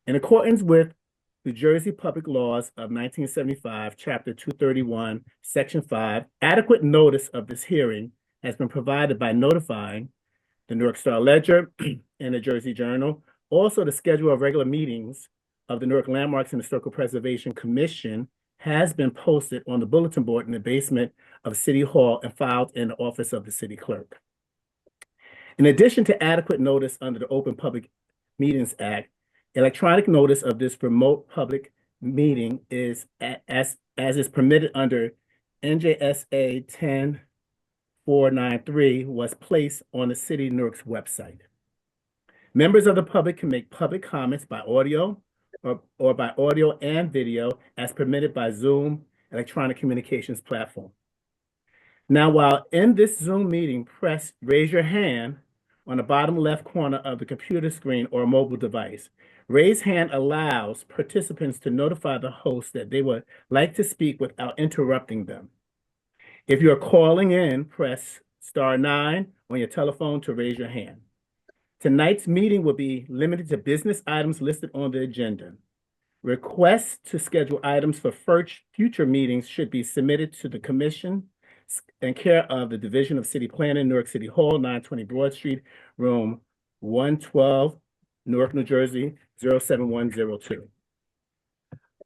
In accordance with New Jersey Public Laws of 1975, Chapter 231, Section 5, adequate notice of this hearing has been provided by notifying the Newark Star Ledger and the Jersey Journal. Also, the schedule of regular meetings of the Newark Landmarks and Historical Preservation Commission has been posted on the bulletin board in the basement of City Hall and filed in the office of the city clerk. In addition to adequate notice under the Open Public Meetings Act, electronic notice of this remote public meeting is as is permitted under NJSA 10493 was placed on the City of Newark's website. Members of the public can make public comments by audio or by audio and video as permitted by Zoom electronic communications platform. Now, while in this Zoom meeting, raise your hand on the bottom left corner of the computer screen or mobile device. Raise hand allows participants to notify the host that they would like to speak without interrupting them. If you are calling in, press *9 on your telephone to raise your hand. Tonight's meeting will be limited to business items listed on the agenda. Requests to schedule items for future meetings should be submitted to the commission in care of the Division of City Planning, Newark City Hall, 920 Broad Street, room 112, Newark, New Jersey, 07102.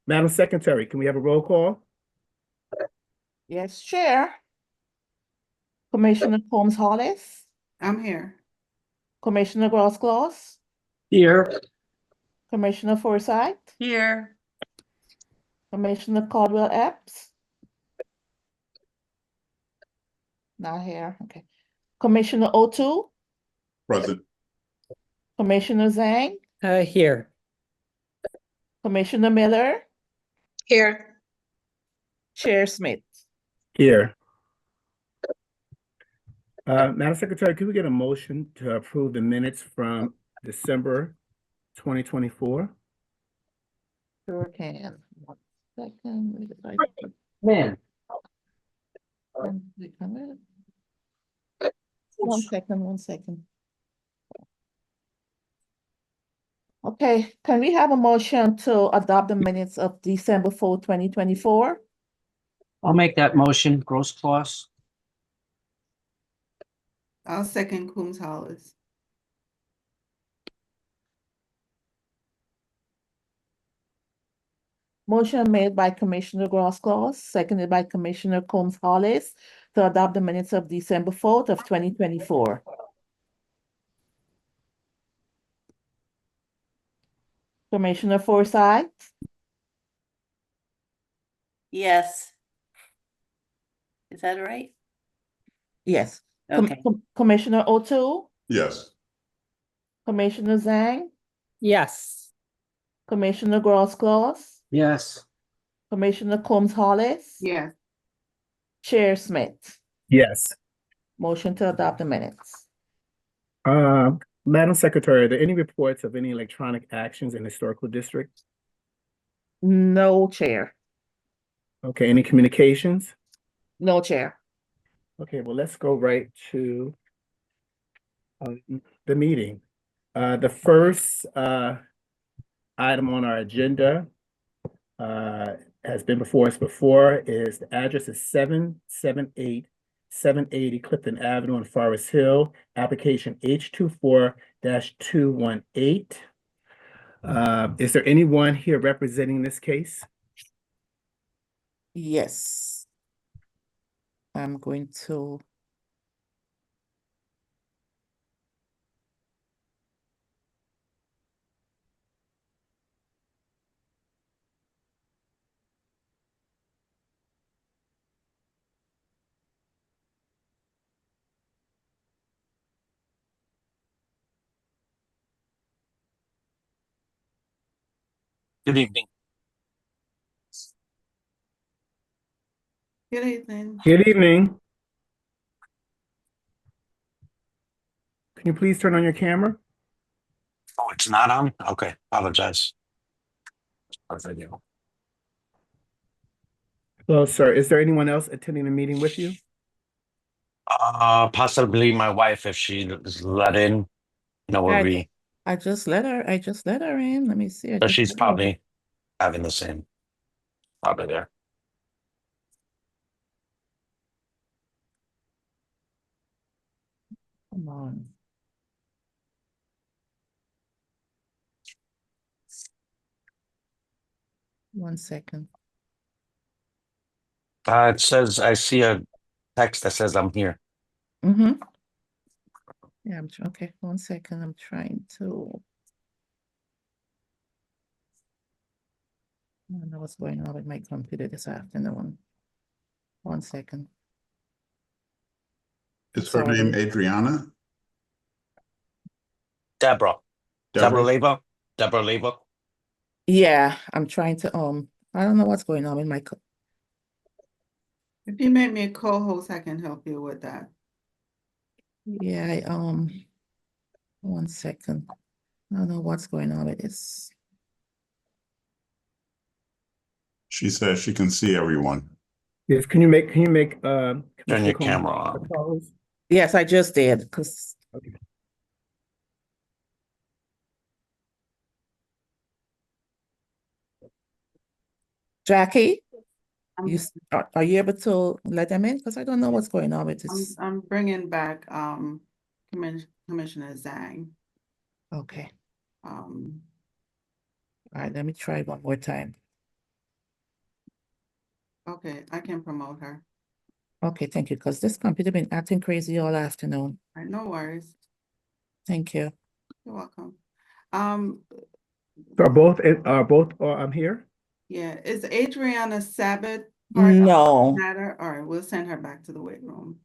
Madam Secretary, can we have a roll call? Yes, Chair. Commissioner Holmes-Hollis, I'm here. Commissioner Gross-Claus, Here. Commissioner Forsyth, Here. Commissioner Caldwell-Epps. Not here, okay. Commissioner O'Toole, Present. Commissioner Zhang, Here. Commissioner Miller, Here. Chair Smith. Here. Madam Secretary, could we get a motion to approve the minutes from December 2024? Sure can. 1 second. Man. 1 second, 1 second. Okay, can we have a motion to adopt the minutes of December 4, 2024? I'll make that motion. Gross clause. I'll second Holmes. Motion made by Commissioner Gross-Claus, seconded by Commissioner Holmes-Hollis to adopt the minutes of December 4th of 2024. Commissioner Forsyth, Yes. Is that right? yes. Okay. Commissioner O'Toole, Yes. Commissioner Zhang, Yes. Commissioner Gross-Claus, Yes. Commissioner Holmes-Hollis, Yes. Chair Smith. Yes. Motion to adopt the minutes. Madam Secretary, are there any reports of any electronic actions in historical districts? No, Chair. Okay, any communications? No, Chair. Okay, well, let's go right to the meeting. The first item on our agenda has been before us before is the address is 778 780 Clifton Avenue in Forest Hill, application H24-218. Is there anyone here representing this case? Yes. I'm going to. Good evening. Good evening. Good evening. Can you please turn on your camera? Oh, it's not on? Okay, apologize. Or video. Well, sir, is there anyone else attending the meeting with you? Possibly my wife, if she is let in, would be. I just let her in. Let me see. I So just she's let her in. probably having the same, probably there. Come on. One second. It says, I see a text that says I'm here. Mm-hmm. Yeah, okay, 1 second. I'm trying to. I don't know what's going on with my computer this afternoon. 1 second. Is her name Adriana? Deborah Deborah? Leva. Deborah Leva. Yeah, I'm trying to, I don't know what's going on with my, If you make me a co-host, I can help you with that. yeah, 1 second. I don't know what's going on with this. She says she can see everyone. Yes, can you make Turn Commissioner your Combs camera the on. co-host? Yes, I just did, because Okay. Jackie, I'm, are you able to let them in? Because I don't know what's going on with I'm, this. I'm bringing back, Commissioner Zhang. Okay, Um, all right, let me try one more time. okay, I can promote her. Okay, thank you, because this computer been acting crazy all afternoon. All right, no worries. Thank you. You're welcome. So I'm here? Yeah, is Adriana Sabbath part of No, the matter? All right, we'll send her back to the weight room.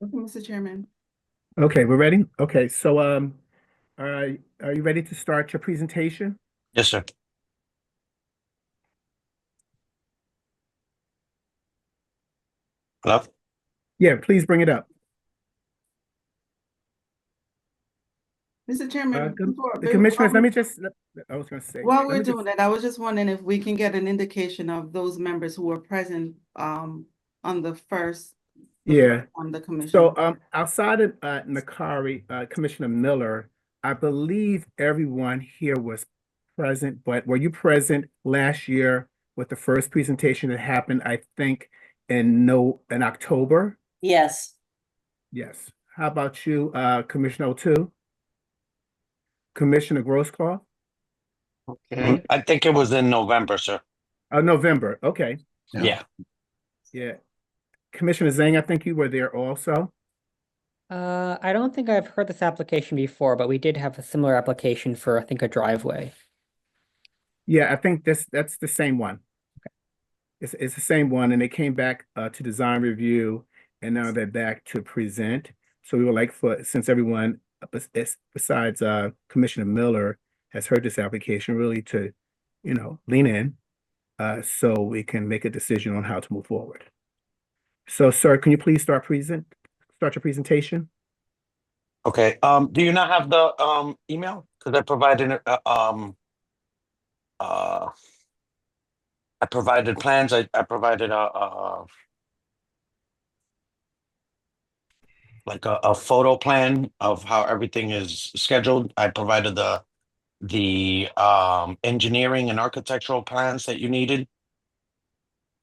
Okay, Mr. Chairman. Okay, we're ready? Okay, so are you ready to start your presentation? Yes, sir. Hello? Yeah, please bring it up. Mr. Chairman, The commissioners, I was gonna say. while let we're me just- doing that, I was just wondering if we can get an indication of those members who were present on the first Yeah, on the commission. so outside of Nakari, Commissioner Miller, I believe everyone here was present, but were you present last year with the first presentation that happened, I think, in October? Yes. Yes. How about you, Commissioner O'Toole? Commissioner Grossclaw? I think it was in November, sir. November, okay. Yeah. Yeah. Commissioner Zhang, I think you were there also. I don't think I've heard this application before, but we did have a similar application for, I think, a driveway. Yeah, I think that's the same one. It's the same one, and they came back to design review, and now they're back to present. So we would like since everyone besides Commissioner Miller has heard this application, really to, lean in, so we can make a decision on how to move forward. So, sir, can you please start your presentation? Okay. Do you not have the email? Because I provided I provided plans. I provided like a photo plan of how everything is scheduled. I provided the engineering and architectural plans that you needed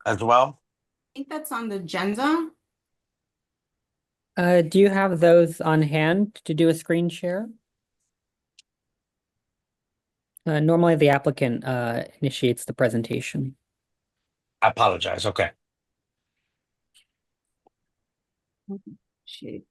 as well. I think that's on the agenda. Do you have those on hand to do a screen share? Normally the applicant initiates the presentation. I apologize. Okay. Shape.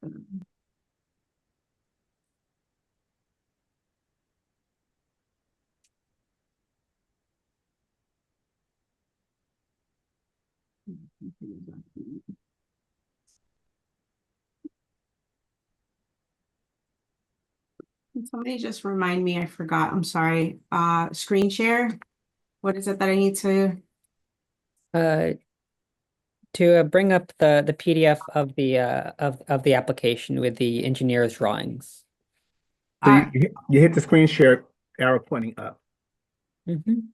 Can somebody just remind me, I forgot, I'm sorry, screen share? What is it that I need to? Uh, to bring up the PDF of the application with the engineer's drawings. So Alright. you hit the screen share arrow pointing up. Mhm.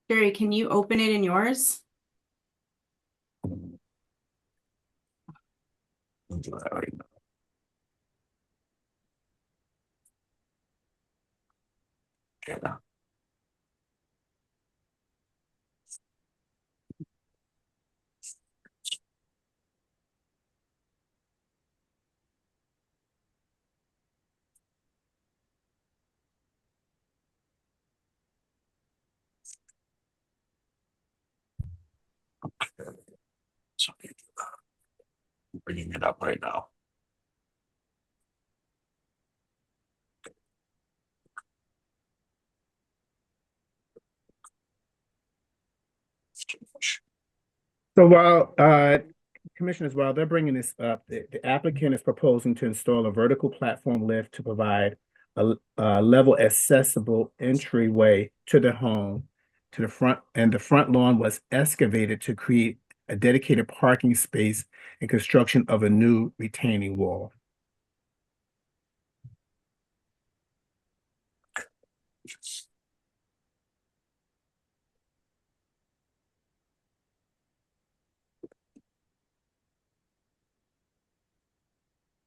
Jerry, can you open it in yours? I'll do that right now. Yeah. So I'm bringing it up right now. So while Commissioners, while they're bringing this up, the applicant is proposing to install a vertical platform lift to provide a level accessible entryway to the home to the front, and the front lawn was excavated to create a dedicated parking space and construction of a new retaining wall.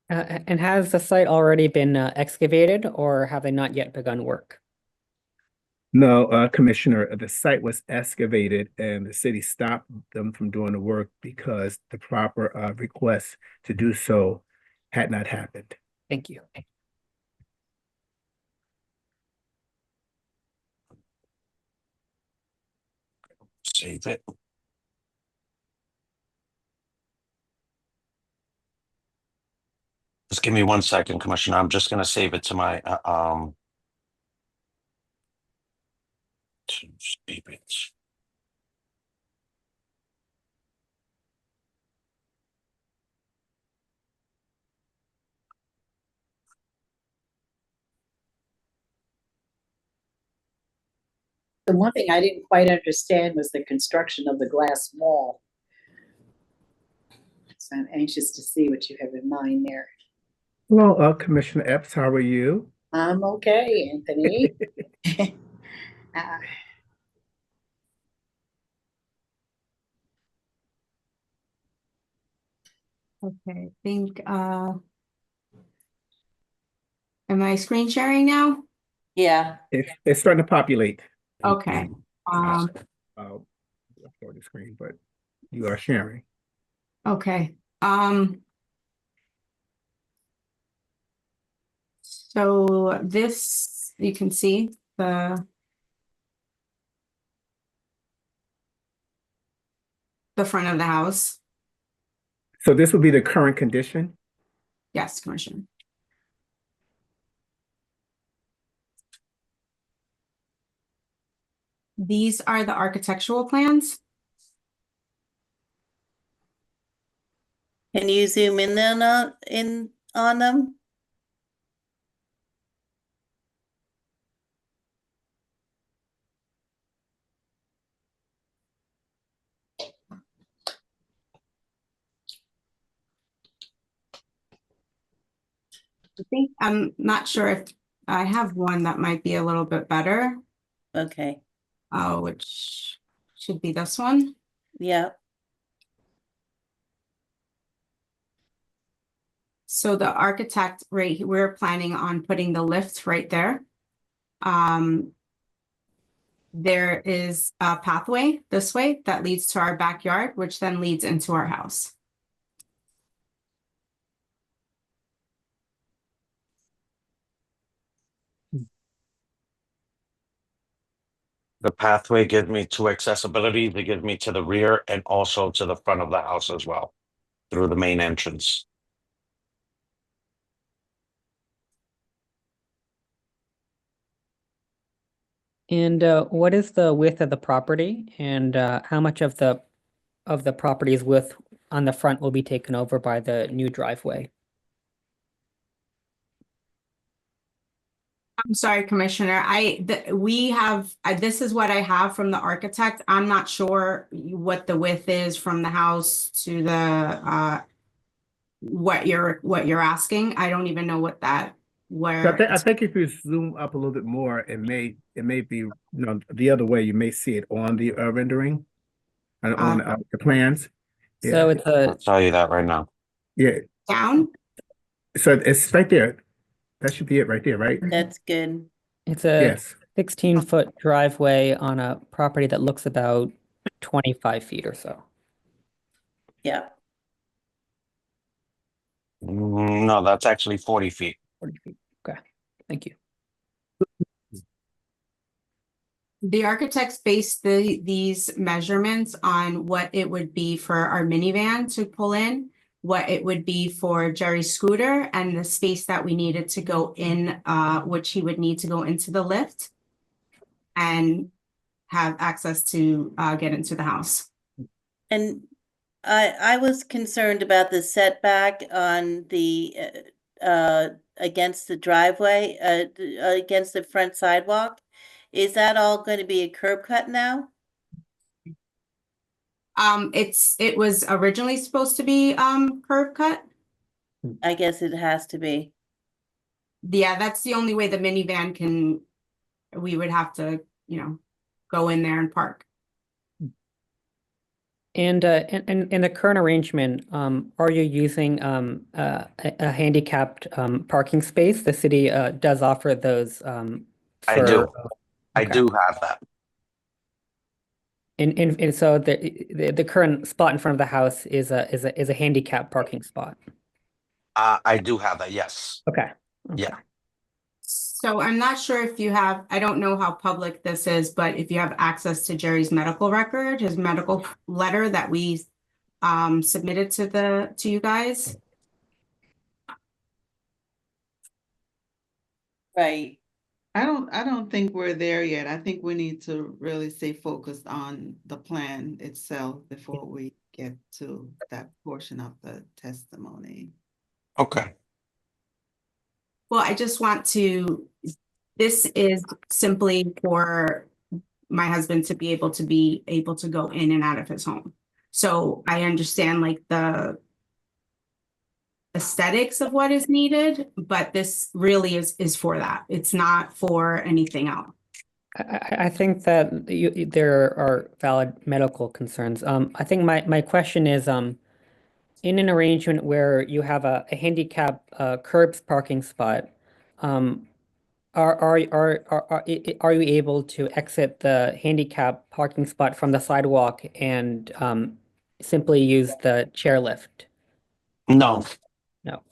And has the site already been excavated, or have they not yet begun work? No, Commissioner, the site was excavated and the city stopped them from doing the work because the proper request to do so had not happened. Thank you. Save it. Just give me 1 second, Commissioner. I'm just gonna save it to my to save it. The one thing I didn't quite understand was the construction of the glass wall. So I'm anxious to see what you have in mind there. Hello, Commissioner Epps, how are you? I'm okay, Anthony. Uh, Okay, I think, am I screen sharing now? Yeah, It's starting to populate. Okay, I'll share the screen, but you are sharing. okay, so this, you can see the front of the house. So this would be the current condition? Yes, Commissioner. These are the architectural plans. can you zoom in then on them? I think, I'm not sure if I have one that might be a little bit better, Okay, which should be this one. yeah, So the architect, right, we're planning on putting the lift right there. There is a pathway this way that leads to our backyard, which then leads into our house. The pathway gives me two accessibilities. It gives me to the rear and also to the front of the house as well, through the main entrance. And what is the width of the property, and how much of the property's width on the front will be taken over by the new driveway? I'm sorry, Commissioner. This is what I have from the architect. I'm not sure what the width is from the house to the what you're asking. I don't even know what that So I where. think if you zoom up a little bit more, it may be, you know, the other way. You may see it on the rendering and on the plans. So Yeah. it's I'll a tell you that right now. Yeah. Down? So it's right there. That should be it right there, right? That's good. it's a Yes. 16-foot driveway on a property that looks about 25 feet or so. Yeah. No, that's actually 40 feet. 40 feet. Okay, thank you. The architects based these measurements on what it would be for our minivan to pull in, what it would be for Jerry's scooter, and the space that we needed to go in, which he would need to go into the lift and have access to get into the house. And I was concerned about the setback on the against the driveway, against the front sidewalk. Is that all going to be a curb cut now? It was originally supposed to be curb cut. I guess it has to be. Yeah, that's the only way the minivan can, we would have to, go in there and park. And in the current arrangement, are you using a handicapped parking space? The city does offer those I do. for I okay. do have that. And so the current spot in front of the house is a handicap parking spot. I do have that, yes. Okay. Yeah. So I'm not sure if you have, I don't know how public this is, but if you have access to Jerry's medical record, his medical letter that we submitted to you guys. Right. I don't think we're there yet. I think we need to really stay focused on the plan itself before we get to that portion of the testimony. Okay. Well, I just want to, this is simply for my husband to be able to go in and out of his home. So I understand like the aesthetics of what is needed, but this really is for that. It's not for anything else. I think that there are valid medical concerns. I think my question is, in an arrangement where you have a handicap curbs parking spot, are you able to exit the handicap parking spot from the sidewalk and simply use the chairlift? No, No.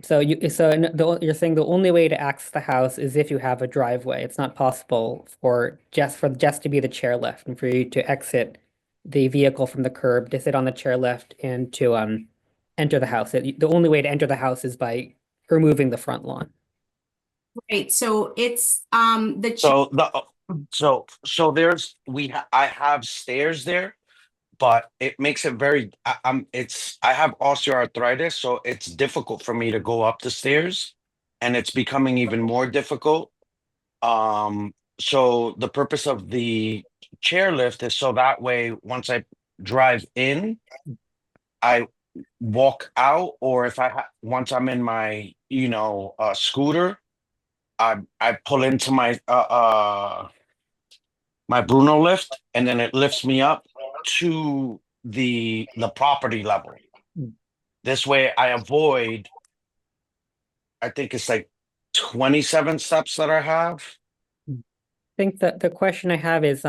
So you're saying the only way to access the house is if you have a driveway. It's not possible for just to be the chairlift and for you to exit the vehicle from the curb, to sit on the chairlift and to enter the house. The only way to enter the house is by removing the front lawn. Right, so it's so there's I have stairs there, but it makes it very I have osteoarthritis, so it's difficult for me to go up the stairs, and it's becoming even more difficult. So the purpose of the chairlift is so that way once I drive in, I walk out, or if once I'm in my scooter, I pull into my my Bruno lift, and then it lifts me up to the property level. This way I avoid, I think it's like 27 steps that I have. I think that the question I have is,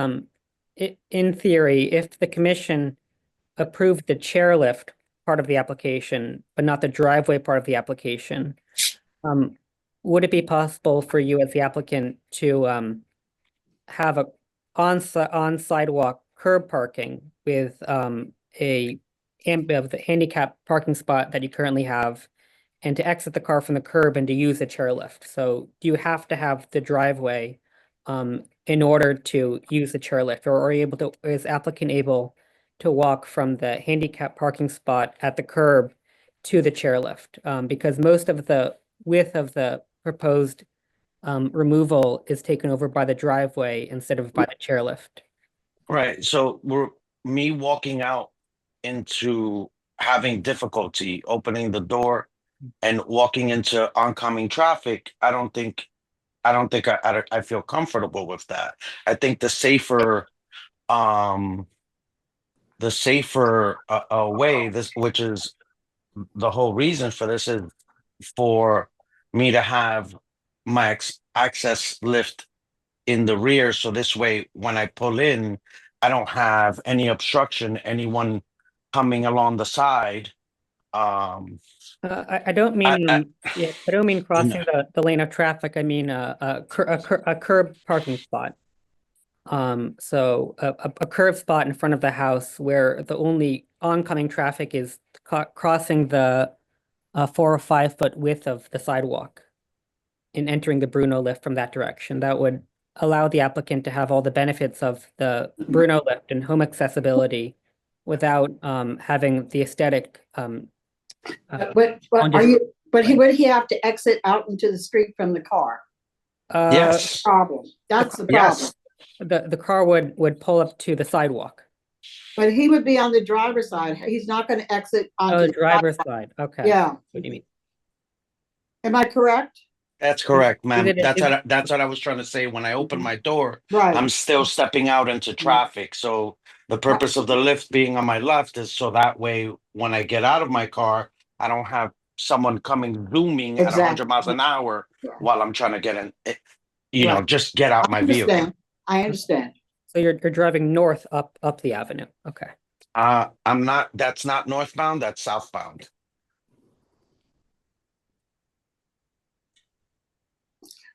in theory, if the commission approved the chairlift part of the application, but not the driveway part of the application, would it be possible for you as the applicant to have a on sidewalk curb parking with the handicap parking spot that you currently have, and to exit the car from the curb and to use the chairlift? So do you have to have the driveway in order to use the chairlift, or is applicant able to walk from the handicap parking spot at the curb to the chairlift? Because most of the width of the proposed removal is taken over by the driveway instead of by the chairlift. Right, so me walking out into having difficulty opening the door and walking into oncoming traffic, I don't think I feel comfortable with that. I think the safer way, which is the whole reason for this, is for me to have my access lift in the rear, so this way when I pull in, I don't have any obstruction, anyone coming along the side. I don't mean I don't mean crossing the lane of traffic. I mean a curb parking spot. So a curb spot in front of the house where the only oncoming traffic is crossing the 4 or 5 foot width of the sidewalk and entering the Bruno lift from that direction. That would allow the applicant to have all the benefits of the Bruno lift and home accessibility without having the aesthetic. But would he have to exit out into the street from the car? Yes. Problem. That's the problem. Yes. The car would pull up to the sidewalk. But he would be on the driver's side. He's not going to exit onto Oh, the driver's sidewalk. side. Okay. Yeah. What do you mean? Am I correct? That's correct, ma'am. Is it- That's what I was trying to say. When I open my door, Right. I'm still stepping out into traffic. So the purpose of the lift being on my left is so that way, when I get out of my car, I don't have someone coming zooming at 100 miles an hour while I'm trying to get in, just get out my vehicle. I understand. So you're driving north up the avenue. Okay. I'm not, that's not northbound, that's southbound.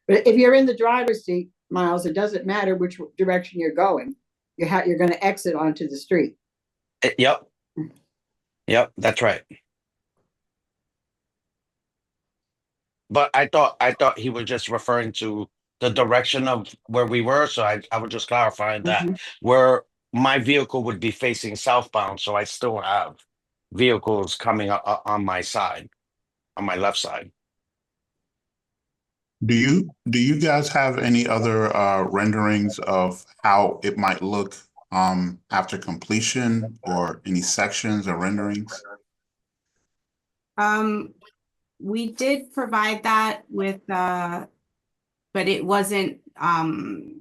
But if you're in the driver's seat, Miles, it doesn't matter which direction you're going. You're going to exit onto the street. Yep. Yep, that's right. But I thought he was just referring to the direction of where we were, so I was just clarifying that where my vehicle would be facing southbound, so I still have vehicles coming on my side, on my left side. Do you guys have any other renderings of how it might look after completion, or any sections or renderings? We did provide that with, but it wasn't, I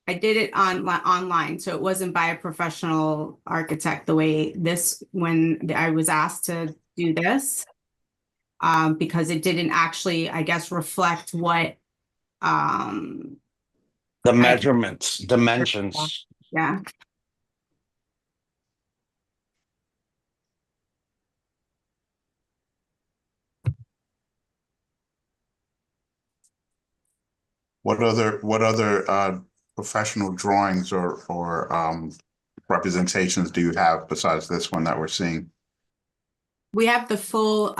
did it online, so it wasn't by a professional architect the way this, when I was asked to do this. Because it didn't actually, I guess, reflect what, the measurements, dimensions. Yeah. What other professional drawings or representations do you have besides this one that we're seeing? We have the full,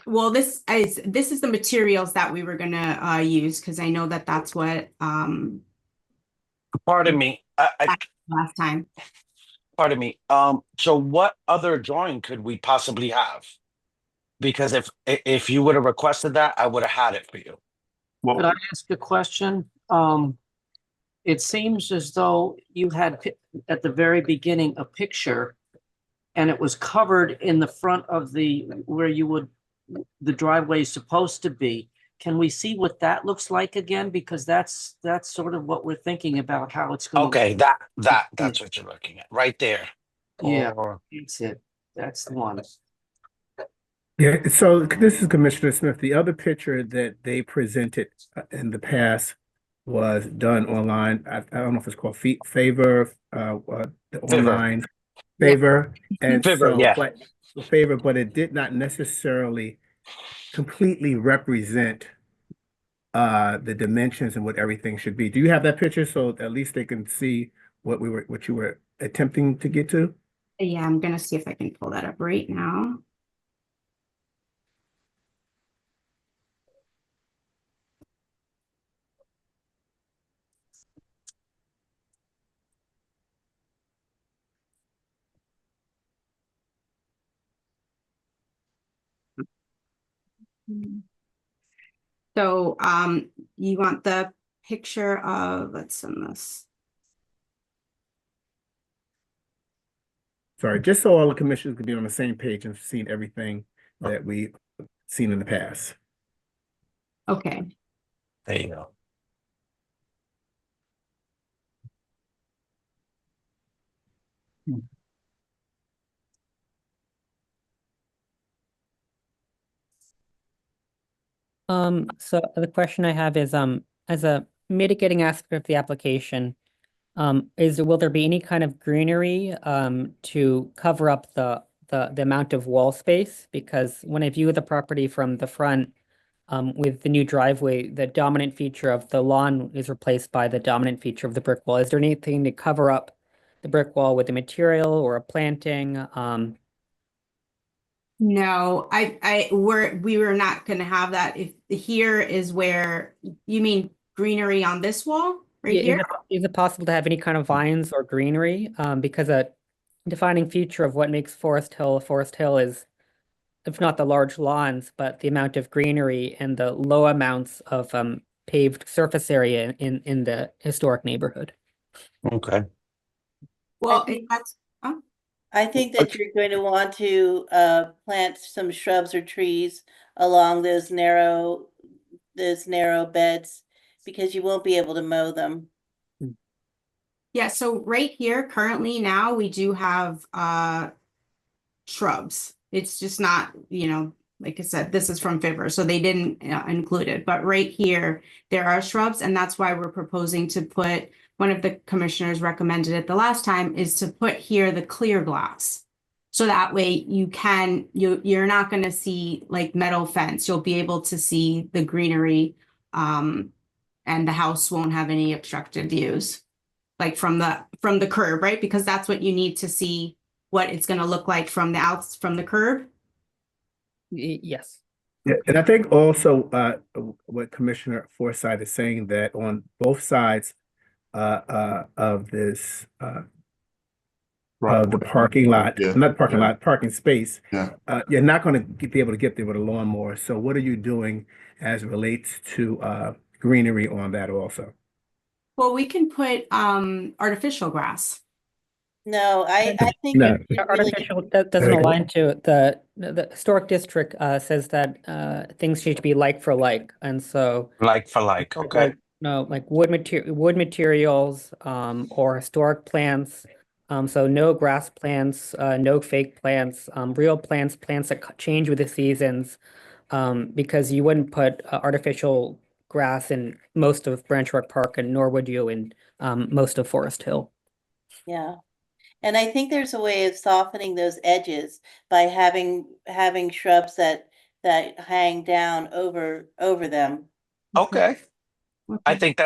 well, this is the materials that we were gonna use, because I know that that's what Pardon me. last time. Pardon me. So what other drawing could we possibly have? Because if you would have requested that, I would have had it for you. Well, Could I ask a question? It seems as though you had at the very beginning a picture, and it was covered in the front of where the driveway is supposed to be. Can we see what that looks like again? Because that's sort of what we're thinking about, how it's going. Okay, that's what you're looking at right there. Yeah, that's it. That's the one. Yeah, so this is Commissioner Smith. The other picture that they presented in the past was done online. I don't know if it's called Favor, the online Favor. And Favor, so, yeah. but Favor, but it did not necessarily completely represent the dimensions and what everything should be. Do you have that picture so at least they can see what you were attempting to get to? Yeah, I'm gonna see if I can pull that up right now. So, you want the picture of, let's send this. Sorry, just so all the commissioners could be on the same page and seen everything that we've seen in the past. Okay. There you go. So the question I have is, as a mitigating aspect of the application, will there be any kind of greenery, to cover up the amount of wall space? Because when I view the property from the front, with the new driveway, the dominant feature of the lawn is replaced by the dominant feature of the brick wall. Is there anything to cover up the brick wall with a material or a planting? No, we were not gonna have that. If here is where, you mean greenery on this wall right Yeah, here? is it possible to have any kind of vines or greenery? Because a defining feature of what makes Forest Hill is, if not the large lawns, but the amount of greenery and the low amounts of paved surface area in the historic neighborhood. Okay. Well, I think that you're going to want to plant some shrubs or trees along those narrow beds, because you won't be able to mow them. yeah, so right here, currently now, we do have shrubs. It's just not, like I said, this is from Fibber, so they didn't include it. But right here, there are shrubs, and that's why we're proposing to put, one of the commissioners recommended it the last time, is to put here the clear glass. So that way you're not gonna see like metal fence. You'll be able to see the greenery, and the house won't have any obstructed views. Like from the curb, right? Because that's what you need to see what it's gonna look like from the curb. Yes. Yeah, and I think also what Commissioner Forsyth is saying, that on both sides of this of the parking lot, Yeah. not parking lot, parking space, Yeah. you're not going to be able to get there with a lawnmower. So what are you doing as it relates to greenery on that also? Well, we can put artificial grass. No, I think No. you should really, Artificial doesn't align to the historic district says that things need to be like for like, and so Like for like, okay. no, like wood materials or historic plants. So no grass plants, no fake plants, real plants that change with the seasons. Because you wouldn't put artificial grass in most of Branch Brook Park, and nor would you in most of Forest Hill. yeah. And I think there's a way of softening those edges by having shrubs that hang down over them. Okay. I Okay. think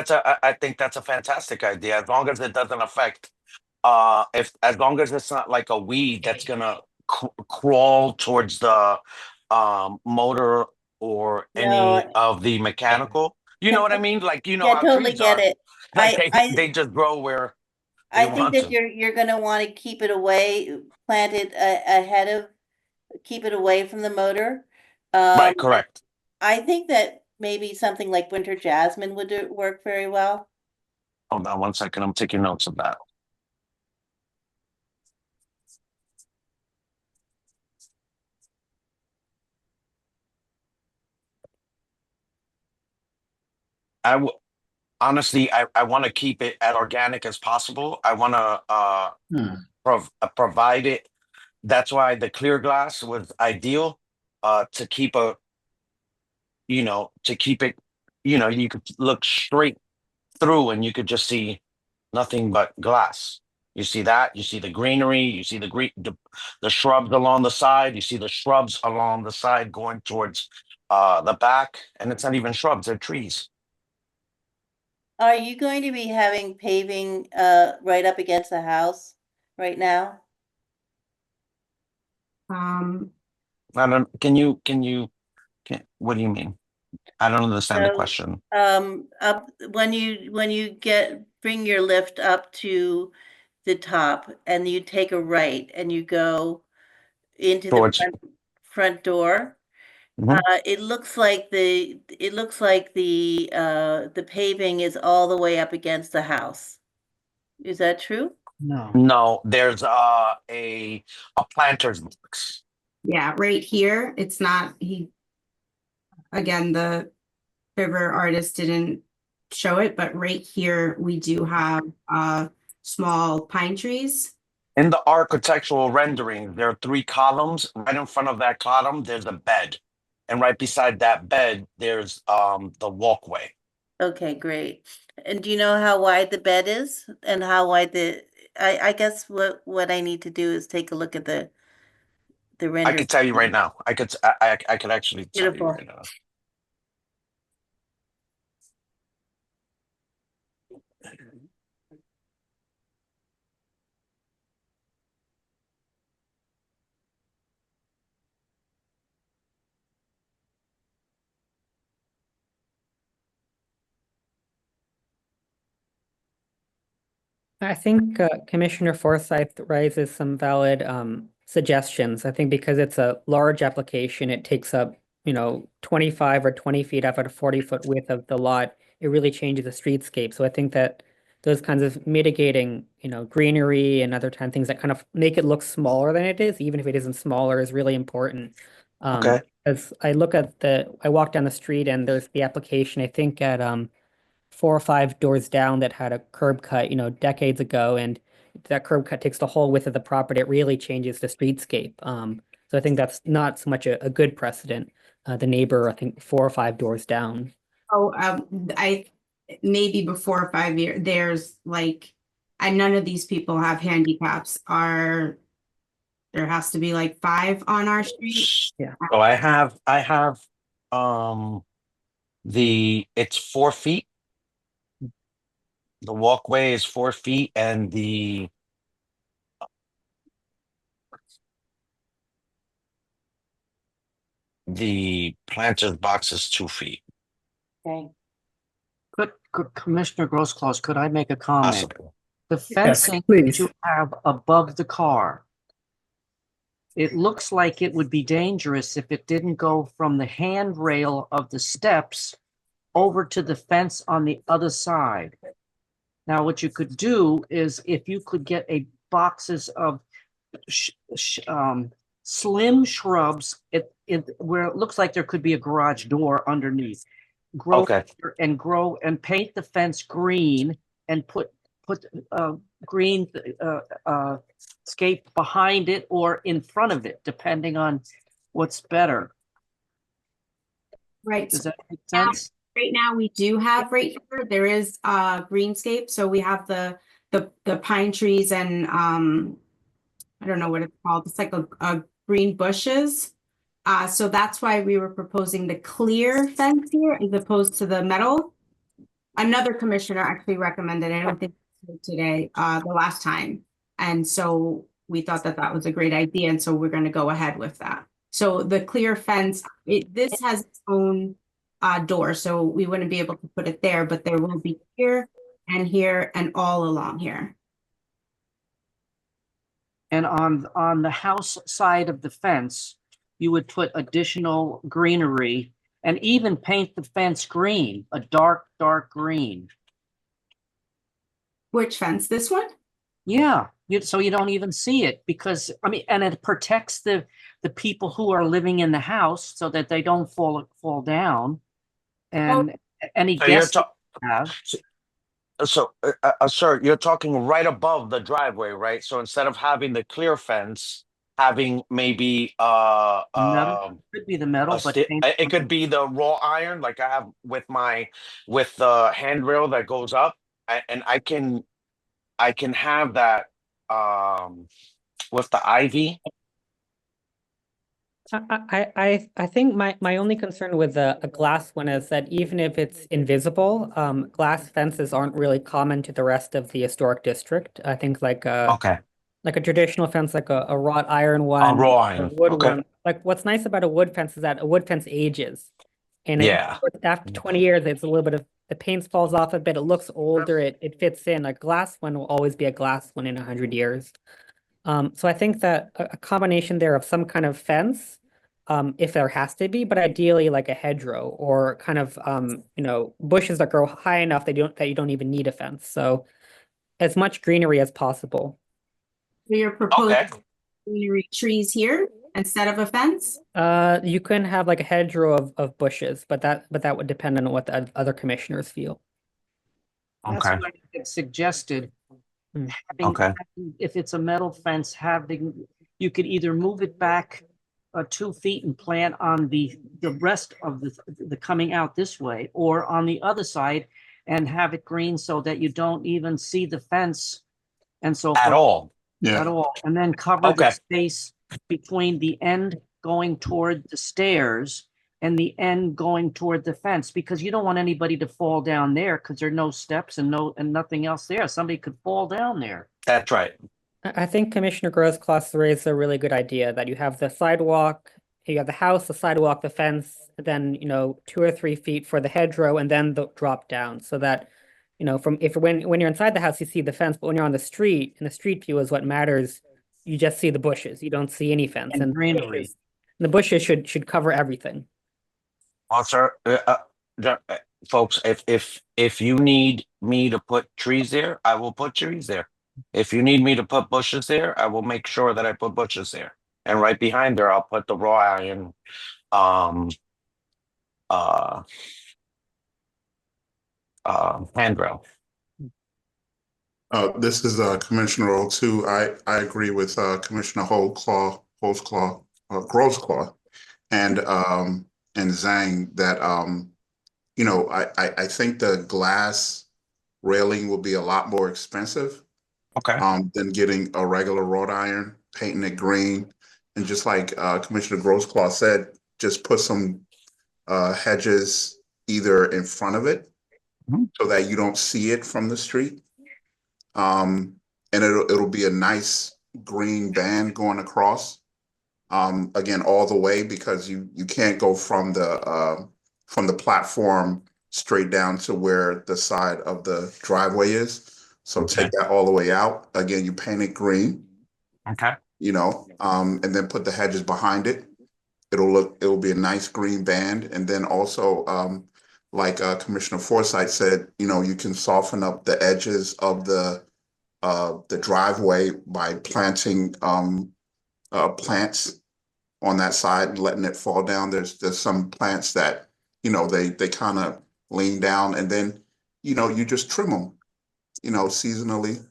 that's a fantastic idea, as long as it doesn't affect, as long as it's not like a weed that's gonna crawl towards the motor or any No, of the mechanical. You know what I mean? Like, you know yeah, how totally trees get are, it. like I they just grow where they I think want that to. you're gonna want to keep it away, plant it keep it away from the motor. Right, correct. I think that maybe something like winter jasmine would work very well. Hold on 1 second, I'm taking notes of that. Honestly, I want to keep it as organic as possible. I want to provide it. That's why the clear glass was ideal, to keep to keep it, you could look straight through and you could just see nothing but glass. You see that, you see the greenery, you see the shrubs along the side, you see the shrubs along the side going towards the back, and it's not even shrubs, they're trees. Are you going to be having paving right up against the house right now? I don't, what do you mean? I don't understand the So, question. up when you bring your lift up to the top, and you take a right and you go into the Towards, front door, It looks like the paving is all the way up against the house. Is that true? No. No, there's a planter's box. Yeah, right here, it's not, again, the river artist didn't show it, but right here, we do have small pine trees. In the architectural rendering, there are 3 columns. Right in front of that column, there's a bed. And right beside that bed, there's the walkway. Okay, great. And do you know how wide the bed is and how wide I guess what I need to do is take a look at the render. I could tell you right now. I could actually tell you Beautiful. right now. I think Commissioner Forsyth raises some valid suggestions. I think because it's a large application, it takes up, 25 or 20 feet off of a 40-foot width of the lot. It really changes the streetscape. So I think that those kinds of mitigating, greenery and other things that kind of make it look smaller than it is, even if it isn't smaller, is really important. Okay. As I look at I walk down the street and there's the application, I think at 4 or 5 doors down that had a curb cut, decades ago, and that curb cut takes the whole width of the property. It really changes the streetscape. So I think that's not so much a good precedent. The neighbor, I think 4 or 5 doors down. Oh, maybe before 5 years, there's and none of these people have handicaps. There has to be 5 on our street. Yeah. So I have it's 4 feet. The walkway is 4 feet and the planter's box is 2 feet. Okay. Could Commissioner Grosclaws, could I make a comment? Possible. The fencing that please. you have above the car, it looks like it would be dangerous if it didn't go from the handrail of the steps over to the fence on the other side. Now, what you could do is if you could get boxes of slim shrubs where it looks like there could be a garage door underneath. Grow Okay. and paint the fence green and put green scape behind it or in front of it, depending on what's better. Right. Does that make now- sense? Right now, we do have right here, there is greenscape. So we have the pine trees and I don't know what it's called. It's like a green bushes. So that's why we were proposing the clear fence here as opposed to the metal. Another commissioner actually recommended, I don't think today, the last time. And so we thought that was a great idea. And so we're going to go ahead with that. So the clear fence, this has its own door, so we wouldn't be able to put it there, but there will be here and all along here. And on the house side of the fence, you would put additional greenery and even paint the fence green, a dark green. Which fence? This one? Yeah, so you don't even see it because, and it protects the people who are living in the house so that they don't fall down. And any So you're guests have. So, sir, you're talking right above the driveway, right? So instead of having the clear fence, having maybe Metal, could be the metal, but it could be the raw iron, like I have with the handrail that goes up, and I can have that with the ivy. I think my only concern with a glass one is that even if it's invisible, glass fences aren't really common to the rest of the historic district. I think like a traditional fence, like a wrought iron one, raw or iron. a wood Okay. one. Like what's nice about a wood fence is that a wood fence ages. And Yeah. after 20 years, it's a little bit of the paint falls off a bit. It looks older. It fits in. A glass one will always be a glass one in 100 years. So I think that a combination there of some kind of fence if there has to be, but ideally like a hedgerow or kind of, bushes that grow high enough that you don't even need a fence. So as much greenery as possible. So you're Okay. proposing greenery trees here instead of a fence? You can have like a hedgerow of bushes, but that would depend on what the other commissioners feel. That's Okay. what I had suggested. Mm. Okay. If it's a metal fence, you could either move it back 2 feet and plant on the rest of the coming out this way, or on the other side and have it green so that you don't even see the fence and so At forth all. at Yeah, all. And then cover Okay. the space between the end going toward the stairs and the end going toward the fence, because you don't want anybody to fall down there because there are no steps and nothing else there. Somebody could fall down there. That's right. I think Commissioner Grosclass raised a really good idea that you have the sidewalk, you have the house, the sidewalk, the fence, then, 2 or 3 feet for the hedgerow and then the drop down so that, when you're inside the house, you see the fence, but when you're on the street and the street view is what matters, you just see the bushes. You don't see any fence And and greenery. the bushes should cover everything. Well, sir, folks, if you need me to put trees there, I will put trees there. If you need me to put bushes there, I will make sure that I put bushes there. And right behind there, I'll put the raw iron, handrail. this is Commissioner O2. I agree with Commissioner Grosclaw, and Zhang that I think the glass railing will be a lot more expensive Okay. than getting a regular wrought iron, painting it green, and just like Commissioner Grosclaw said, just put some hedges either in front of it Mhm. so that you don't see it from the street. And it'll be a nice green band going across. Again, all the way, because you can't go from the platform straight down to where the side of the driveway is. So Okay. take that all the way out. Again, you paint it green, Okay. and then put the hedges behind it. It'll be a nice green band. And then also, like Commissioner Forsythe said, you can soften up the edges of the driveway by planting plants on that side and letting it fall down. There's some plants that, they kind of lean down, and then, you just trim them, seasonally.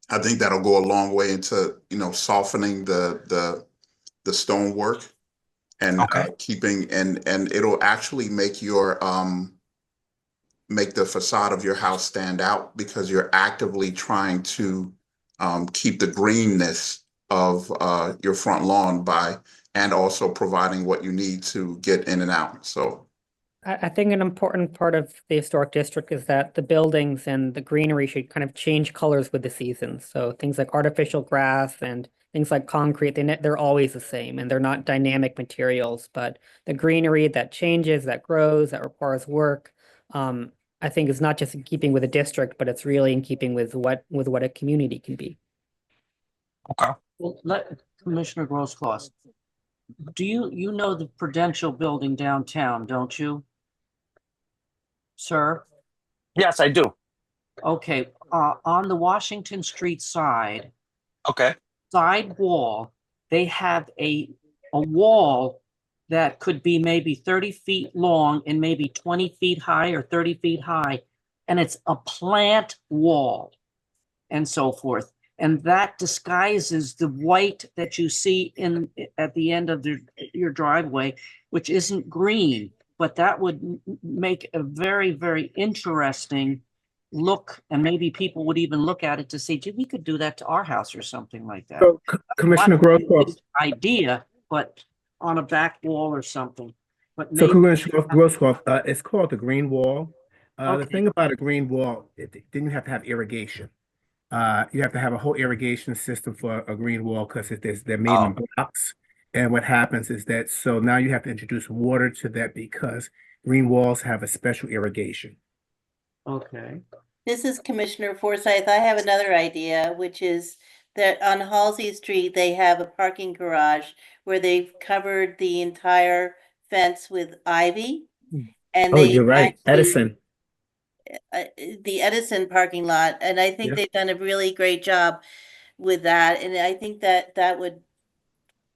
I think that'll go a long way into, softening the stonework and Okay. keeping, and it'll actually make your make the facade of your house stand out, because you're actively trying to keep the greenness of your front lawn and also providing what you need to get in and out. So I think an important part of the historic district is that the buildings and the greenery should kind of change colors with the seasons. So things like artificial grass and things like concrete, they're always the same and they're not dynamic materials, but the greenery that changes, that grows, that requires work, I think is not just in keeping with a district, but it's really in keeping with what a community can be. Okay. Well, Commissioner Grosclaw, do you know the Prudential building downtown, don't you? Sir? Yes, I do. Okay, on the Washington Street side wall, they have a wall that could be maybe 30 feet long and maybe 20 feet high or 30 feet high. And it's a plant wall and so forth. And that disguises the white that you see at the end of your driveway, which isn't green, but that would make a very, very interesting look. And maybe people would even look at it to say, gee, we could do that to our house or something like that. So, Commissioner Grosclaw, Idea, but on a back wall or something. But so maybe Commissioner Grosclaw, it's called the green wall. The Okay. thing about a green wall, then you have to have irrigation. You have to have a whole irrigation system for a green wall because they're made in blocks. And what happens is that, so now you have to introduce water to that because green walls have a special irrigation. Okay. This is Commissioner Forsythe. I have another idea, which is that on Halsey Street, they have a parking garage where they've covered the entire fence with ivy. And Oh, they you're right, actually, Edison. the Edison parking lot, and I think Yeah. they've done a really great job with that, and I think that that would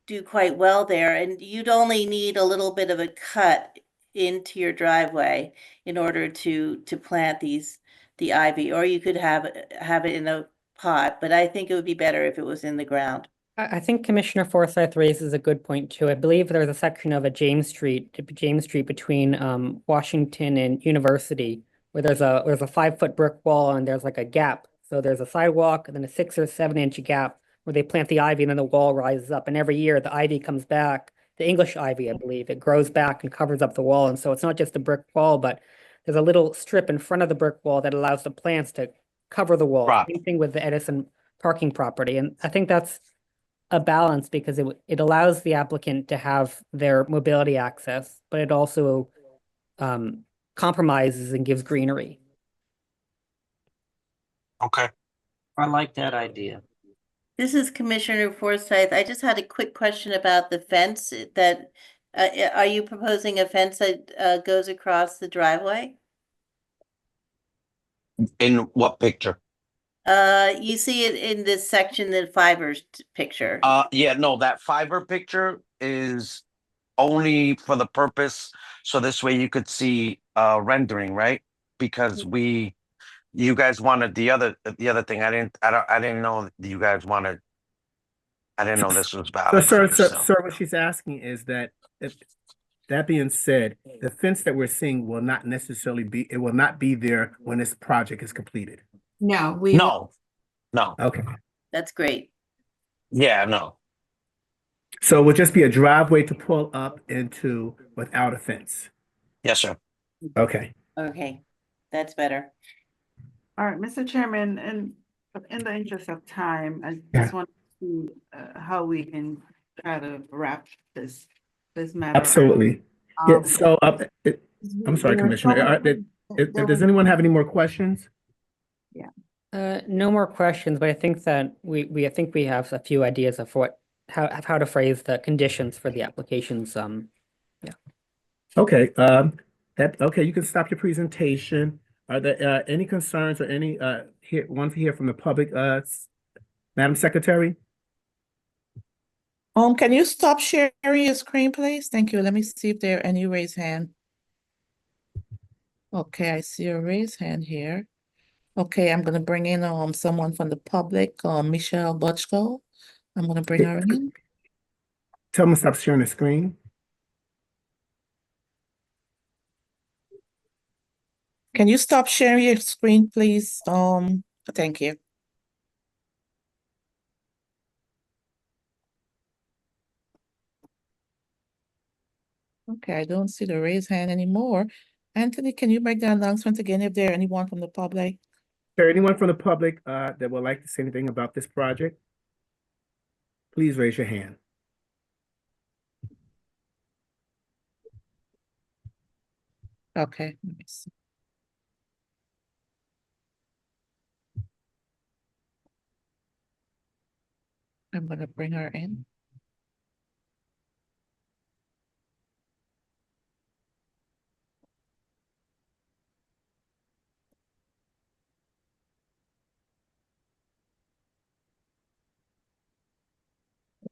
do quite well there, and you'd only need a little bit of a cut into your driveway in order to plant the ivy, or you could have it in a pot, but I think it would be better if it was in the ground. I think Commissioner Forsyth raises a good point too. I believe there's a section of a James Street between Washington and University where there's a 5-foot brick wall and there's like a gap. So there's a sidewalk and then a 6 or 7 inch gap where they plant the ivy and then the wall rises up. And every year the ivy comes back, the English ivy, I believe, it grows back and covers up the wall. And so it's not just a brick wall, but there's a little strip in front of the brick wall that allows the plants to cover the wall. Right. Same thing with the Edison parking property. And I think that's a balance because it allows the applicant to have their mobility access, but it also compromises and gives greenery. Okay. I like that idea. This is Commissioner Forsyth. I just had a quick question about the fence that, are you proposing a fence that goes across the driveway? In what picture? You see it in this section, the fibers picture. Yeah, no, that fiber picture is only for the purpose, so this way you could see rendering, right? Because you guys wanted the other thing. I didn't know that you guys wanted. I didn't know this was So, valid for you, so. sir, what she's asking is that if, that being said, the fence that we're seeing will not necessarily be, it will not be there when this project is completed. No, No, Okay. That's great. yeah, no. So it will just be a driveway to pull up into without a fence. Yes, sir. Okay. Okay, that's better. All right, Mr. Chairman, and in the interest of time, I Yeah. just want to see how we can try to wrap this matter. Absolutely. Yeah. Um, So, I'm sorry, there are so Commissioner. many- there Does was- anyone have any more questions? No more questions, but I think that I think we have a few ideas of how to phrase the conditions for the applications. Okay. Okay. You can stop your presentation. Are there any concerns or any one to hear from the public, Madam Secretary? Can you stop sharing your screen, please? Thank you. Let me see if there are any raised hand. Okay, I see a raised hand here. Okay, I'm gonna bring in someone from the public, Michelle Butchko. I'm gonna bring her in. Tell them to stop sharing the screen. Can you stop sharing your screen, please? Thank you. Okay, I don't see the raised hand anymore. Anthony, can you make the announcement again if there anyone from the public? Is there anyone from the public that would like to say anything about this project? Please raise your hand. Okay, let me see. I'm gonna bring her in.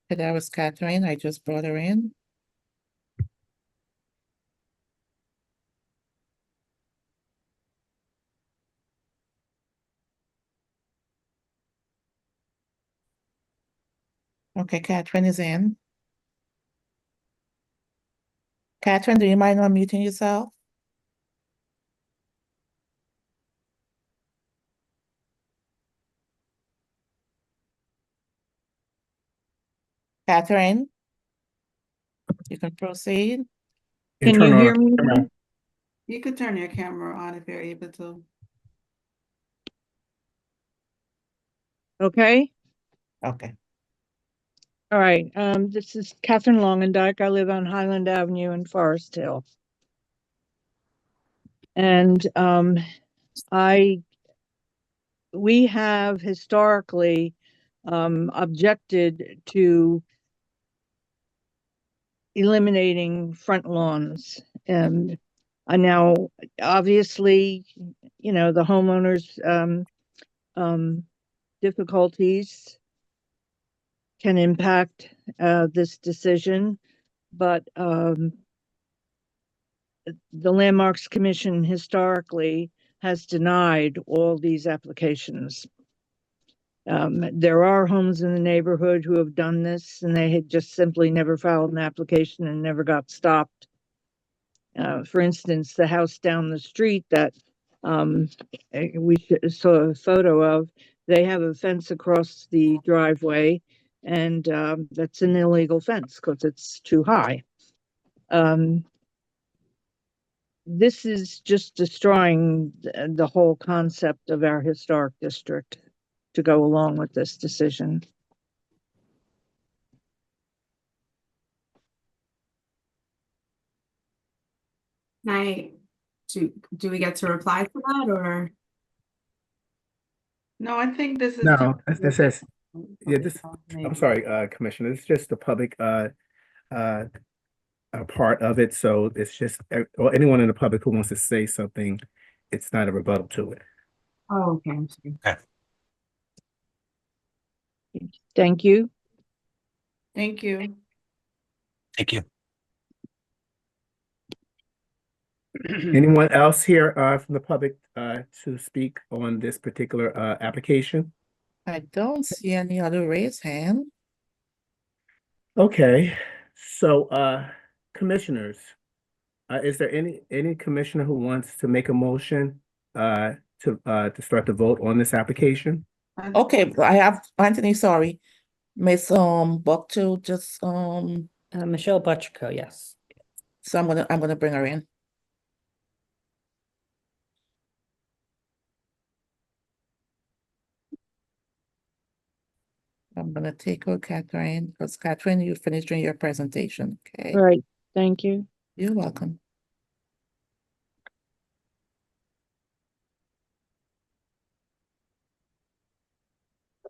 Okay, that was Catherine. I just brought her in. Okay, Catherine is in. Catherine, do you mind unmuting yourself? Catherine? You can proceed. And Can turn you on hear the me? camera. You could turn your camera on if you're able to. Okay, Okay. all right. This is Catherine Longendijk. I live on Highland Avenue in Forest Hill. And we have historically objected to eliminating front lawns. And now, obviously, the homeowners' difficulties can impact this decision, but the Landmarks Commission historically has denied all these applications. There are homes in the neighborhood who have done this, and they had just simply never filed an application and never got stopped. For instance, the house down the street that we saw a photo of, they have a fence across the driveway, and that's an illegal fence because it's too high. This is just destroying the whole concept of our historic district to go along with this decision. Do we get to reply to that, or? No, I think this is. No, this is, yeah, public this, comment, I'm maybe. sorry, Commissioner, it's just the public, a part of it, so it's just, or anyone in the public who wants to say something, it's not a rebuttal to it. Oh, okay, I'm sorry. Thank you. Thank you. Thank you. Anyone else here from the public to speak on this particular application? I don't see any other raised hand. Okay, so commissioners, is there any commissioner who wants to make a motion to start the vote on this application? Okay, I have Anthony, sorry. Miss Buckto just Michelle Butchko, yes. so I'm gonna bring her in. I'm gonna take her, Catherine, because Catherine, you finished doing your presentation, okay? All right, thank you. You're welcome.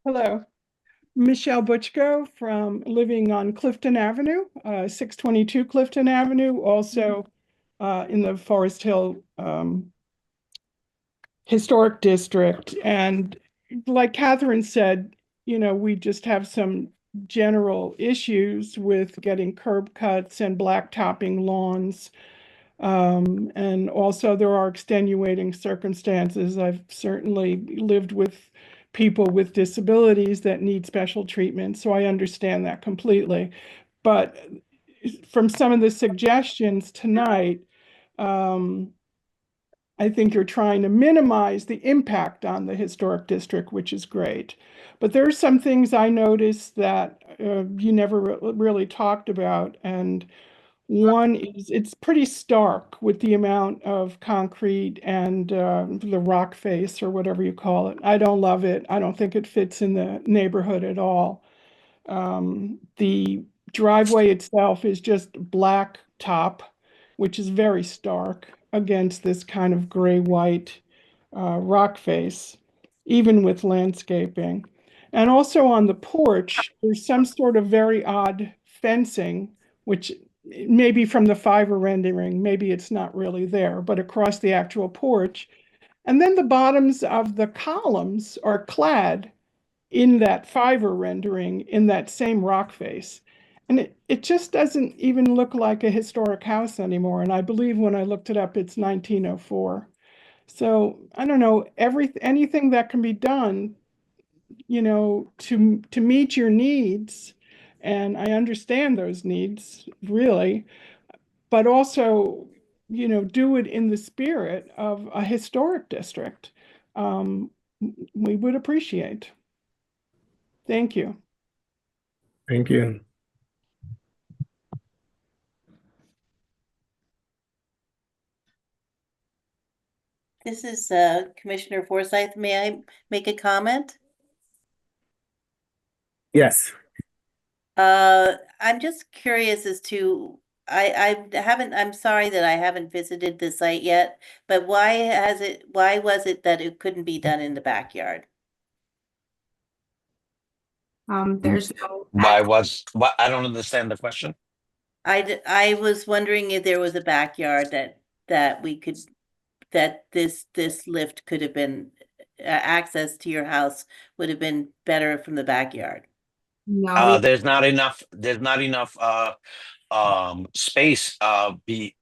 Hello, Michelle Butchko from living on Clifton Avenue, 622 Clifton Avenue, also in the Forest Hill Historic District. And like Catherine said, we just have some general issues with getting curb cuts and blacktopping lawns. And also there are extenuating circumstances. I've certainly lived with people with disabilities that need special treatment, so I understand that completely. But from some of the suggestions tonight, I think you're trying to minimize the impact on the historic district, which is great. But there are some things I noticed that you never really talked about. And one is it's pretty stark with the amount of concrete and the rock face or whatever you call it. I don't love it. I don't think it fits in the neighborhood at all. The driveway itself is just black top, which is very stark against this kind of gray-white rock face, even with landscaping. And also on the porch, there's some sort of very odd fencing, which maybe from the fiber rendering, maybe it's not really there, but across the actual porch. And then the bottoms of the columns are clad in that fiber rendering in that same rock face. And it just doesn't even look like a historic house anymore. And I believe when I looked it up, it's 1904. So I don't know, anything that can be done, to meet your needs. And I understand those needs, really, but also, do it in the spirit of a historic district. We would appreciate. Thank you. Thank you. This is Commissioner Forsyth. May I make a comment? Yes. I'm just curious as to, I'm sorry that I haven't visited the site yet, but why was it that it couldn't be done in the backyard? There's no. What, I don't understand the question. I was wondering if there was a backyard that we could, that this lift could have been, access to your house would have been better from the backyard. No, There's not enough, space, we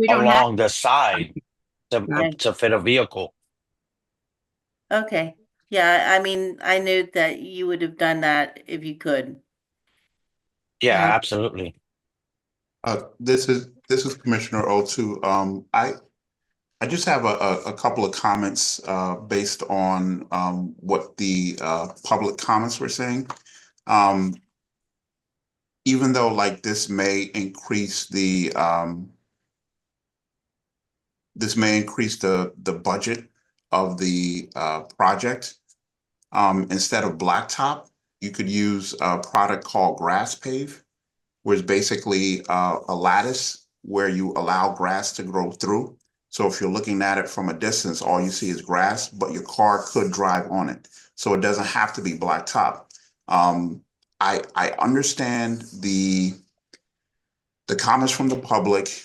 don't have. along the side Right. to fit a vehicle. Okay, yeah, I mean, I knew that you would have done that if you could. Yeah, Right. absolutely. This is Commissioner O2. I just have a couple of comments based on what the public comments were saying. Even though like this may increase the budget of the project. Instead of blacktop, you could use a product called grass pave, which is basically a lattice where you allow grass to grow through. So if you're looking at it from a distance, all you see is grass, but your car could drive on it. So it doesn't have to be blacktop. I understand the comments from the public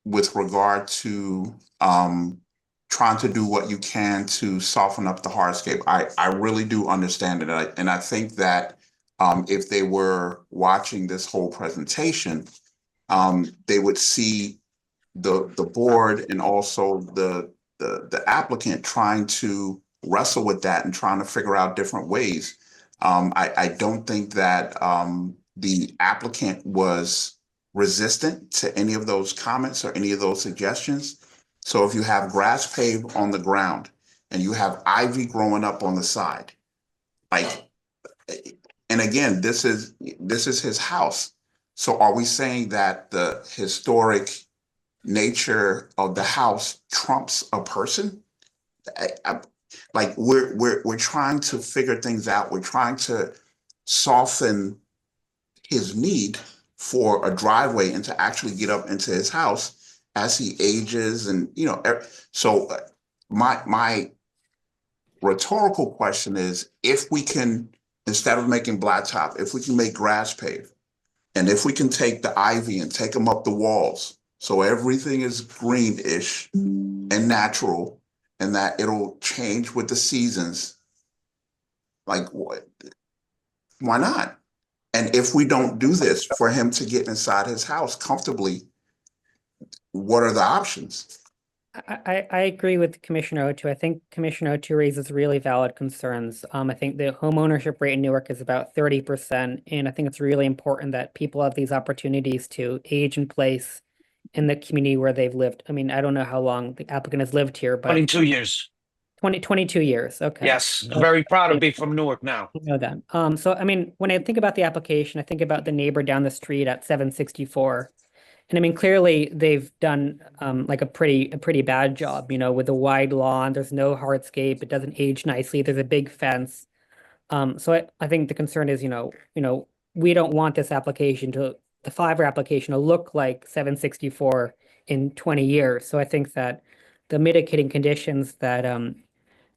with regard to trying to do what you can to soften up the hardscape. I really do understand it. And I think that if they were watching this whole presentation, they would see the board and also the applicant trying to wrestle with that and trying to figure out different ways. I don't think that the applicant was resistant to any of those comments or any of those suggestions. So if you have grass paved on the ground and you have ivy growing up on the side, like, and again, this is his house. So are we saying that the historic nature of the house trumps a person? Like we're trying to figure things out. We're trying to soften his need for a driveway and to actually get up into his house as he ages, and so my rhetorical question is, if we can, instead of making blacktop, if we can make grass pave, and if we can take the ivy and take them up the walls so everything is greenish and natural, and that it'll change with the seasons, like what? Why not? And if we don't do this for him to get inside his house comfortably, what are the options? I agree with Commissioner O2. I think Commissioner O2 raises really valid concerns. I think the home ownership rate in Newark is about 30%, and I think it's really important that people have these opportunities to age in place in the community where they've lived. I mean, I don't know how long the applicant has lived here, but 22 years. 22 years. Okay. Yes, very proud to be from Newark now. You know that. So I mean, when I think about the application, I think about the neighbor down the street at 764. And I mean, clearly they've done like a pretty bad job, with the wide lawn. There's no hardscape. It doesn't age nicely. There's a big fence. So I think the concern is, we don't want this application the 5-year application to look like 764 in 20 years. So I think that the mitigating conditions that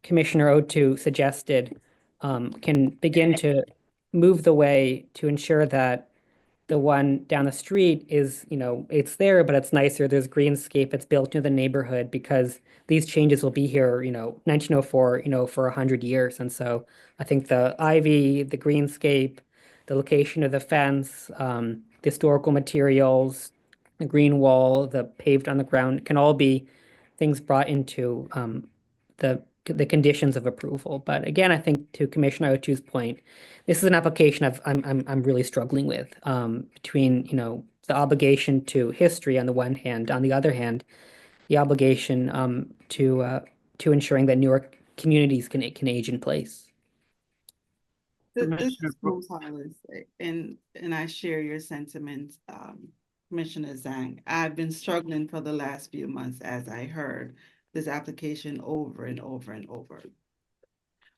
Commissioner O2 suggested can begin to move the way to ensure that the one down the street is, it's there, but it's nicer. There's greenscape. It's built into the neighborhood, because these changes will be here, 1904, for 100 years. And so I think the ivy, the greenscape, the location of the fence, the historical materials, the green wall, the paved on the ground can all be things brought into the conditions of approval. But again, I think to Commissioner O2's point, this is an application I'm really struggling with, between, the obligation to history on the one hand, on the other hand, the obligation to ensuring that Newark communities can age in place. This is Gonzalez, and I share your sentiments, Commissioner Zhang. I've been struggling for the last few months as I heard this application over and over and over.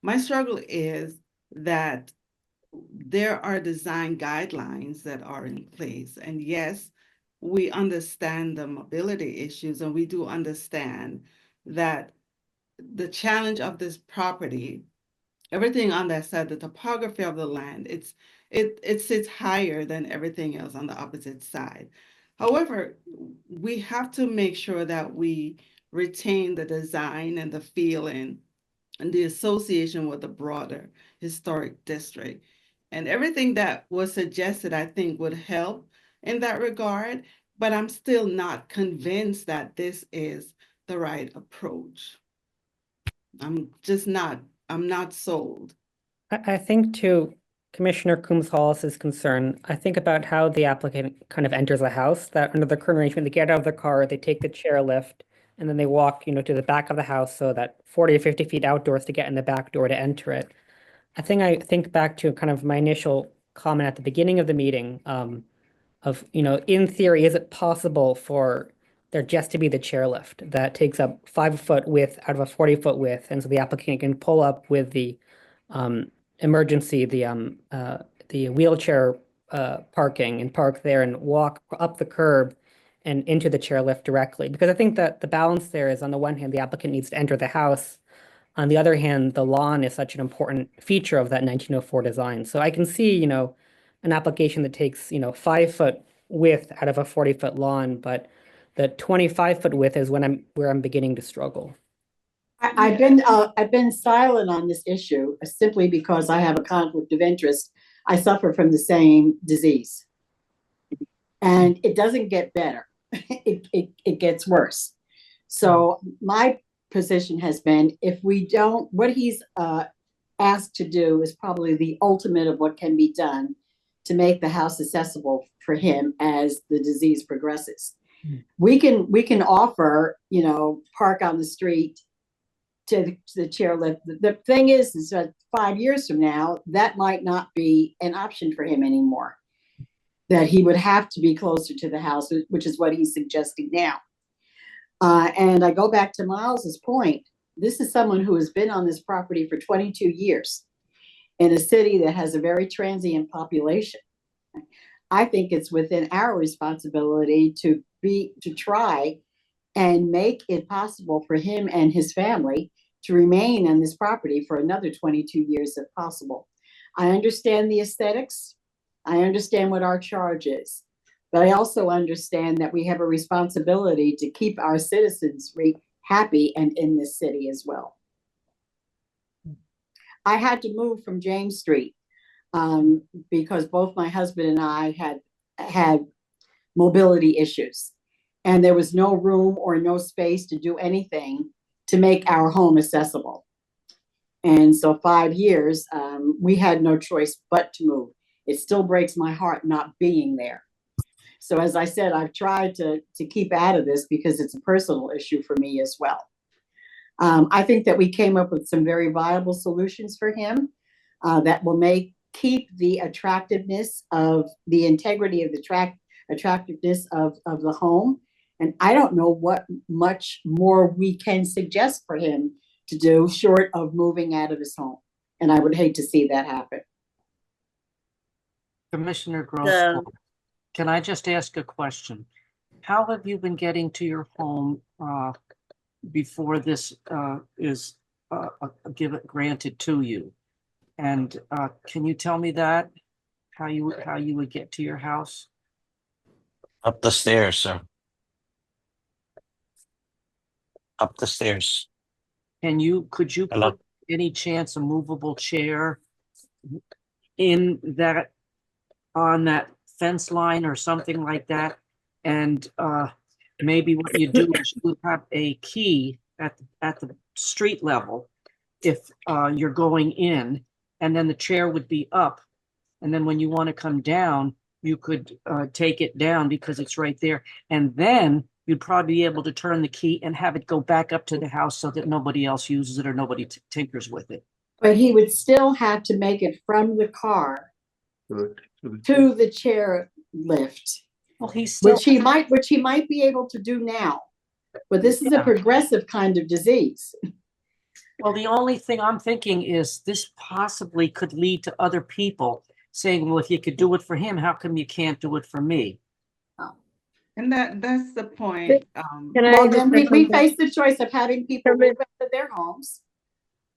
My struggle is that there are design guidelines that are in place, and yes, we understand the mobility issues, and we do understand that the challenge of this property everything on that side, the topography of the land, it sits higher than everything else on the opposite side. However, we have to make sure that we retain the design and the feeling and the association with the broader historic district. And everything that was suggested, I think, would help in that regard, but I'm still not convinced that this is the right approach. I'm not sold. I think to Commissioner Coombs Hollis's concern, I think about how the applicant kind of enters a house, that under the current arrangement, they get out of the car, they take the chairlift, and then they walk, to the back of the house, so that 40 or 50 feet outdoors to get in the back door to enter it. I think back to kind of my initial comment at the beginning of the meeting, of, in theory, is it possible for there just to be the chairlift that takes up 5-foot width out of a 40-foot width, and so the applicant can pull up with the emergency, the wheelchair parking, and park there and walk up the curb and into the chairlift directly. Because I think that the balance there is, on the one hand, the applicant needs to enter the house. On the other hand, the lawn is such an important feature of that 1904 design. So I can see, an application that takes, 5-foot width out of a 40-foot lawn, but the 25-foot width is where I'm beginning to struggle. I've been silent on this issue simply because I have a conflict of interest. I suffer from the same disease, and it doesn't get better. It gets worse. So my position has been, if we don't, what he's asked to do is probably the ultimate of what can be done to make the house accessible for him as the disease progresses. We can offer, park on the street to the chairlift. The thing is that 5 years from now, that might not be an option for him anymore. That he would have to be closer to the house, which is what he's suggesting now. And I go back to Miles's point. This is someone who has been on this property for 22 years in a city that has a very transient population. I think it's within our responsibility to try and make it possible for him and his family to remain on this property for another 22 years if possible. I understand the aesthetics. I understand what our charge is. But I also understand that we have a responsibility to keep our citizens happy and in this city as well. I had to move from James Street because both my husband and I had mobility issues, and there was no room or no space to do anything to make our home accessible. And so 5 years, we had no choice but to move. It still breaks my heart not being there. So as I said, I've tried to keep out of this because it's a personal issue for me as well. I think that we came up with some very viable solutions for him that will keep the attractiveness of the integrity of the attractiveness of the home. And I don't know what much more we can suggest for him to do short of moving out of his home. And I would hate to see that happen. Commissioner Gross, can I just ask a question? How have you been getting to your home before this is granted to you? And can you tell me that, how you would get to your house? Up the stairs, sir. Up the stairs. Could you Hello? put any chance a movable chair in that, on that fence line or something like that? And maybe what you do is you have a key at the street level if you're going in, and then the chair would be up. And then when you want to come down, you could take it down because it's right there. And then you'd probably be able to turn the key and have it go back up to the house so that nobody else uses it or nobody tinkers with it. But he would still have to make it from the car to the chair lift. Well, he's still, which he might be able to do now. But this is a progressive kind of disease. well, the only thing I'm thinking is this possibly could lead to other people saying, well, if you could do it for him, how come you can't do it for me? And that's the point. Well, then we face the choice of having people move out of their homes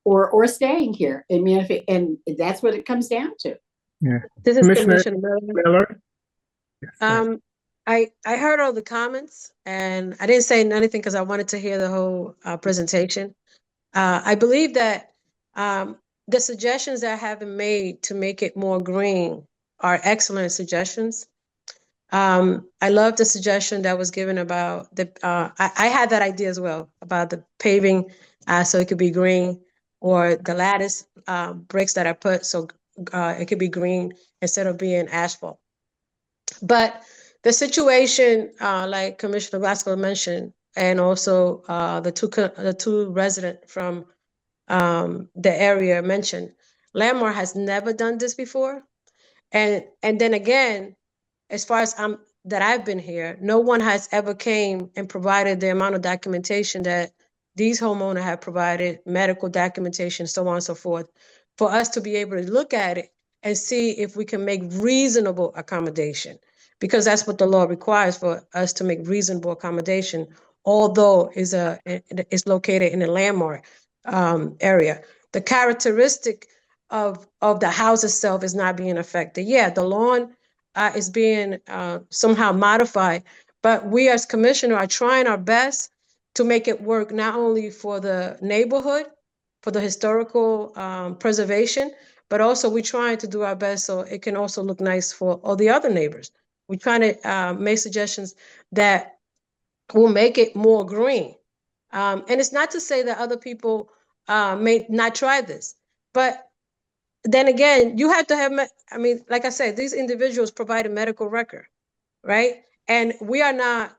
or staying here. I mean, and that's what it comes down to. Yeah. This is Commissioner Commissioner Miller. Miller? Yes, sir. I heard all the comments and I didn't say anything because I wanted to hear the whole presentation. I believe that the suggestions that have been made to make it more green are excellent suggestions. I love the suggestion that was given about the, I had that idea as well about the paving so it could be green, or the lattice bricks that I put so it could be green instead of being asphalt. But the situation, like Commissioner Vasco mentioned, and also the two resident from the area mentioned, Landmark has never done this before. And then again, as far as that I've been here, no one has ever came and provided the amount of documentation that these homeowners have provided, medical documentation, so on and so forth, for us to be able to look at it and see if we can make reasonable accommodation, because that's what the law requires for us to make reasonable accommodation, although it's located in a landmark area. The characteristic of the house itself is not being affected. Yeah, the lawn is being somehow modified, but we as commissioner are trying our best to make it work not only for the neighborhood, for the historical preservation, but also we're trying to do our best so it can also look nice for all the other neighbors. We're trying to make suggestions that will make it more green. And it's not to say that other people may not try this, but then again, you have to have, I mean, like I said, these individuals provide a medical record, right? And we are not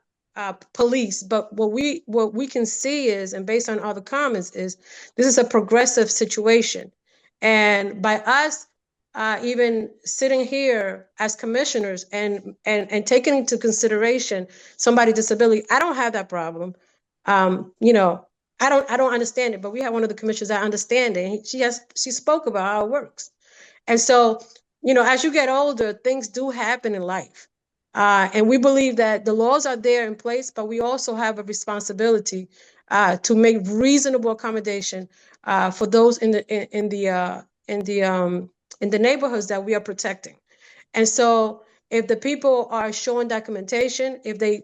police, but what we can see is, and based on all the comments, is this is a progressive situation. And by us even sitting here as commissioners and taking into consideration somebody's disability, I don't have that problem. You know, I don't understand it, but we have one of the commissioners that understand it. She spoke about how it works. And so, you know, as you get older, things do happen in life. And we believe that the laws are there in place, but we also have a responsibility to make reasonable accommodation for those in the neighborhoods that we are protecting. And so if the people are showing documentation, if they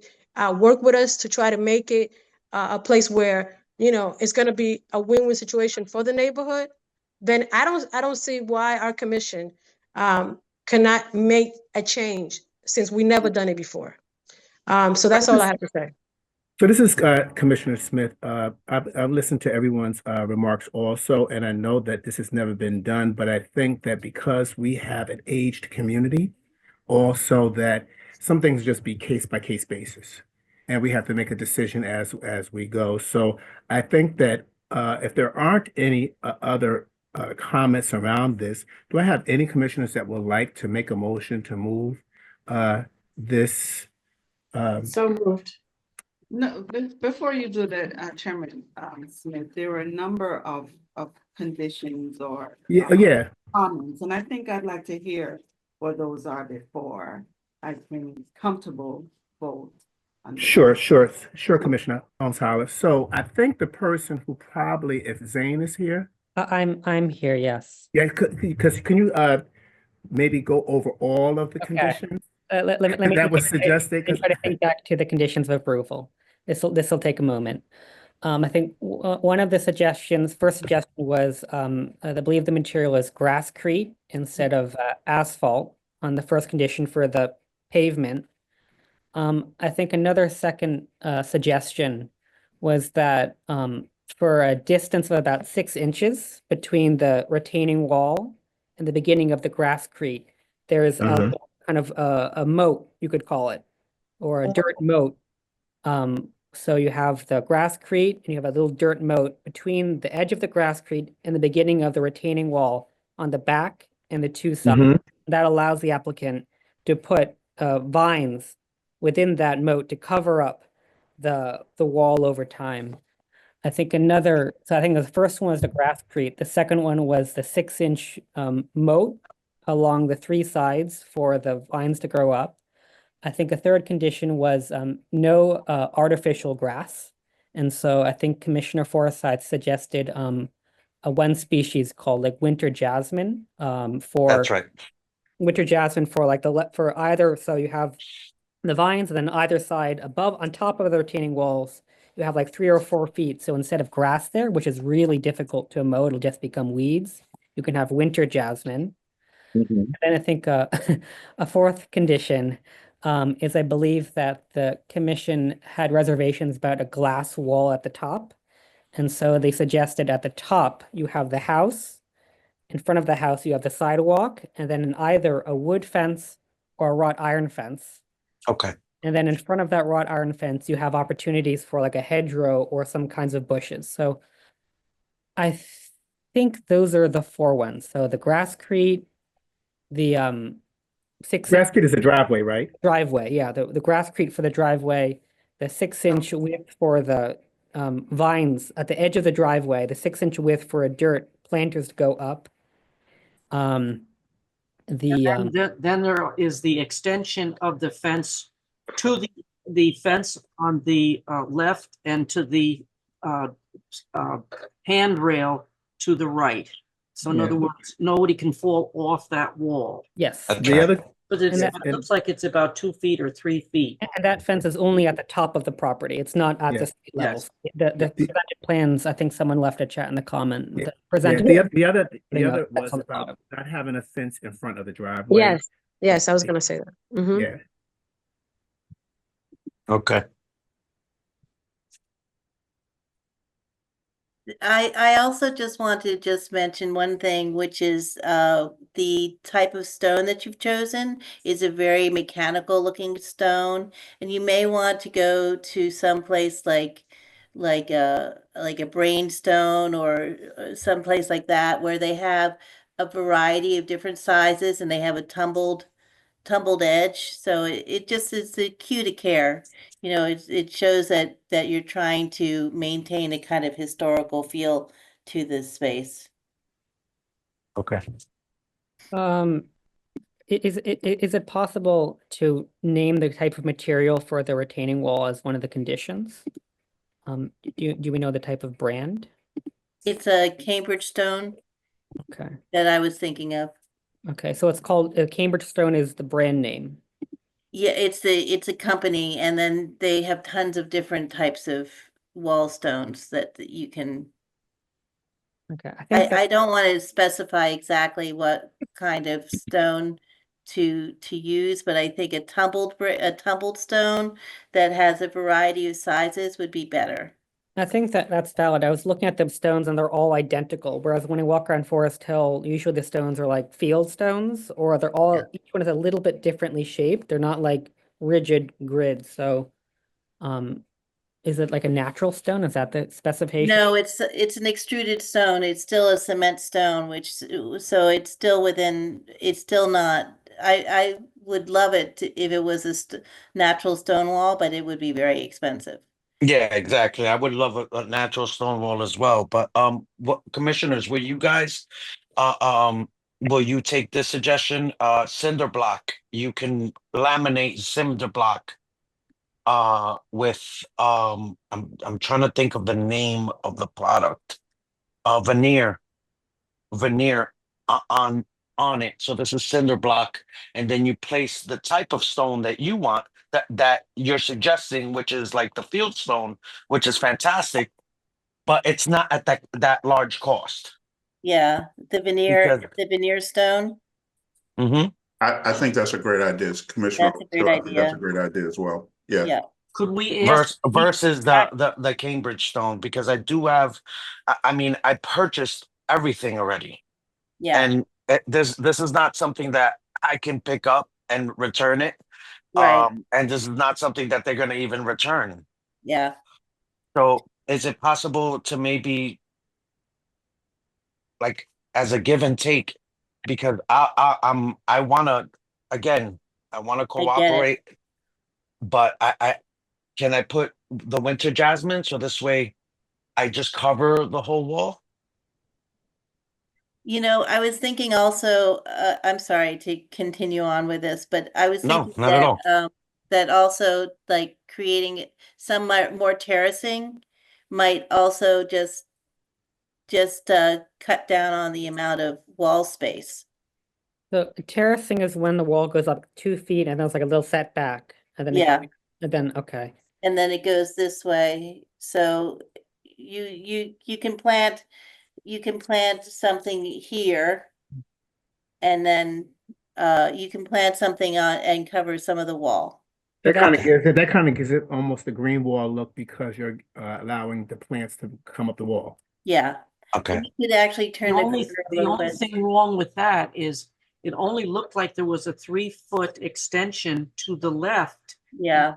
work with us to try to make it a place where, you know, it's going to be a win-win situation for the neighborhood, then I don't see why our commission cannot make a change, since we never done it before. So that's all I have to say. So this is Commissioner Smith. I've listened to everyone's remarks also, and I know that this has never been done, but I think that because we have an aged community, also that some things just be case by case basis, and we have to make a decision as we go. So I think that if there aren't any other comments around this, do I have any commissioners that would like to make a motion to move this? So moved. No, before you do that, Chairman Smith, there were a number of conditions or Yeah. comments, and I think I'd like to hear what those are before I can comfortable vote. Sure, Commissioner Gonzalez. So I think the person who probably, if Zane is here. I'm here, yes. Yeah, because can you maybe go over all of the conditions? Let me that was suggested. try to think back to the conditions of approval. This will take a moment. I think one of the first suggestion was, I believe the material is grasscrete instead of asphalt on the first condition for the pavement. I think another second suggestion was that for a distance of about 6 inches between the retaining wall and the beginning of the grasscrete, there is a kind of a moat, you could call it, or a dirt moat. So you have the grasscrete and you have a little dirt moat between the edge of the grasscrete and the beginning of the retaining wall on the back and the two sides. That allows the applicant to put vines within that moat to cover up the wall over time. I think the first one was the grasscrete. The second one was the 6-inch moat along the 3 sides for the vines to grow up. I think a third condition was no artificial grass. And so I think Commissioner Forsyth suggested one species called like winter jasmine, for That's right. winter jasmine for like for either, so you have the vines, and then either side above, on top of the retaining walls, you have like 3 or 4 feet. So instead of grass there, which is really difficult to mow, it'll just become weeds. You can have winter jasmine. And then I think a fourth condition is, I believe that the commission had reservations about a glass wall at the top. And so they suggested at the top, you have the house. In front of the house, you have the sidewalk, and then in either a wood fence or a wrought iron fence. Okay. And then in front of that wrought iron fence, you have opportunities for like a hedgerow or some kinds of bushes. So I think those are the 4 ones. So the grasscrete, the 6 Grass Street is a driveway, right? driveway, yeah, the grasscrete for the driveway, the 6-inch width for the vines at the edge of the driveway, the 6-inch width for a dirt planters to go up. The And then there is the extension of the fence to the fence on the left and to the handrail to the right. So in Yeah. other words, nobody can fall off that wall. yes, That's The right. other, But it's, And it looks like it's about 2 feet or 3 feet. and that fence is only at the top of the property. It's not at Yeah. the street level. Yes. The The- presented plans, I think someone left a chat in the comment. Yeah. The yeah, presented. the other That's was on the about bottom. not having a fence in front of the driveway. Yes, I was gonna say that. Mhm. Yeah. Okay. I also just want to just mention one thing, which is the type of stone that you've chosen is a very mechanical looking stone, and you may want to go to some place like a brain stone or someplace like that where they have a variety of different sizes and they have a tumbled edge. So it just is a cue to care. You know, it shows that you're trying to maintain a kind of historical feel to this space. Okay. Is it possible to name the type of material for the retaining wall as one of the conditions? Do we know the type of brand? It's a Cambridge stone Okay, that I was thinking of. okay, so it's called, Cambridge Stone is the brand name. Yeah, it's a company, and then they have tons of different types of wall stones that you can. Okay, I think I don't want to specify exactly what kind of stone to use, but I think a tumbled stone that has a variety of sizes would be better. I think that that's valid. I was looking at the stones and they're all identical, whereas when I walk around Forest Hill, usually the stones are like field stones, or they're all, each one is a little bit differently shaped. They're not like rigid grids. So, is it like a natural stone? Is that the specification? No, it's an extruded stone. It's still a cement stone, which so it's still within. It's still not. I would love it if it was a natural stone wall, but it would be very expensive. Yeah, exactly. I would love a natural stone wall as well. But what commissioners, will you guys will you take this suggestion? Cinder block. You can laminate cinder block with I'm trying to think of the name of the product. Veneer. Veneer on it. So this is cinder block, and then you place the type of stone that you want, that you're suggesting, which is like the field stone, which is fantastic, but it's not at that large cost. Yeah, Because the veneer stone. Mhm. I think that's a great idea, Commissioner. That's a great I think that's a idea. great idea as well. Yeah. Yeah. Could we ask? versus the Cambridge stone, because I do have, I mean, I purchased everything already, Yeah. and this is not something that I can pick up and return it. Right. And this is not something that they're going to even return. Yeah. So is it possible to maybe like as a give and take? Because I want to, again, I want to I get it. cooperate, but I can I put the winter jasmine so this way I just cover the whole wall? You know, I was thinking also, I'm sorry to continue on with this, but I was No, thinking not at all. that also like creating some more terracing might also just just cut down on the amount of wall space. So terracing is when the wall goes up 2 feet and there's like a little setback, and then Yeah. okay. And then it goes this way. So you can plant something here, and then you can plant something on and cover some of the wall. So That kind of gives it almost a green wall look because you're allowing the plants to come up the wall. Yeah. Okay. You could actually turn the corner a The little only bit. thing wrong with that is it only looked like there was a 3-foot extension to the left. Yeah.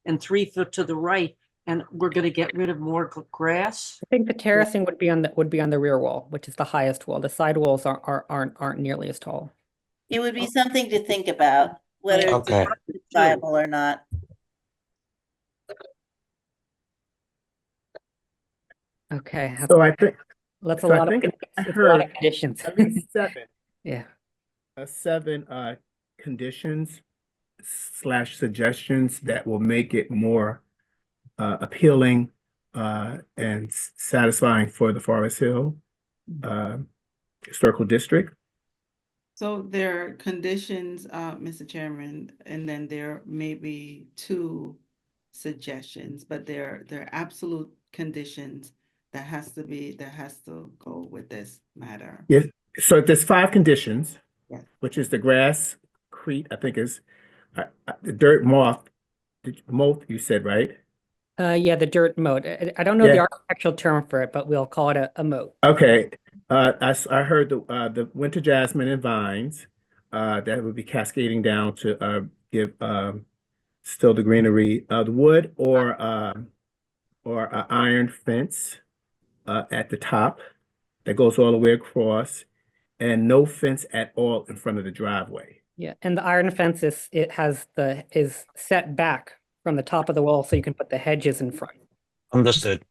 And 3 foot to the right, and we're gonna get rid of more grass. I think the terracing would be on the rear wall, which is the highest wall. The side walls aren't nearly as tall. It would be something to think about, whether it's Okay. viable or not. Okay. So I think That's a so I lot of think I it's a lot heard of conditions. at least seven. Yeah. Seven conditions / suggestions that will make it more appealing and satisfying for the Forest Hill Historical District. So there are conditions, Mr. Chairman, and then there may be 2 suggestions, but they're absolute conditions that has to go with this matter. Yes. So there's 5 conditions, Yes. which is the grass, crete, I think is the dirt moth, you said, right? Yeah, the dirt moat. I don't know the Yeah. architectural term for it, but we'll call it a moat. Okay. I heard the winter jasmine and vines that would be cascading down to give still the greenery. The wood or an iron fence at the top that goes all the way across, and no fence at all in front of the driveway. Yeah, and the iron fence is set back from the top of the wall, so you can put the hedges in front. Understood.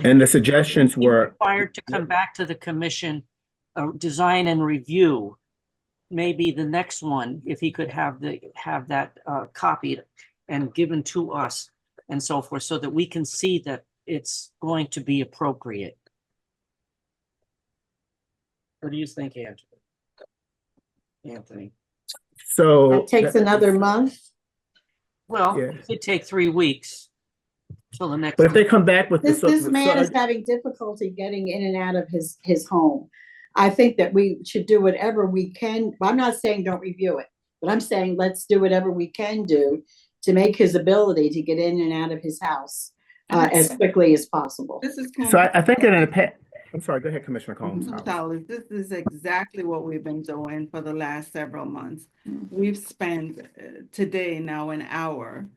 And the suggestions He were required to come back to the commission, design and review. Maybe the next one, if he could have that copied and given to us and so forth, so that we can see that it's going to be appropriate. What do you think, Anthony? so That takes another month. Well, Yeah. it could take 3 weeks till the next. But if they come back with This man is having difficulty getting in and out of his home. I think that we should do whatever we can. I'm not saying don't review it, but I'm saying let's do whatever we can do to make his ability to get in and out of his house as quickly as possible. This is So I think that in the past, I'm sorry, go ahead, Commissioner Combs. This is exactly what we've been doing for the last several months. We've spent today now an hour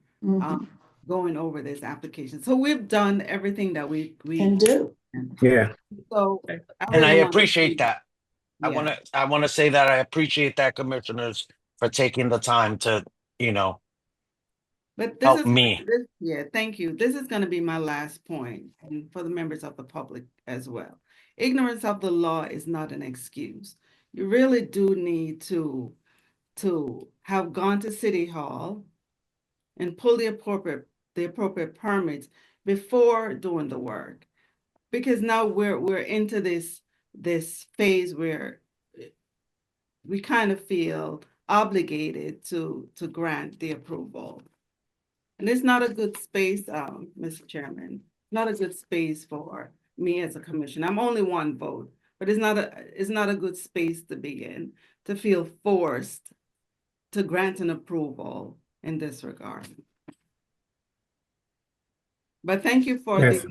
going over this application. So we've done everything that we Can do. Yeah. So And I appreciate that. Yeah. I want to say that I appreciate that, commissioners, for taking the time to, But this help is me. thank you. This is going to be my last point, and for the members of the public as well. Ignorance of the law is not an excuse. You really do need to have gone to City Hall and pull the appropriate permits before doing the work. Because now we're into this phase where we kind of feel obligated to grant the approval. And it's not a good space, Mr. Chairman, not a good space for me as a commissioner. I'm only one vote, but it's not a good space to be in, to feel forced to grant an approval in this regard. But thank you for Yes.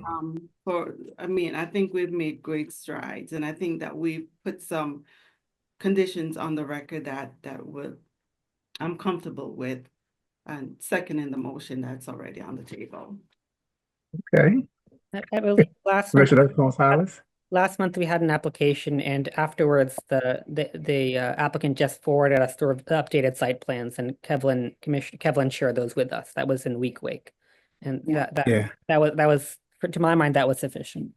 I think we've made great strides, and I think that we've put some conditions on the record that I'm comfortable with, and seconding the motion that's already on the table. Okay. I believe Commissioner Gonzalez. last month we had an application, and afterwards the applicant just forwarded us the updated site plans, and Kevlin shared those with us. That was in Week, and Yeah. that was to my mind that was sufficient.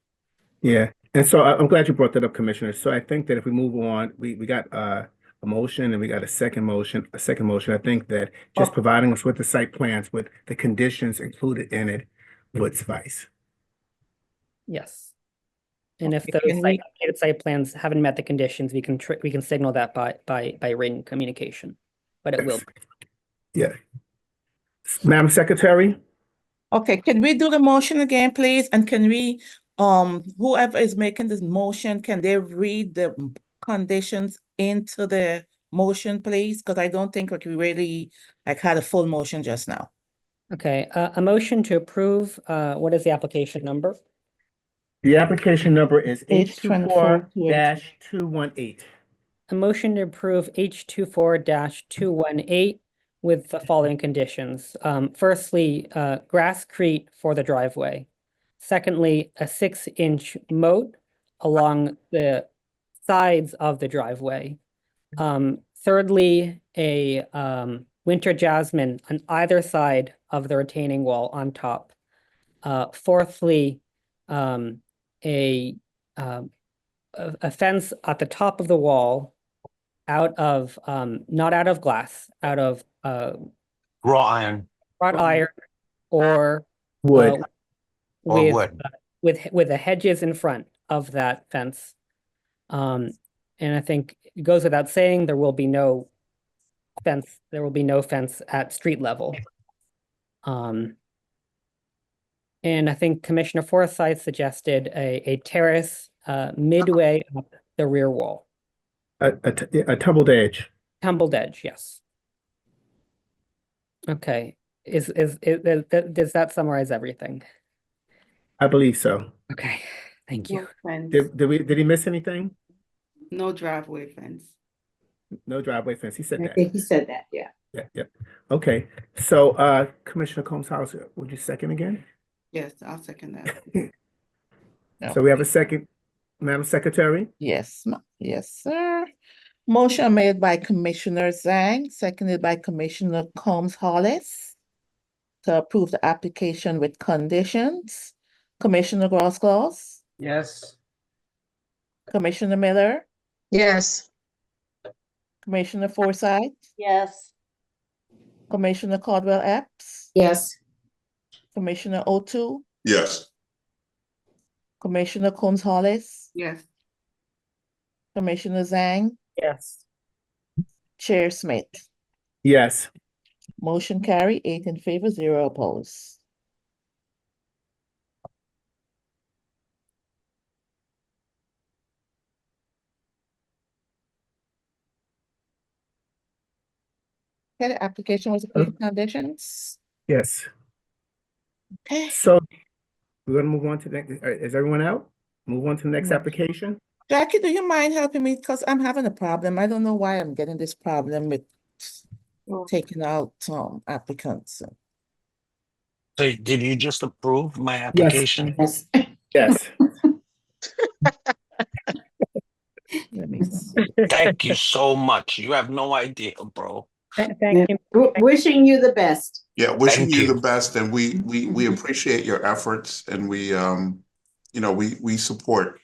Yeah. And so I'm glad you brought that up, Commissioner. So I think that if we move on, we got a motion and we got a second motion. I think that just providing us with the site plans with the conditions included in it would suffice. Yes. And if Okay, those can we- updated site plans haven't met the conditions, we can signal that by written communication, but it will. Yeah. Madam Secretary? Okay, can we do the motion again, please? And can we, whoever is making this motion, can they read the conditions into the motion, please? Because I don't think like we really had a full motion just now. Okay, a motion to approve, what is the application number? The application number is H24 H24-218. A motion to approve H24-218 with the following conditions. Firstly, grasscrete for the driveway. Secondly, a 6-inch moat along the sides of the driveway. Thirdly, a winter jasmine on either side of the retaining wall on top. Fourthly, a fence at the top of the wall out of not out of glass, out of Raw iron wrought iron or Wood. or with wood. with the hedges in front of that fence. And I think it goes without saying there will be no fence. There will be no fence at street level. And I think Commissioner Forsyth suggested a terrace midway up the rear wall. A tumbled edge. Tumbled edge, yes. Okay, does that summarize everything? I believe so. Okay, thank you. No fence, Did he miss anything? no driveway fence. No driveway fence. He said I that. think he said that, yeah. Yeah. Okay. So, Commissioner Combs House, would you second again? Yes, I'll second that. So we have a second, Madam Secretary? Yes, yes, sir. Motion made by Commissioner Zhang, seconded by Commissioner Combs Hollis to approve the application with conditions. Commissioner Grosclaus, Yes. Commissioner Miller, Yes. Commissioner Forsyth, Yes. Commissioner Caldwell Epps, Yes, Commissioner O'Toole, Yes. Commissioner Combs Hollis, Yes, Commissioner Zhang, Yes. Chair Smith. Yes. Motion carry 8 in favor, 0 opposed. Okay, the application was approved with conditions. Yes. Okay. So we're gonna move on to the next, is everyone out? Move on to the next No. application? Jackie, do you mind helping me? Because I'm having a problem. I don't know why I'm getting this problem with taking out applicants. So did you just approve my application? yes. Yes. Let me Thank you so much. You have no idea, bro. Thank you. Wishing you the best. Yeah, wishing Thank you you. the best, and we appreciate your efforts, and we support.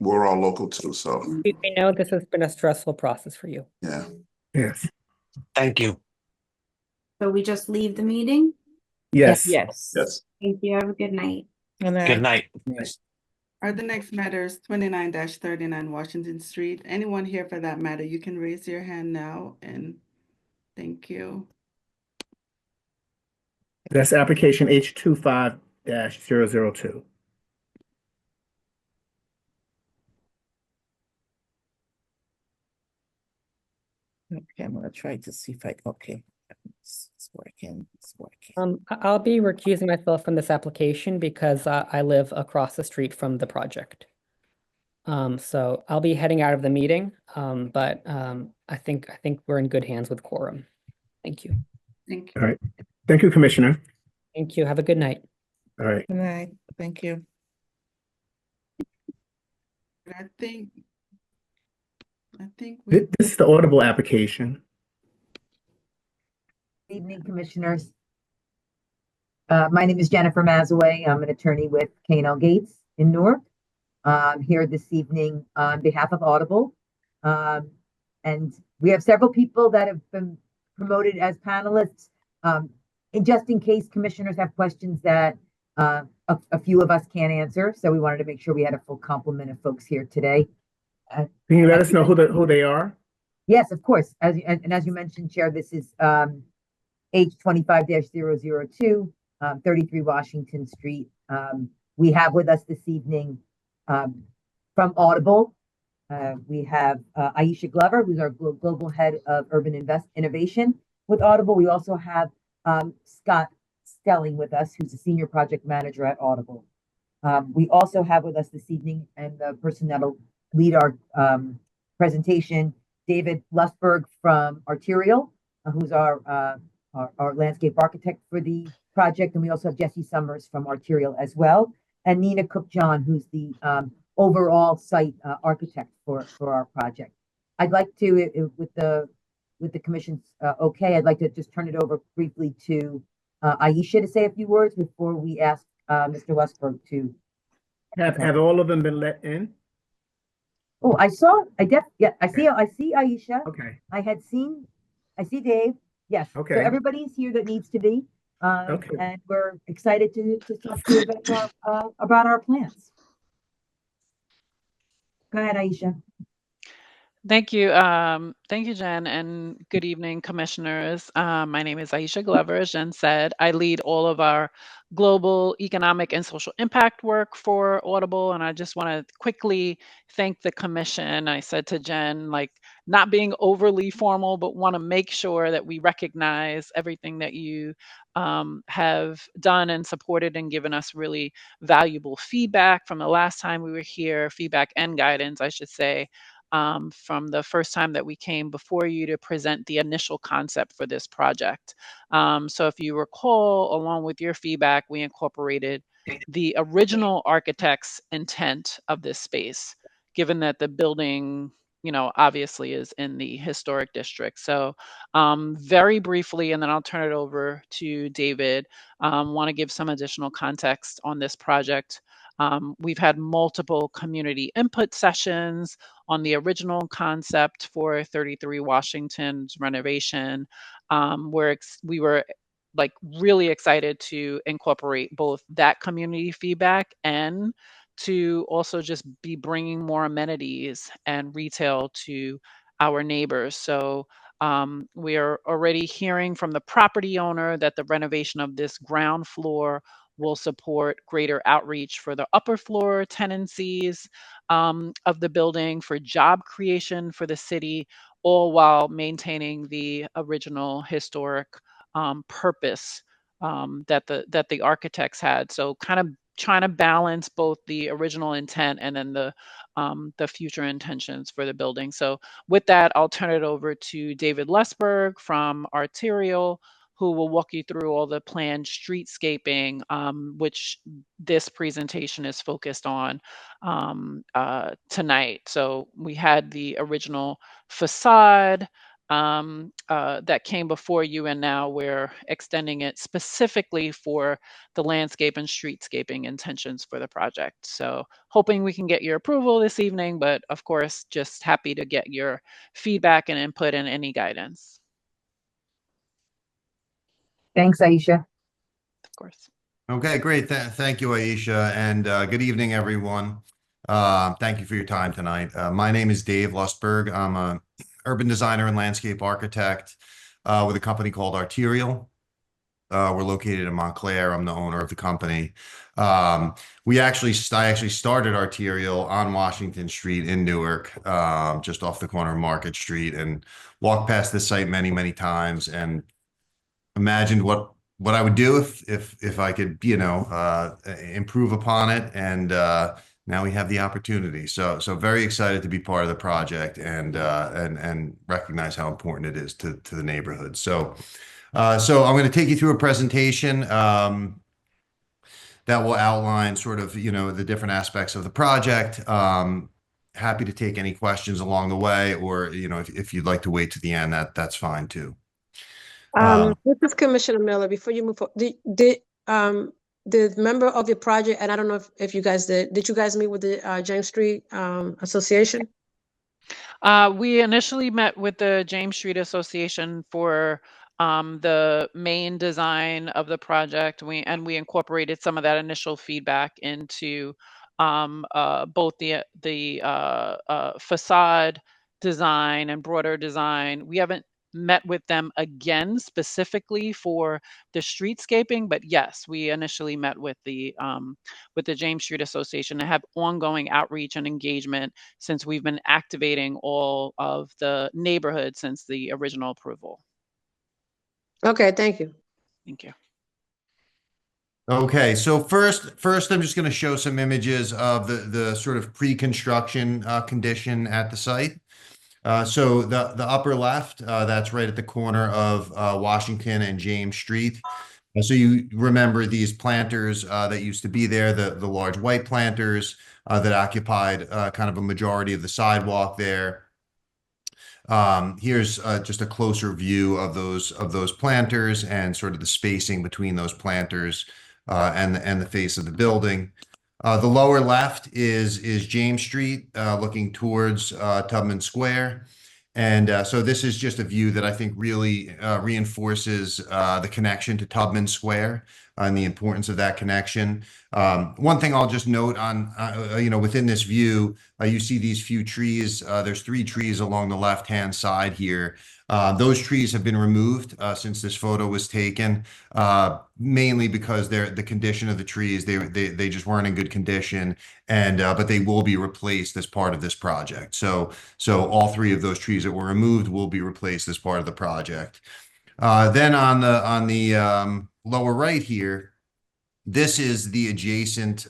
We're all local too, so We know this has been a stressful process for you. yeah. Yes. Thank you. So we just leave the meeting? Yes. Yes. Yes. Thank you. Have a good night. Good night. are the next matters 29-39 Washington Street? Anyone here for that matter? You can raise your hand now and thank you. That's application H25-002. Okay, I'm gonna try to see if okay. It's working, it's working. I'll be recusing myself from this application because I live across the street from the project. So I'll be heading out of the meeting, but I think we're in good hands with quorum. Thank you. Thank All you. right. Thank you, Commissioner. Thank you. Have a good night. All right. Good night, thank you. I think we, This is the audible application. Good evening, commissioners. My name is Jennifer Mazaway. I'm an attorney with K&L Gates in Newark. I'm here this evening on behalf of Audible. And we have several people that have been promoted as panelists. And just in case commissioners have questions that A few of us can't answer, so we wanted to make sure we had a full complement of folks here today. Can you let us know who they are? Yes, of course. And as you mentioned, Chair, this is H25-002, 33 Washington Street. We have with us this evening from Audible, we have Aisha Glover, who's our Global Head of Urban Innovation with Audible. We also have Scott Stelling with us, who's a Senior Project Manager at Audible. We also have with us this evening, and the person that'll lead our presentation, David Lusberg from Arterial, who's our landscape architect for the project. And we also have Jesse Summers from Arterial as well, and Nina Cook-John, who's the overall site architect for our project. I'd like to, with the commission's okay, I'd like to just turn it over briefly to Aisha to say a few words before we ask Mr. Lusberg to. Have all of them been let in? Oh, I see Aisha. Okay. I see Dave. Yes. Okay. So everybody's here that needs to be. Okay. And we're excited to talk to you about our plans. Go ahead, Aisha. Thank you. Thank you, Jen, and good evening, commissioners. My name is Aisha Glover, as Jen said. I lead all of our global economic and social impact work for Audible, and I just want to quickly thank the commission. I said to Jen, like, not being overly formal, but want to make sure that we recognize everything that you have done and supported and given us really valuable feedback from the last time we were here, feedback and guidance, I should say. From the first time that we came before you to present the initial concept for this project. So if you recall, along with your feedback, we incorporated the original architect's intent of this space, given that the building, obviously is in the historic district. So very briefly, and then I'll turn it over to David, want to give some additional context on this project. We've had multiple community input sessions on the original concept for 33 Washington's renovation, where we were like really excited to incorporate both that community feedback and to also just be bringing more amenities and retail to our neighbors. So we are already hearing from the property owner that the renovation of this ground floor will support greater outreach for the upper floor tenancies of the building, for job creation for the city, all while maintaining the original historic purpose that the architects had. So kind of trying to balance both the original intent and then the future intentions for the building. So with that, I'll turn it over to David Lusberg from Arterial, who will walk you through all the planned streetscaping, which this presentation is focused on tonight. So we had the original facade that came before you, and now we're extending it specifically for the landscape and streetscaping intentions for the project. So hoping we can get your approval this evening, but of course, just happy to get your feedback and input and any guidance. Thanks, Aisha. Of course. Okay, great. Thank you, Aisha, and good evening, everyone. Thank you for your time tonight. My name is Dave Lusberg. I'm an urban designer and landscape architect with a company called Arterial. We're located in Montclair. I'm the owner of the company. I actually started Arterial on Washington Street in Newark, just off the corner of Market Street, and walked past this site many, many times and imagined what I would do if I could, improve upon it. And now we have the opportunity. So very excited to be part of the project and recognize how important it is to the neighborhood. So I'm going to take you through a presentation that will outline sort of, the different aspects of the project. Happy to take any questions along the way, or, if you'd like to wait to the end, that's fine too. This is Commissioner Miller. Before you move forward, the member of your project, and I don't know if you guys did you guys meet with the James Street Association? We initially met with the James Street Association for the main design of the project. We incorporated some of that initial feedback into both the facade design and broader design. We haven't met with them again specifically for the streetscaping, but yes, we initially met with the James Street Association and have ongoing outreach and engagement since we've been activating all of the neighborhoods since the original approval. Okay, thank you. Thank you. Okay, so first, I'm just going to show some images of the sort of pre-construction condition at the site. So the upper left, that's right at the corner of Washington and James Street. So you remember these planters that used to be there, the large white planters that occupied kind of a majority of the sidewalk there. Here's just a closer view of those planters and sort of the spacing between those planters and the face of the building. The lower left is James Street looking towards Tubman Square. And so this is just a view that I think really reinforces the connection to Tubman Square and the importance of that connection. One thing I'll just note on, within this view, you see these few trees. There's 3 trees along the left-hand side here. Those trees have been removed since this photo was taken, mainly because the condition of the trees, they just weren't in good condition, and but they will be replaced as part of this project. So all 3 of those trees that were removed will be replaced as part of the project. Then on the lower right here, this is the adjacent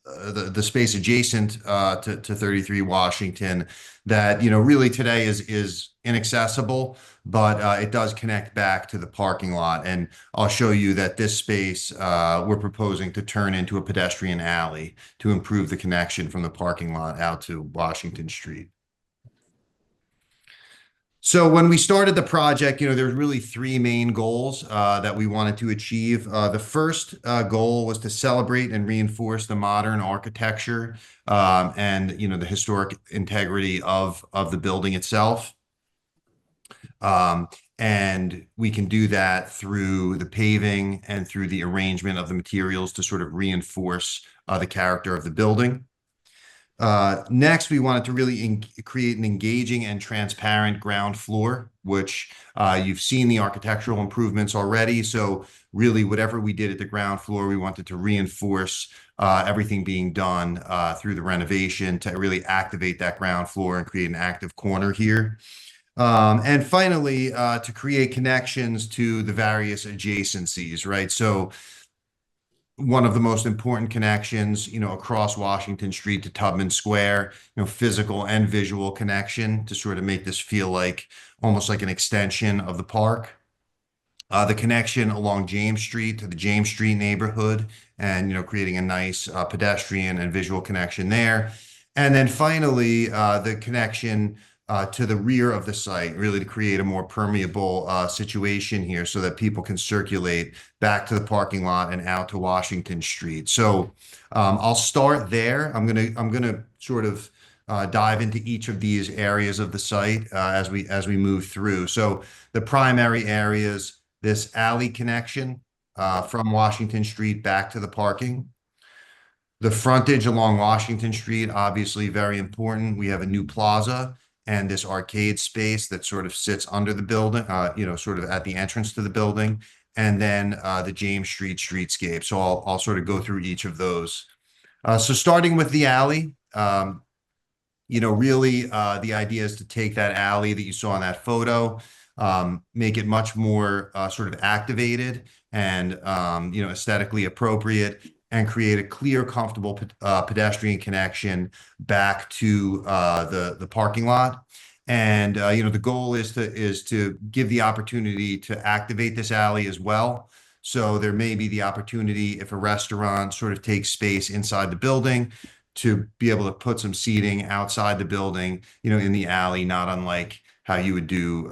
the space adjacent to 33 Washington that really today is inaccessible, but it does connect back to the parking lot. And I'll show you that this space we're proposing to turn into a pedestrian alley to improve the connection from the parking lot out to Washington Street. So when we started the project, there's really 3 main goals that we wanted to achieve. The first goal was to celebrate and reinforce the modern architecture and the historic integrity of the building itself. And we can do that through the paving and through the arrangement of the materials to sort of reinforce the character of the building. Next, we wanted to really create an engaging and transparent ground floor, which you've seen the architectural improvements already. So really, whatever we did at the ground floor, we wanted to reinforce everything being done through the renovation to really activate that ground floor and create an active corner here. And finally, to create connections to the various adjacencies, right? So one of the most important connections, across Washington Street to Tubman Square, physical and visual connection to sort of make this feel like almost like an extension of the park. The connection along James Street to the James Street neighborhood and, creating a nice pedestrian and visual connection there. And then finally, the connection to the rear of the site, really to create a more permeable situation here so that people can circulate back to the parking lot and out to Washington Street. So I'll start there. I'm gonna sort of dive into each of these areas of the site as we move through. So the primary areas, this alley connection from Washington Street back to the parking. The frontage along Washington Street, obviously very important. We have a new plaza and this arcade space that sort of sits under the building, sort of at the entrance to the building, and then the James Street streetscape. So I'll sort of go through each of those. So starting with the alley, really the idea is to take that alley that you saw in that photo, make it much more sort of activated and aesthetically appropriate, and create a clear, comfortable pedestrian connection back to the parking lot. And the goal is to give the opportunity to activate this alley as well. So there may be the opportunity, if a restaurant sort of takes space inside the building, to be able to put some seating outside the building, in the alley, not unlike how you would do,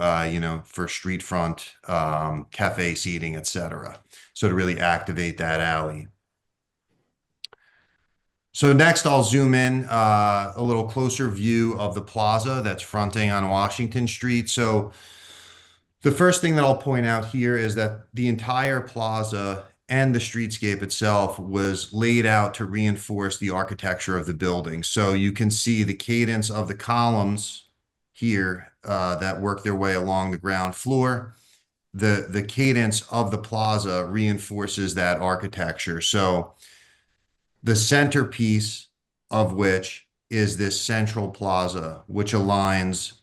for street front cafe seating, etc. So to really activate that alley. So next, I'll zoom in a little closer view of the plaza that's fronting on Washington Street. So The first thing that I'll point out here is that the entire plaza and the streetscape itself was laid out to reinforce the architecture of the building. So you can see the cadence of the columns here that work their way along the ground floor. The cadence of the plaza reinforces that architecture. So the centerpiece of which is this central plaza, which aligns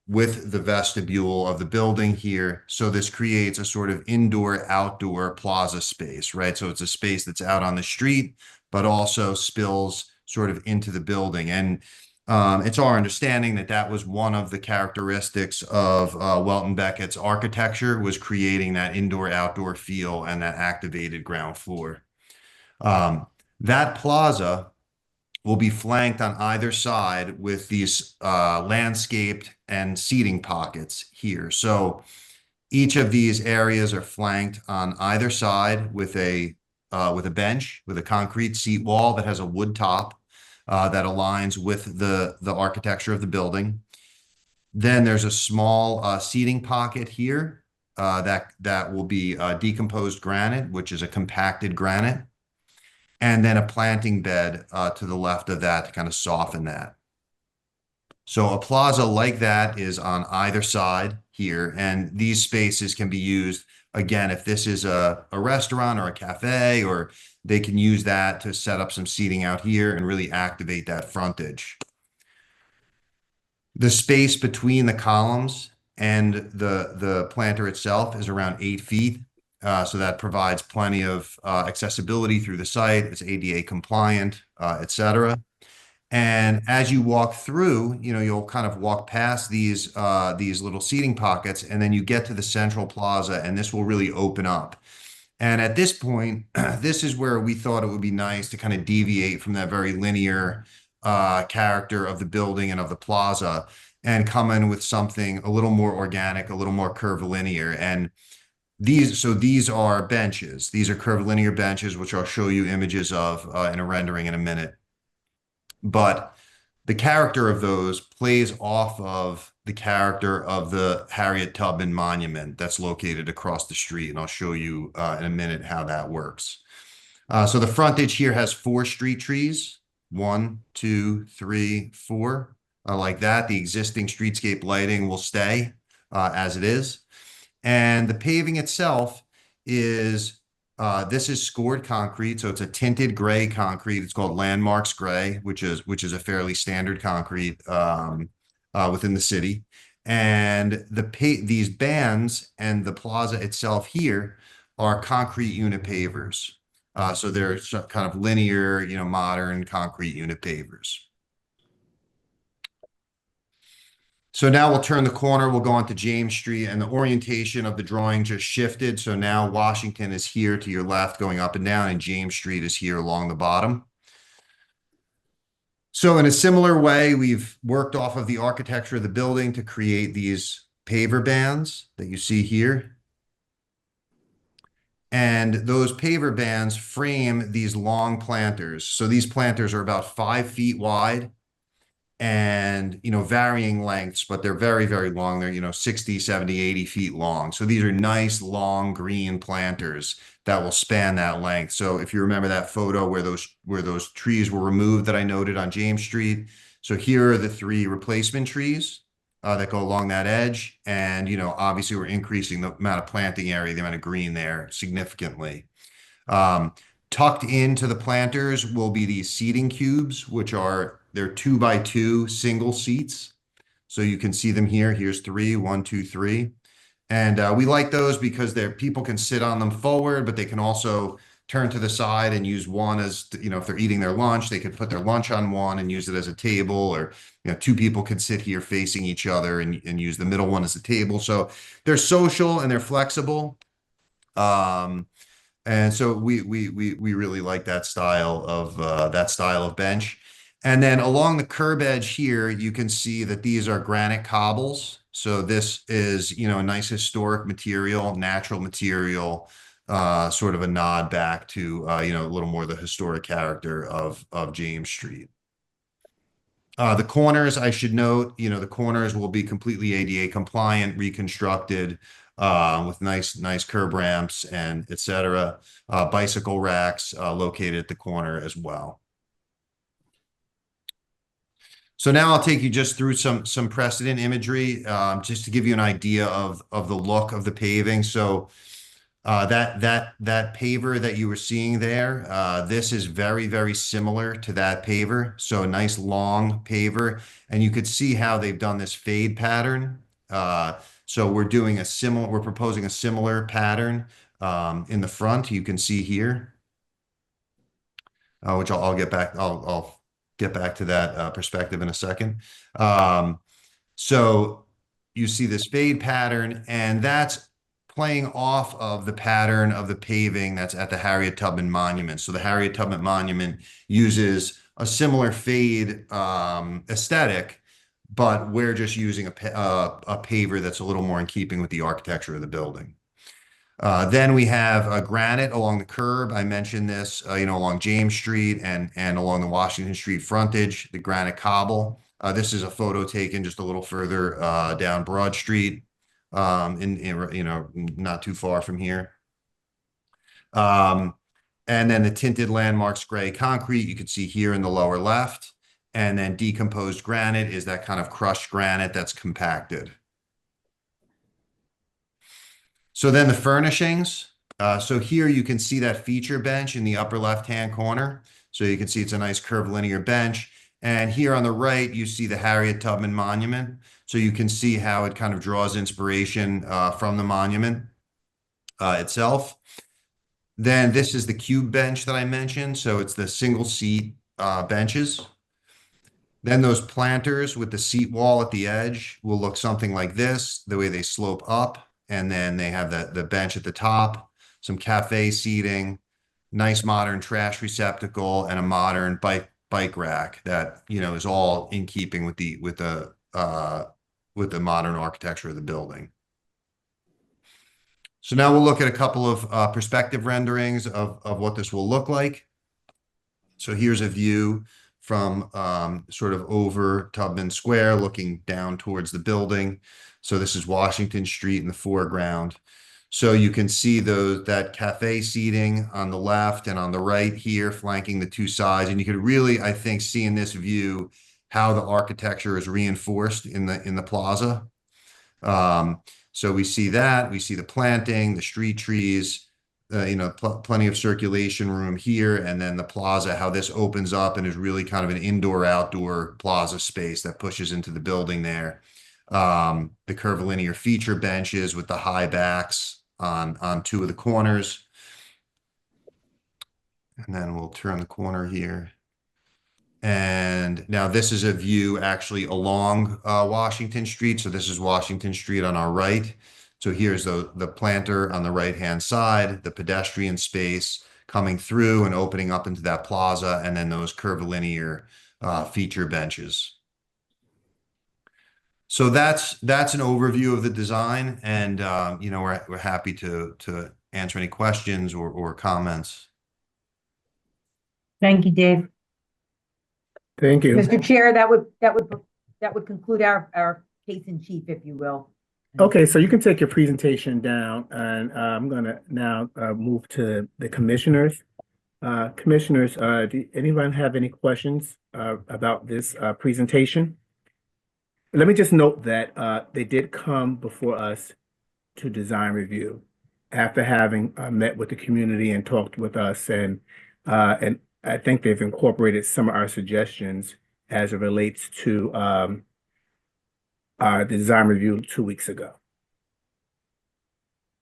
with the vestibule of the building here. So this creates a sort of indoor-outdoor plaza space, right? So it's a space that's out on the street, but also spills sort of into the building. And it's our understanding that that was one of the characteristics of Welton Beckett's architecture, was creating that indoor-outdoor feel and that activated ground floor. That plaza will be flanked on either side with these landscaped and seating pockets here. So each of these areas are flanked on either side with a bench, with a concrete seat wall that has a wood top that aligns with the architecture of the building. Then there's a small seating pocket here that will be decomposed granite, which is a compacted granite. And then a planting bed to the left of that to kind of soften that. So a plaza like that is on either side here, and these spaces can be used, again, if this is a restaurant or a cafe, or they can use that to set up some seating out here and really activate that frontage. The space between the columns and the planter itself is around 8 feet. So that provides plenty of accessibility through the site. It's ADA compliant, et cetera. And as you walk through, you'll kind of walk past these little seating pockets, and then you get to the central plaza, and this will really open up. And at this point, this is where we thought it would be nice to kind of deviate from that very linear character of the building and of the plaza, and come in with something a little more organic, a little more curvilinear. And these are benches. These are curvilinear benches, which I'll show you images of in a rendering in a minute. But the character of those plays off of the character of the Harriet Tubman Monument that's located across the street. And I'll show you in a minute how that works. So the frontage here has 4 street trees. 1, 2, 3, 4, like that. The existing streetscape lighting will stay as it is. And the paving itself is, this is scored concrete. So it's a tinted gray concrete. It's called Landmarks Gray, which is a fairly standard concrete within the city. And these bands and the plaza itself here are concrete unit pavers. So they're kind of linear, modern concrete unit pavers. So now we'll turn the corner, we'll go onto James Street, and the orientation of the drawing just shifted. So now Washington is here to your left going up and down, and James Street is here along the bottom. So in a similar way, we've worked off of the architecture of the building to create these paver bands that you see here. And those paver bands frame these long planters. So these planters are about 5 feet wide and, varying lengths, but they're very, very long. They're, 60, 70, 80 feet long. So these are nice, long green planters that will span that length. So if you remember that photo where those trees were removed that I noted on James Street. So here are the 3 replacement trees that go along that edge. And, obviously we're increasing the amount of planting area, the amount of green there significantly. Tucked into the planters will be these seating cubes, they're 2x2 single seats. So you can see them here. Here's 3, 1, 2, 3. And we like those because people can sit on them forward, but they can also turn to the side and use one as, if they're eating their lunch, they could put their lunch on one and use it as a table, or, 2 people can sit here facing each other and use the middle one as a table. So they're social and they're flexible. And so we really like that style of bench. And then along the curb edge here, you can see that these are granite cobbles. So this is, a nice historic material, natural material, sort of a nod back to, a little more the historic character of James Street. The corners, I should note, the corners will be completely ADA compliant, reconstructed with nice curb ramps and et cetera. Bicycle racks located at the corner as well. So now I'll take you just through some precedent imagery, just to give you an idea of the look of the paving. So that paver that you were seeing there, this is very similar to that paver. So a nice long paver, and you could see how they've done this fade pattern. So we're proposing a similar pattern in the front. You can see here, which I'll get back. I'll get back to that perspective in a second. So you see this fade pattern, and that's playing off of the pattern of the paving that's at the Harriet Tubman Monument. So the Harriet Tubman Monument uses a similar fade aesthetic, but we're just using a paver that's a little more in keeping with the architecture of the building. Then we have granite along the curb. I mentioned this, along James Street and along the Washington Street frontage, the granite cobble. This is a photo taken just a little further down Broad Street, not too far from here. And then the tinted landmarks gray concrete you can see here in the lower left. And then decomposed granite is that kind of crushed granite that's compacted. So then the furnishings. So here you can see that feature bench in the upper left-hand corner. So you can see it's a nice curvilinear bench. And here on the right, you see the Harriet Tubman Monument. So you can see how it kind of draws inspiration from the monument itself. Then this is the cube bench that I mentioned. So it's the single seat benches. Then those planters with the seat wall at the edge will look something like this, the way they slope up. And then they have the bench at the top, some cafe seating, nice modern trash receptacle, and a modern bike rack that is all in keeping with the modern architecture of the building. So now we'll look at a couple of perspective renderings of what this will look like. So here's a view from sort of over Tubman Square looking down towards the building. So this is Washington Street in the foreground. So you can see that cafe seating on the left and on the right here flanking the two sides. And you could really, I think, see in this view how the architecture is reinforced in the plaza. So we see that, we see the planting, the street trees, plenty of circulation room here, and then the plaza, how this opens up and is really kind of an indoor-outdoor plaza space that pushes into the building there. The curvilinear feature benches with the high backs on two of the corners. And then we'll turn the corner here. And now this is a view actually along Washington Street. So this is Washington Street on our right. So here's the planter on the right-hand side, the pedestrian space coming through and opening up into that plaza, and then those curvilinear feature benches. So that's an overview of the design, and we're happy to answer any questions or comments. Thank you, Dave. Thank you. Mr. Chair, that would conclude our case in chief, if you will. Okay, so you can take your presentation down, and I'm going to now move to the commissioners. Commissioners, do anyone have any questions about this presentation? Let me just note that they did come before us to design review after having met with the community and talked with us, and I think they've incorporated some of our suggestions as it relates to our design review 2 weeks ago.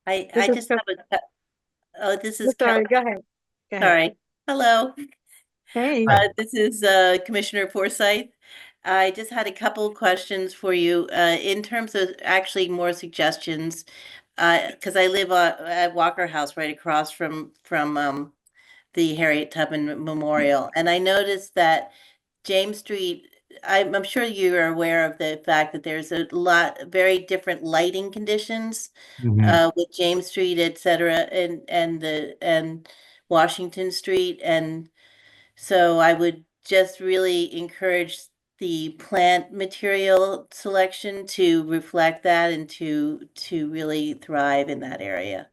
I just have this is Sorry, go ahead. Sorry. Hello. Hey. This is Commissioner Forsyth. I just had a couple of questions for you in terms of actually more suggestions, because I live at Walker House right across from the Harriet Tubman Memorial, and I noticed that James Street, I'm sure you're aware of the fact that there's a lot very different lighting conditions with James Street, et cetera, and Washington Street, and so I would just really encourage the plant material selection to reflect that and to really thrive in that area.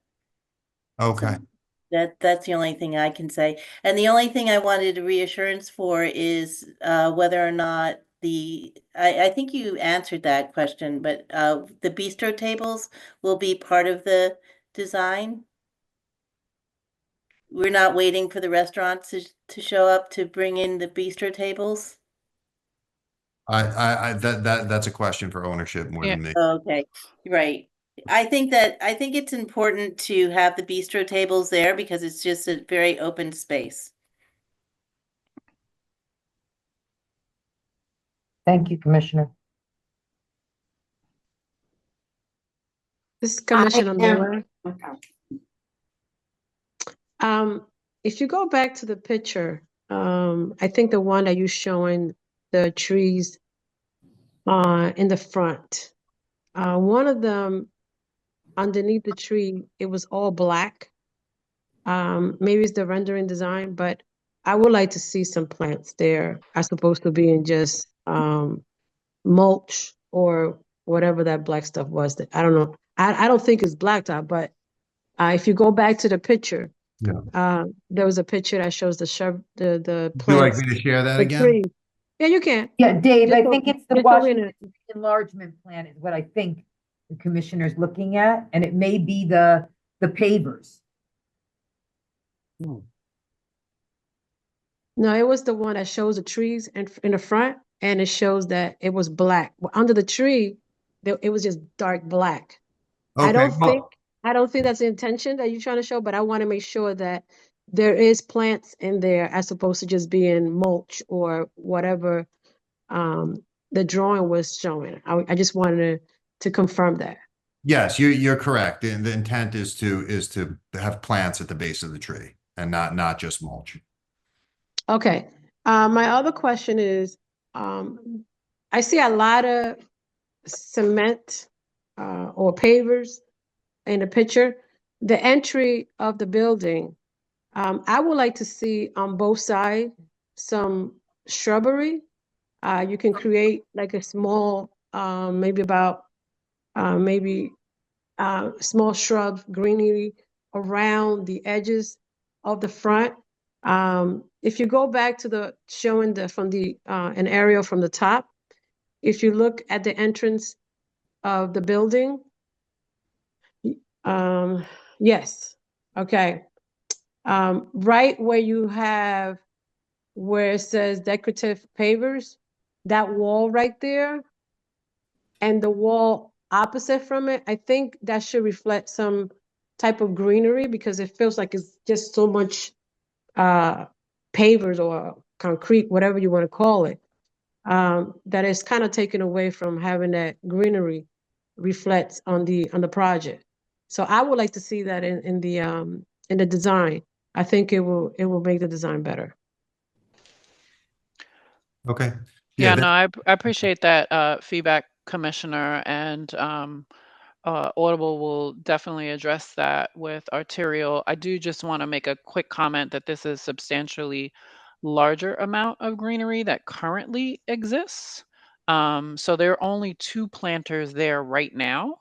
Okay. That's the only thing I can say. And the only thing I wanted a reassurance for is whether or not I think you answered that question, but the bistro tables will be part of the design. We're not waiting for the restaurants to show up to bring in the bistro tables. That's a question for ownership more than me. Okay, right. I think it's important to have the bistro tables there because it's just a very open space. Thank you, Commissioner. This is Commissioner Miller. Okay. If you go back to the picture, I think the one that you're showing the trees in the front, one of them underneath the tree, it was all black. Maybe it's the rendering design, but I would like to see some plants there as opposed to being just mulch or whatever that black stuff was. That I don't know. I don't think it's blacktop, but if you go back to the picture, there was a picture that shows the plants. Would you like me to share that again? Trees. Yeah, you can. Yeah, Dave, Just I so- think it's the just so we Washington enlargement plan is what I think the commissioner's looking at, and it may be the pavers. No, it was the one that shows the trees in the front, and it shows that it was black. Well, under the tree, it was just dark black. Okay, I don't well- think that's the intention that you're trying to show, but I want to make sure that there is plants in there as opposed to just being mulch or whatever the drawing was showing. I just wanted to confirm that. Yes, you're correct. The intent is to have plants at the base of the tree and not just mulch. Okay. My other question is, I see a lot of cement or pavers in the picture. The entry of the building, I would like to see on both sides some shrubbery. You can create like a small, maybe small shrub greenery around the edges of the front. If you go back to showing an aerial from the top, if you look at the entrance of the building, yes, okay. Right where it says decorative pavers, that wall right there, and the wall opposite from it, I think that should reflect some type of greenery because it feels like it's just so much pavers or concrete, whatever you want to call it, that is kind of taken away from having that greenery reflects on the project. So I would like to see that in the design. I think it will make the design better. Okay. Yeah, no, I appreciate that feedback, Commissioner, and Audible will definitely address that with Arterial. I do just want to make a quick comment that this is substantially larger amount of greenery that currently exists. So there are only 2 planters there right now.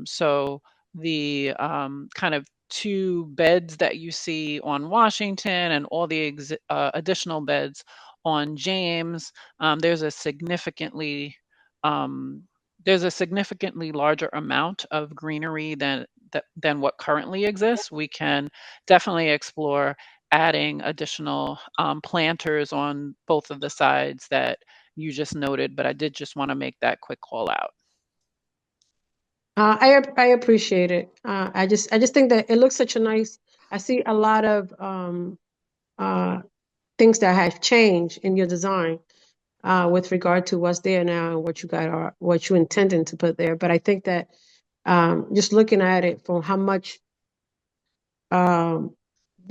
So the kind of 2 beds that you see on Washington and all the additional beds on James, there's a significantly larger amount of greenery than what currently exists. We can definitely explore adding additional planters on both of the sides that you just noted, but I did just want to make that quick call out. I appreciate it. I just think that it looks such a nice. I see a lot of things that have changed in your design with regard to what's there now and what you intending to put there. But I think that just looking at it from how much the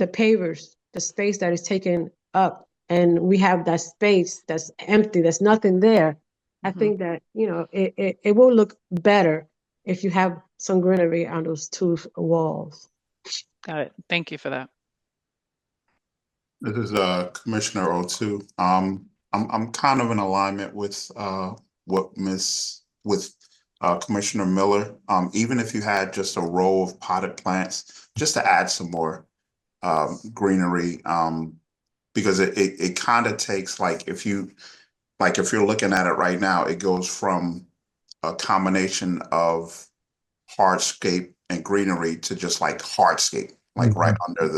pavers, the space that is taken up, and we have that space that's empty, there's nothing there. I think that it will look better if you have some greenery on those 2 walls. Got it. Thank you for that. This is Commissioner O2. I'm kind of in alignment with what Commissioner Miller. Even if you had just a row of potted plants, just to add some more greenery, because it kind of takes, like, if you're looking at it right now, it goes from a combination of hardscape and greenery to just like hardscape, like right under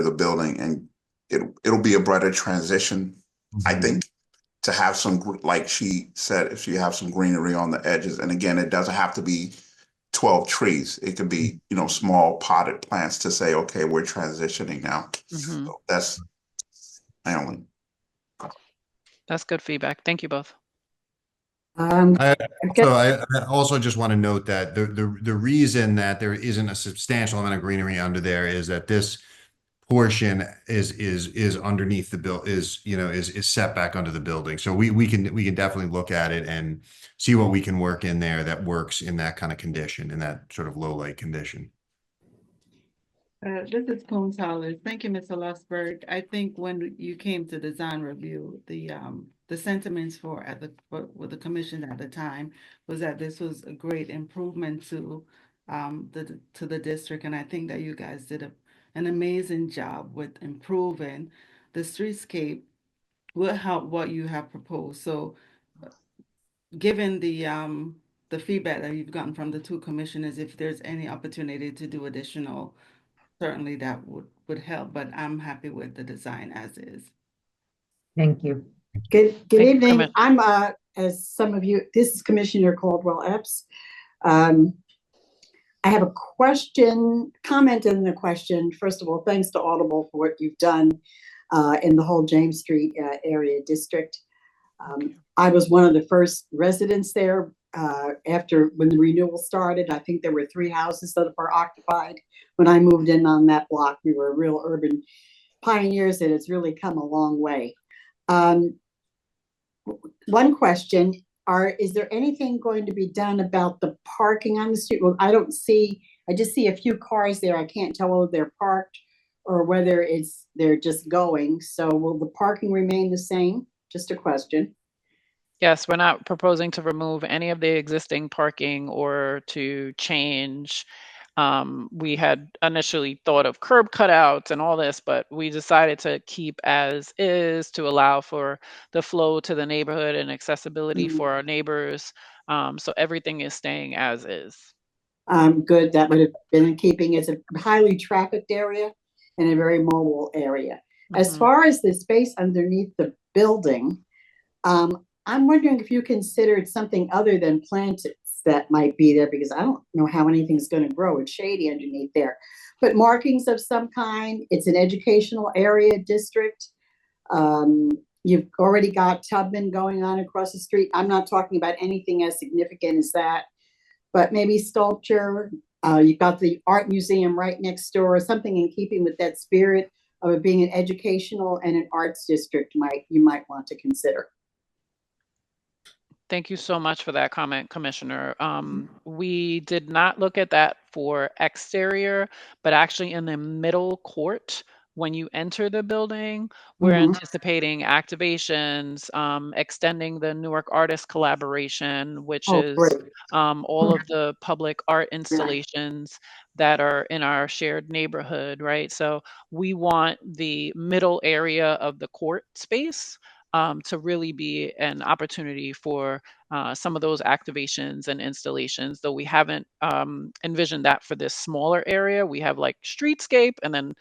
the building, and it'll be a better transition, I think, to have some, like she said, if you have some greenery on the edges. And again, it doesn't have to be 12 trees. It could be, small potted plants to say, okay, we're transitioning now. So that's my only. That's good feedback. Thank you both. I also just want to note that the reason that there isn't a substantial amount of greenery under there is that this portion is underneath the is set back under the building. So we can definitely look at it and see what we can work in there that works in that kind of condition, in that sort of low light condition. This is Gonzalez. Thank you, Mr. Luxberg. I think when you came to design review, the sentiments with the commission at the time was that this was a great improvement to the district, and I think that you guys did an amazing job with improving the streetscape will help what you have proposed. So, given the feedback that you've gotten from the two commissioners, if there's any opportunity to do additional, certainly that would help, but I'm happy with the design as is. Thank you. Good Thank you, evening. Commissioner. I'm, as some of you, this is Commissioner Caldwell Epps. I have a comment and a question. First of all, thanks to Audible for what you've done in the whole James Street area district. I was one of the first residents there when the renewal started. I think there were 3 houses that were occupied. When I moved in on that block, we were real urban pioneers, and it's really come a long way. One question, is there anything going to be done about the parking on the street? Well, I just see a few cars there. I can't tell whether they're parked or whether they're just going. So will the parking remain the same? Just a question. Yes, we're not proposing to remove any of the existing parking or to change. We had initially thought of curb cutouts and all this, but we decided to keep as is to allow for the flow to the neighborhood and accessibility for our neighbors. So everything is staying as is. Good. That would have been in keeping. It's a highly trafficked area and a very mobile area. As far as the space underneath the building, I'm wondering if you considered something other than plants that might be there, because I don't know how anything's going to grow. It's shady underneath there. But markings of some kind. It's an educational area district. You've already got Tubman going on across the street. I'm not talking about anything as significant as that, but maybe sculpture. You've got the art museum right next door, or something in keeping with that spirit of it being an educational and an arts district you might want to consider. Thank you so much for that comment, Commissioner. We did not look at that for exterior, but actually in the middle court, when you enter the building, we're anticipating activations, extending the Newark Artist Collaboration, which is all of the public art installations that are in our shared neighborhood, right? So we want the middle area of the court space to really be an opportunity for some of those activations and installations, though we haven't envisioned that for this smaller area. We have like streetscape, and then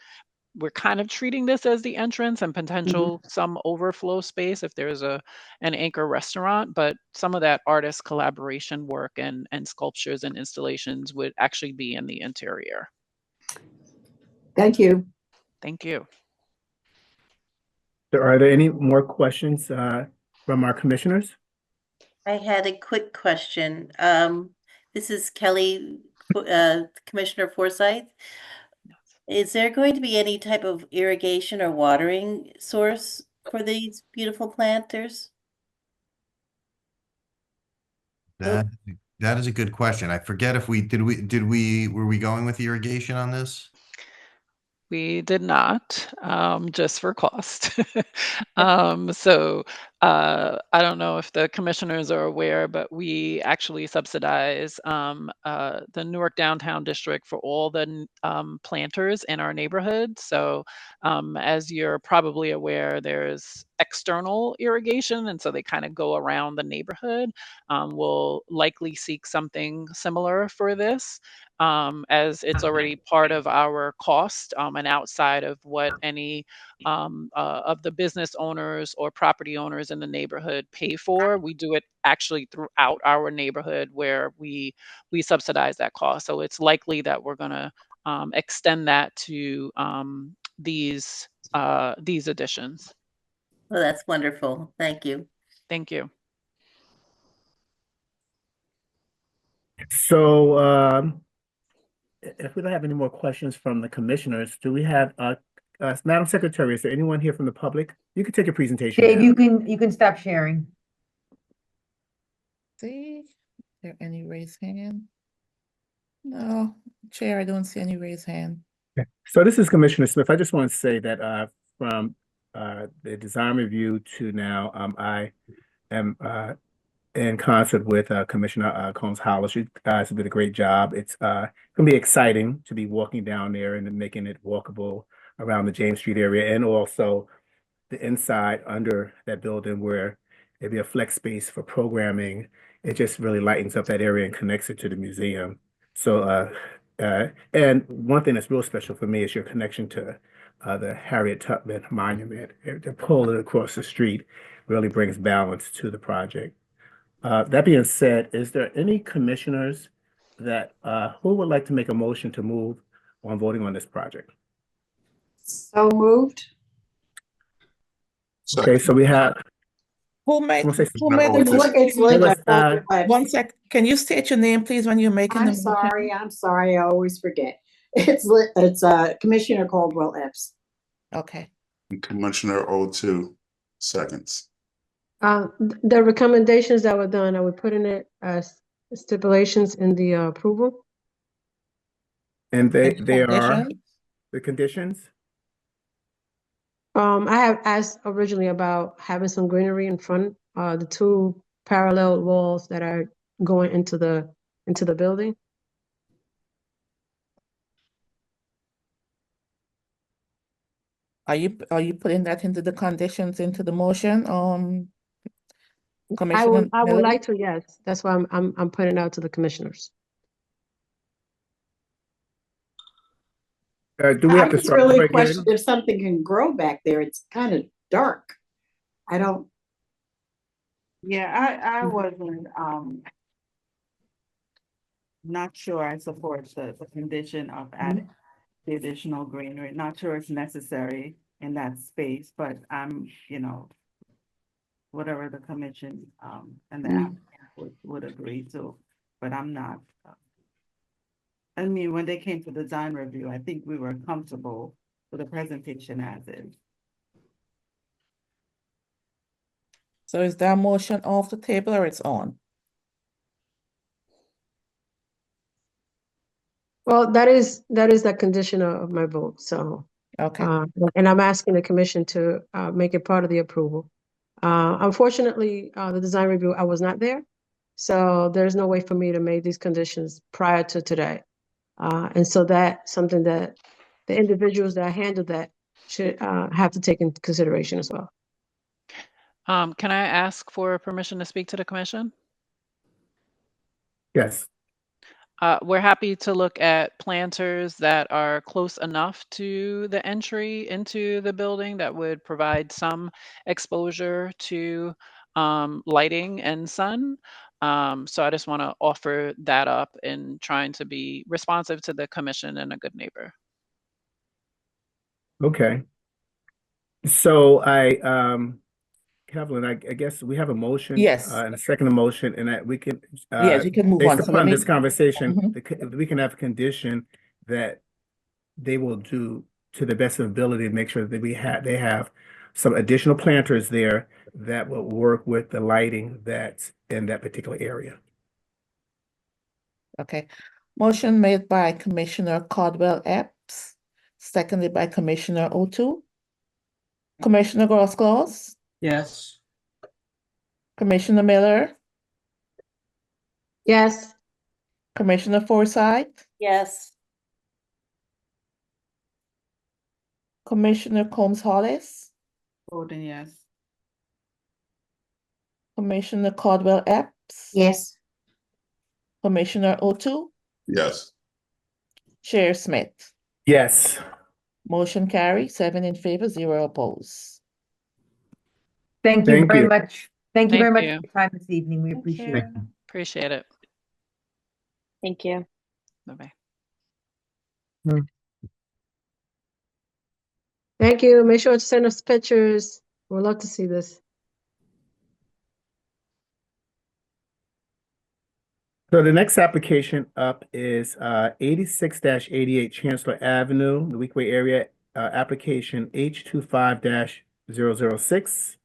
we're kind of treating this as the entrance and potential some overflow space if there's an anchor restaurant, but some of that artist collaboration work and sculptures and installations would actually be in the interior. Thank you. Thank you. So are there any more questions from our commissioners? I had a quick question. This is Kelly, Commissioner Forsyth. Is there going to be any type of irrigation or watering source for these beautiful planters? That is a good question. I forget if were we going with irrigation on this? We did not, just for cost. So I don't know if the commissioners are aware, but we actually subsidize the Newark Downtown District for all the planters in our neighborhood. So as you're probably aware, there's external irrigation, and so they kind of go around the neighborhood. We'll likely seek something similar for this, as it's already part of our cost, and outside of what any of the business owners or property owners in the neighborhood pay for. We do it actually throughout our neighborhood where we subsidize that cost. So it's likely that we're going to extend that to these additions. Well, that's wonderful. Thank you. Thank you. So, if we don't have any more questions from the commissioners, do we have, Madam Secretary, is there anyone here from the public? You can take your presentation Dave, down. you can stop sharing. See, is there any raised hand? No, Chair, I don't see any raised hand. Okay. So this is Commissioner Smith. I just want to say that from the design review to now, I am in concert with Commissioner Combs-Hollis. You guys have did a great job. It's going to be exciting to be walking down there and making it walkable around the James Street area, and also the inside under that building where it'd be a flex space for programming. It just really lightens up that area and connects it to the museum. So, and one thing that's real special for me is your connection to the Harriet Tubman Monument. To pull it across the street really brings balance to the project. That being said, is there any commissioners that who would like to make a motion to move on voting on this project? So moved. Okay, so we have. Who made Someone say who made the It's motion? it's Linda. One sec. Can you state your name, please, when you're making the I'm motion? sorry, I always forget. It's Commissioner Caldwell Epps. Okay. Commissioner O2 seconds. The recommendations that were done, I would put in it as stipulations in the approval. And they are Conditions? the conditions? I have asked originally about having some greenery in front, the two parallel walls that are going into the building. Are you putting that into the conditions into the motion? I Commissioner would Melody? like to, yes. That's why I'm putting it out to the commissioners. Do we have I to just start really over again? question if something can grow back there. It's kind of dark. I don't. Yeah, I wasn't, not sure I support the condition of adding the additional greenery. Not sure it's necessary in that space, but I'm, whatever the commission, and the applicant would agree to, but I'm not. I mean, when they came to design review, I think we were comfortable with the presentation as is. So is that motion off the table or it's on? Well, that is the condition of my vote, so. Okay. And I'm asking the commission to make it part of the approval. Unfortunately, the design review, I was not there, so there's no way for me to make these conditions prior to today. And so that's something that the individuals that handled that should have to take into consideration as well. Can I ask for permission to speak to the commission? Yes. We're happy to look at planters that are close enough to the entry into the building that would provide some exposure to lighting and sun. So I just want to offer that up in trying to be responsive to the commission and a good neighbor. Okay. So Kevin, I guess we have a motion. Yes. And a second motion, and that we can. Yes, we can move on. Based So upon let this me- conversation, we can have a condition that they will do to the best of ability to make sure that they have some additional planters there that will work with the lighting that's in that particular area. Okay. Motion made by Commissioner Caldwell Epps, seconded by Commissioner O'Toole. Commissioner Grosclaws, Yes. Commissioner Miller, Yes. Commissioner Forsyth, Yes. Commissioner Combs Hollis, Voting yes. Commissioner Caldwell Epps. Yes. Commissioner O'Toole, Yes. Chair Smith. Yes. Motion carried, 7 in favor, 0 opposed. Thank you Thank very you. much. Thank you very Thank much you. for your time this evening. We appreciate it. Appreciate it. Thank you. Bye-bye. Thank you. Make sure to send us pictures. We'd love to see this. So the next application up is 86-88 Chancellor Avenue, the Weequahic area, application H25-006.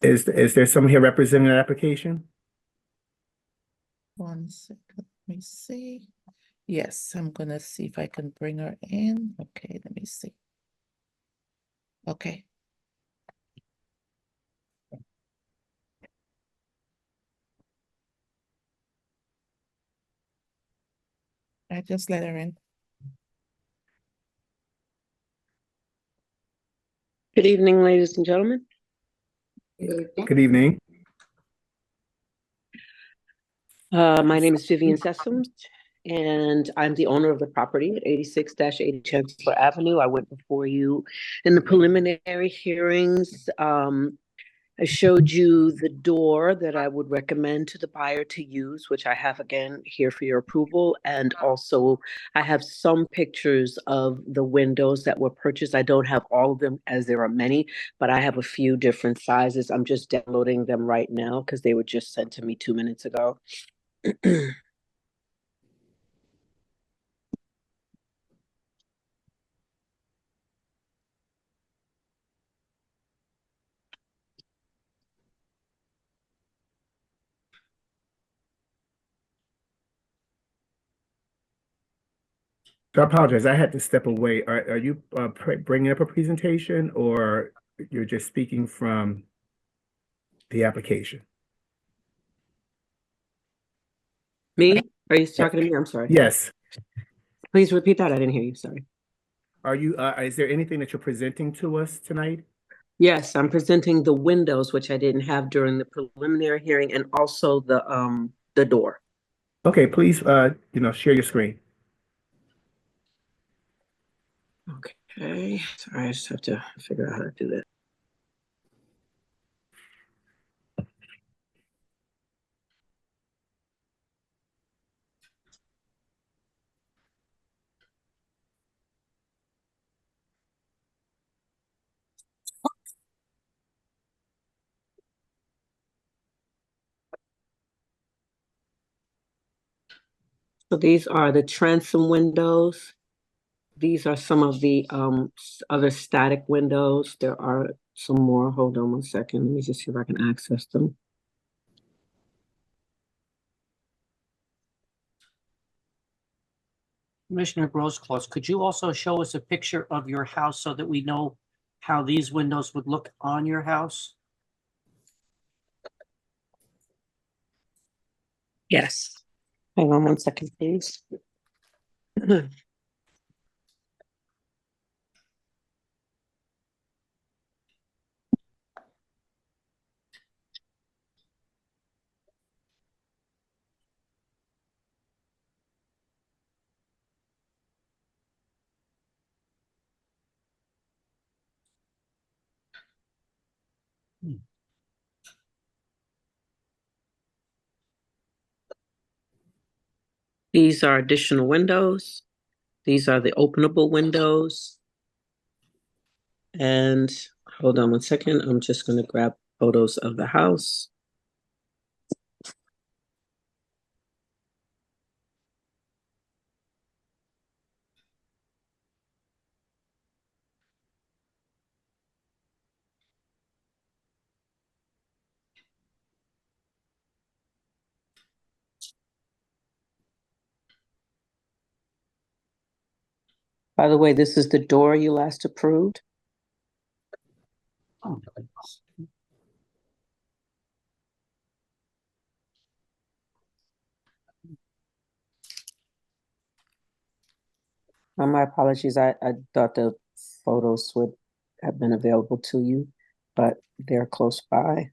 Is there someone here representing that application? 1 second, let me see. Yes, I'm gonna see if I can bring her in. Okay, let me see. Okay. I just let her in. Good evening, ladies and gentlemen. Good evening. My name is Vivian Sessoms, and I'm the owner of the property at 86-80 Chancellor Avenue. I went before you in the preliminary hearings. I showed you the door that I would recommend to the buyer to use, which I have again here for your approval. And also I have some pictures of the windows that were purchased. I don't have all of them as there are many, but I have a few different sizes. I'm just downloading them right now because they were just sent to me 2 minutes ago. So I apologize, I had to step away. Are you bringing up a presentation or you're just speaking from the application? Me? Are you talking to me? I'm sorry. Yes. Please repeat that. I didn't hear you. Sorry. Are you, is there anything that you're presenting to us tonight? Yes, I'm presenting the windows, which I didn't have during the preliminary hearing, and also the door. Okay, please, share your screen. Okay. Sorry, I just have to figure out how to do that. So these are the transom windows. These are some of the other static windows. There are some more. Hold on 1 second. Let me just see if I can access them. Commissioner Grosclaws, could you also show us a picture of your house so that we know how these windows would look on your house? Yes. Hang on 1 second, please. These are additional windows. These are the openable windows. And hold on 1 second. I'm just going to grab photos of the house. By the way, this is the door you last approved. Oh, My apologies. I thought the photos would have been available to you, but they're close by.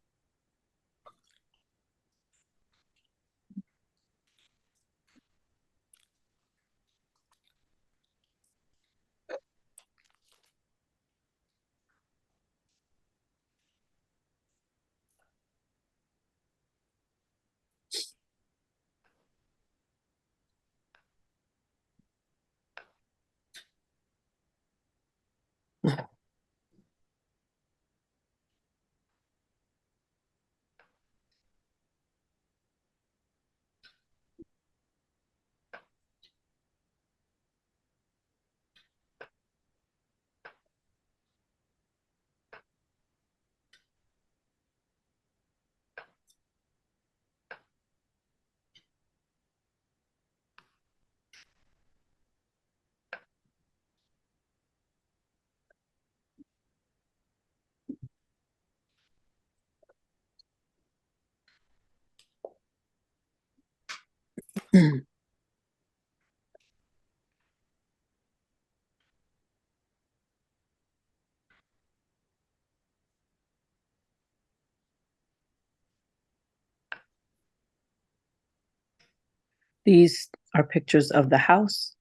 These are pictures of the house.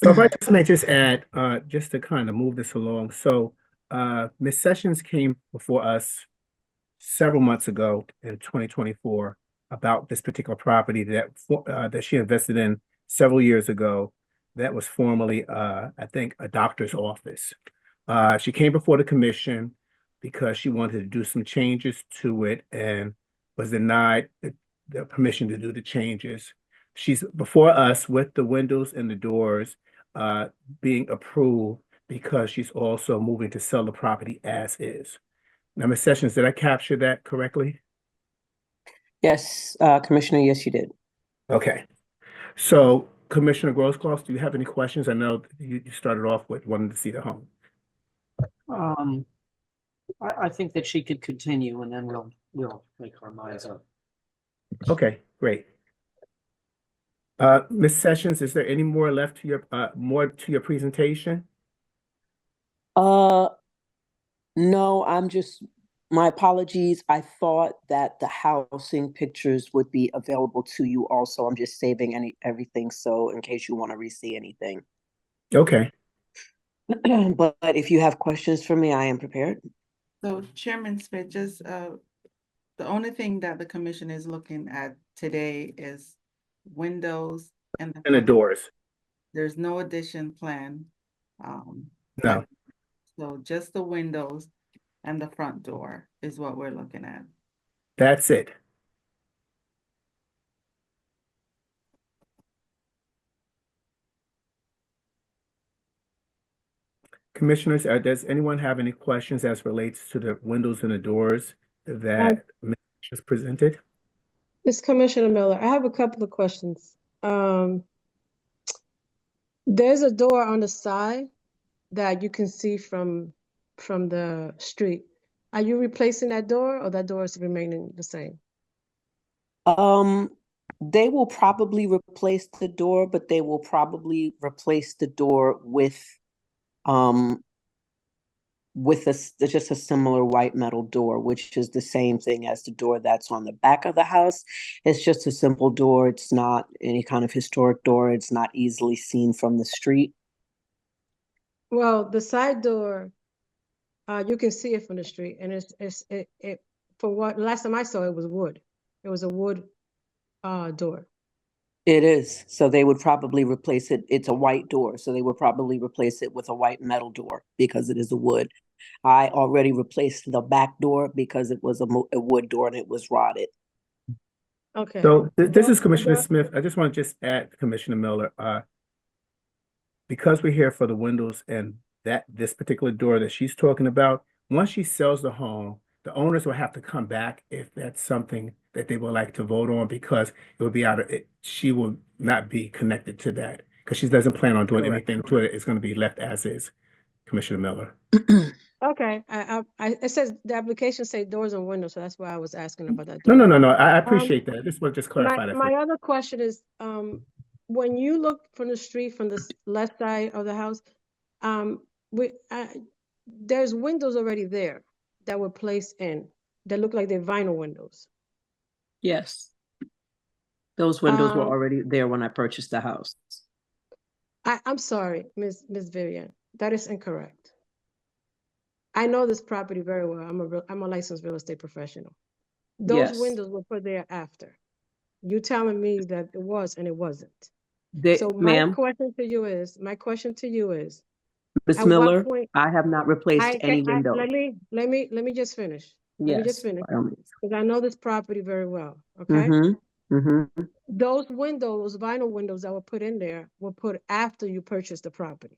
So if I just may just add, just to kind of move this along. So Ms. Sessions came before us several months ago in 2024 about this particular property that she invested in several years ago. That was formerly, I think, a doctor's office. She came before the commission because she wanted to do some changes to it and was denied the permission to do the changes. She's before us with the windows and the doors being approved because she's also moving to sell the property as is. Now, Ms. Sessions, did I capture that correctly? Yes, Commissioner, yes, you did. Okay. So, Commissioner Grosskopf, do you have any questions? I know you started off with wanting to see the home. I think that she could continue and then we'll make our minds up. Okay, great. Ms. Sessions, is there any more left to your presentation? No, my apologies. I thought that the housing pictures would be available to you also. I'm just saving everything, so in case you want to re-see anything. Okay. But if you have questions for me, I am prepared. So Chairman Smith, just the only thing that the commission is looking at today is windows and And the doors. There's no addition plan. No. So just the windows and the front door is what we're looking at. That's it. Commissioners, does anyone have any questions as relates to the windows and the doors that Ms. just presented? It's Commissioner Miller. I have a couple of questions. There's a door on the side that you can see from the street. Are you replacing that door or that door is remaining the same? They will probably replace the door, but they will probably replace the door with with just a similar white metal door, which is the same thing as the door that's on the back of the house. It's just a simple door. It's not any kind of historic door. It's not easily seen from the street. Well, the side door, you can see it from the street, and it for what last time I saw it was wood. It was a wood door. It is. So they would probably replace it. It's a white door. So they would probably replace it with a white metal door because it is a wood. I already replaced the back door because it was a wood door and it was rotted. Okay. So this is Commissioner Smith. I just want to just add, Commissioner Miller, because we're here for the windows and this particular door that she's talking about, once she sells the home, the owners will have to come back if that's something that they would like to vote on, because it will be out of it. She will not be connected to that because she doesn't plan on doing anything to it. It's going to be left as is, Commissioner Miller. Okay. It says the application say doors and windows, so that's why I was asking about that No, door. no, no, no. I appreciate that. Just want to just clarify that. My other question is, when you look from the street, from the left side of the house, there's windows already there that were placed in that look like they're vinyl windows. Yes. Those windows were already there when I purchased the house. I'm sorry, Ms. Vivian, that is incorrect. I know this property very well. I'm a licensed real estate professional. Those windows were put there after. You telling me that it was and it wasn't. So my question to you is, Ms. Miller, I have not replaced any windows. Let me just finish. Let me just finish. Because I know this property very well. Okay. Mm-hmm. Mm-hmm. Those windows, vinyl windows that were put in there were put after you purchased the property.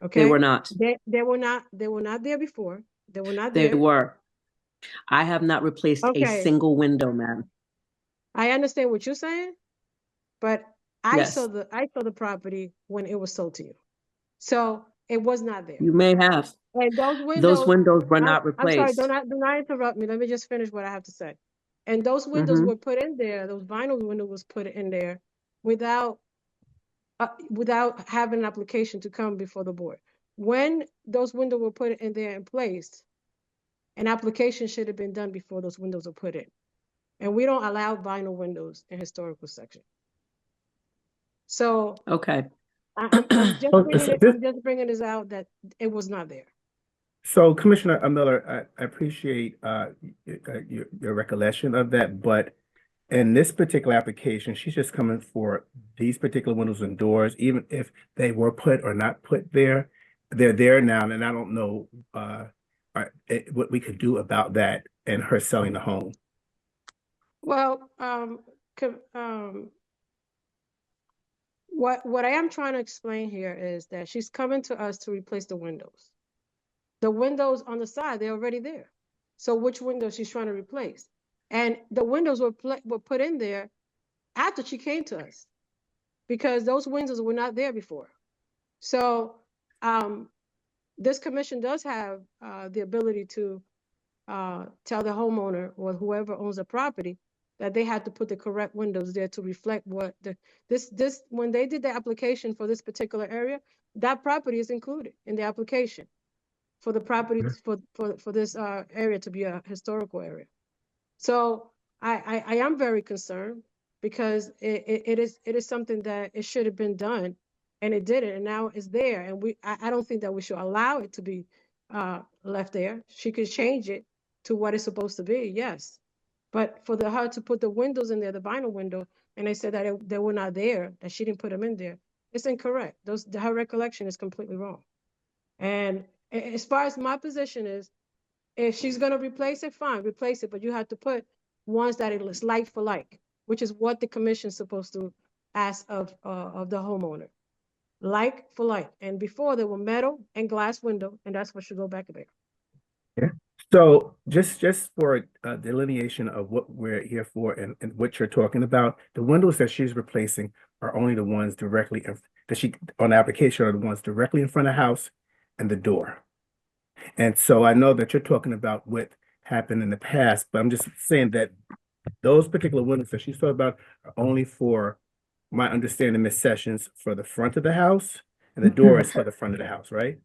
Okay. They were not. They were not there before. They were not there. They were. I have not replaced a single window, ma'am. I understand what you're saying, but I saw the property when it was sold to you. So it was not there. You may have. And those windows were not replaced. I'm sorry, do not interrupt me. Let me just finish what I have to say. And those windows were put in there, those vinyl windows was put in there without having an application to come before the board. When those windows were put in there and placed, an application should have been done before those windows were put in. And we don't allow vinyl windows in historical section. So okay, I'm just bringing this out that it was not there. So, Commissioner Miller, I appreciate your recollection of that, but in this particular application, she's just coming for these particular windows and doors, even if they were put or not put there. They're there now, and I don't know what we could do about that and her selling the home. Well, what I am trying to explain here is that she's coming to us to replace the windows. The windows on the side, they're already there. So which windows she's trying to replace? And the windows were put in there after she came to us, because those windows were not there before. So this commission does have the ability to tell the homeowner or whoever owns the property that they had to put the correct windows there to reflect what when they did the application for this particular area, that property is included in the application for the property for this area to be a historical area. So I am very concerned, because it is something that it should have been done, and it didn't, and now it's there, and I don't think that we should allow it to be left there. She could change it to what it's supposed to be, yes, but for her to put the windows in there, the vinyl window, and they said that they were not there, that she didn't put them in there, it's incorrect. Her recollection is completely wrong. And as far as my position is, if she's going to replace it, fine, replace it, but you have to put ones that it looks like for like, which is what the commission's supposed to ask of the homeowner. Like for like. And before, there were metal and glass window, and that's what should go back there. Yeah. So just for a delineation of what we're here for and what you're talking about, the windows that she's replacing are only the ones directly on the application are the ones directly in front of the house and the door. And so I know that you're talking about what happened in the past, but I'm just saying that those particular windows that she's talking about are only, for my understanding, Ms. Sessions, for the front of the house, and the door is for the front of the house, right?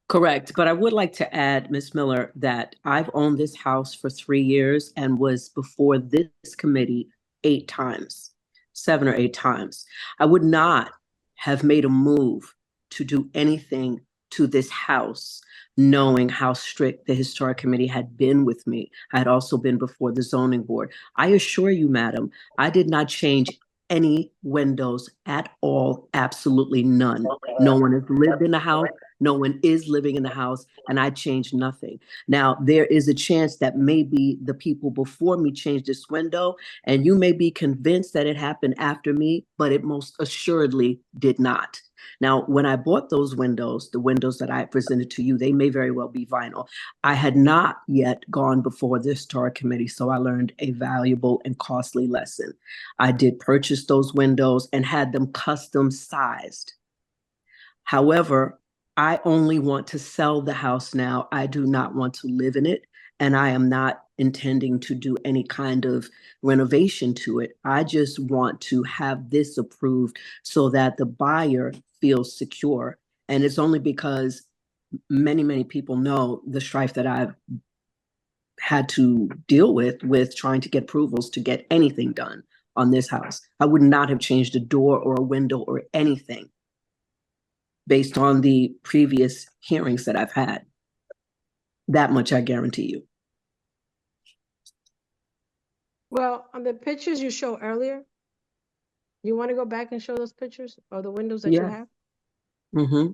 Correct, but I would like to add, Ms. Miller, that I've owned this house for 3 years and was before this committee 8 times, 7 or 8 times. I would not have made a move to do anything to this house, knowing how strict the historic committee had been with me. I had also been before the zoning board. I assure you, madam, I did not change any windows at all, absolutely none. No one has lived in the house. No one is living in the house, and I changed nothing. Now, there is a chance that maybe the people before me changed this window, and you may be convinced that it happened after me, but it most assuredly did not. Now, when I bought those windows, the windows that I presented to you, they may very well be vinyl. I had not yet gone before the historic committee, so I learned a valuable and costly lesson. I did purchase those windows and had them custom sized. However, I only want to sell the house now. I do not want to live in it, and I am not intending to do any kind of renovation to it. I just want to have this approved so that the buyer feels secure. And it's only because many, many people know the strife that I've had to deal with trying to get approvals to get anything done on this house. I would not have changed a door or a window or anything based on the previous hearings that I've had. That much I guarantee you. Well, on the pictures you showed earlier, you want to go back and show those pictures of the windows that you Yeah. have? Mm-hmm.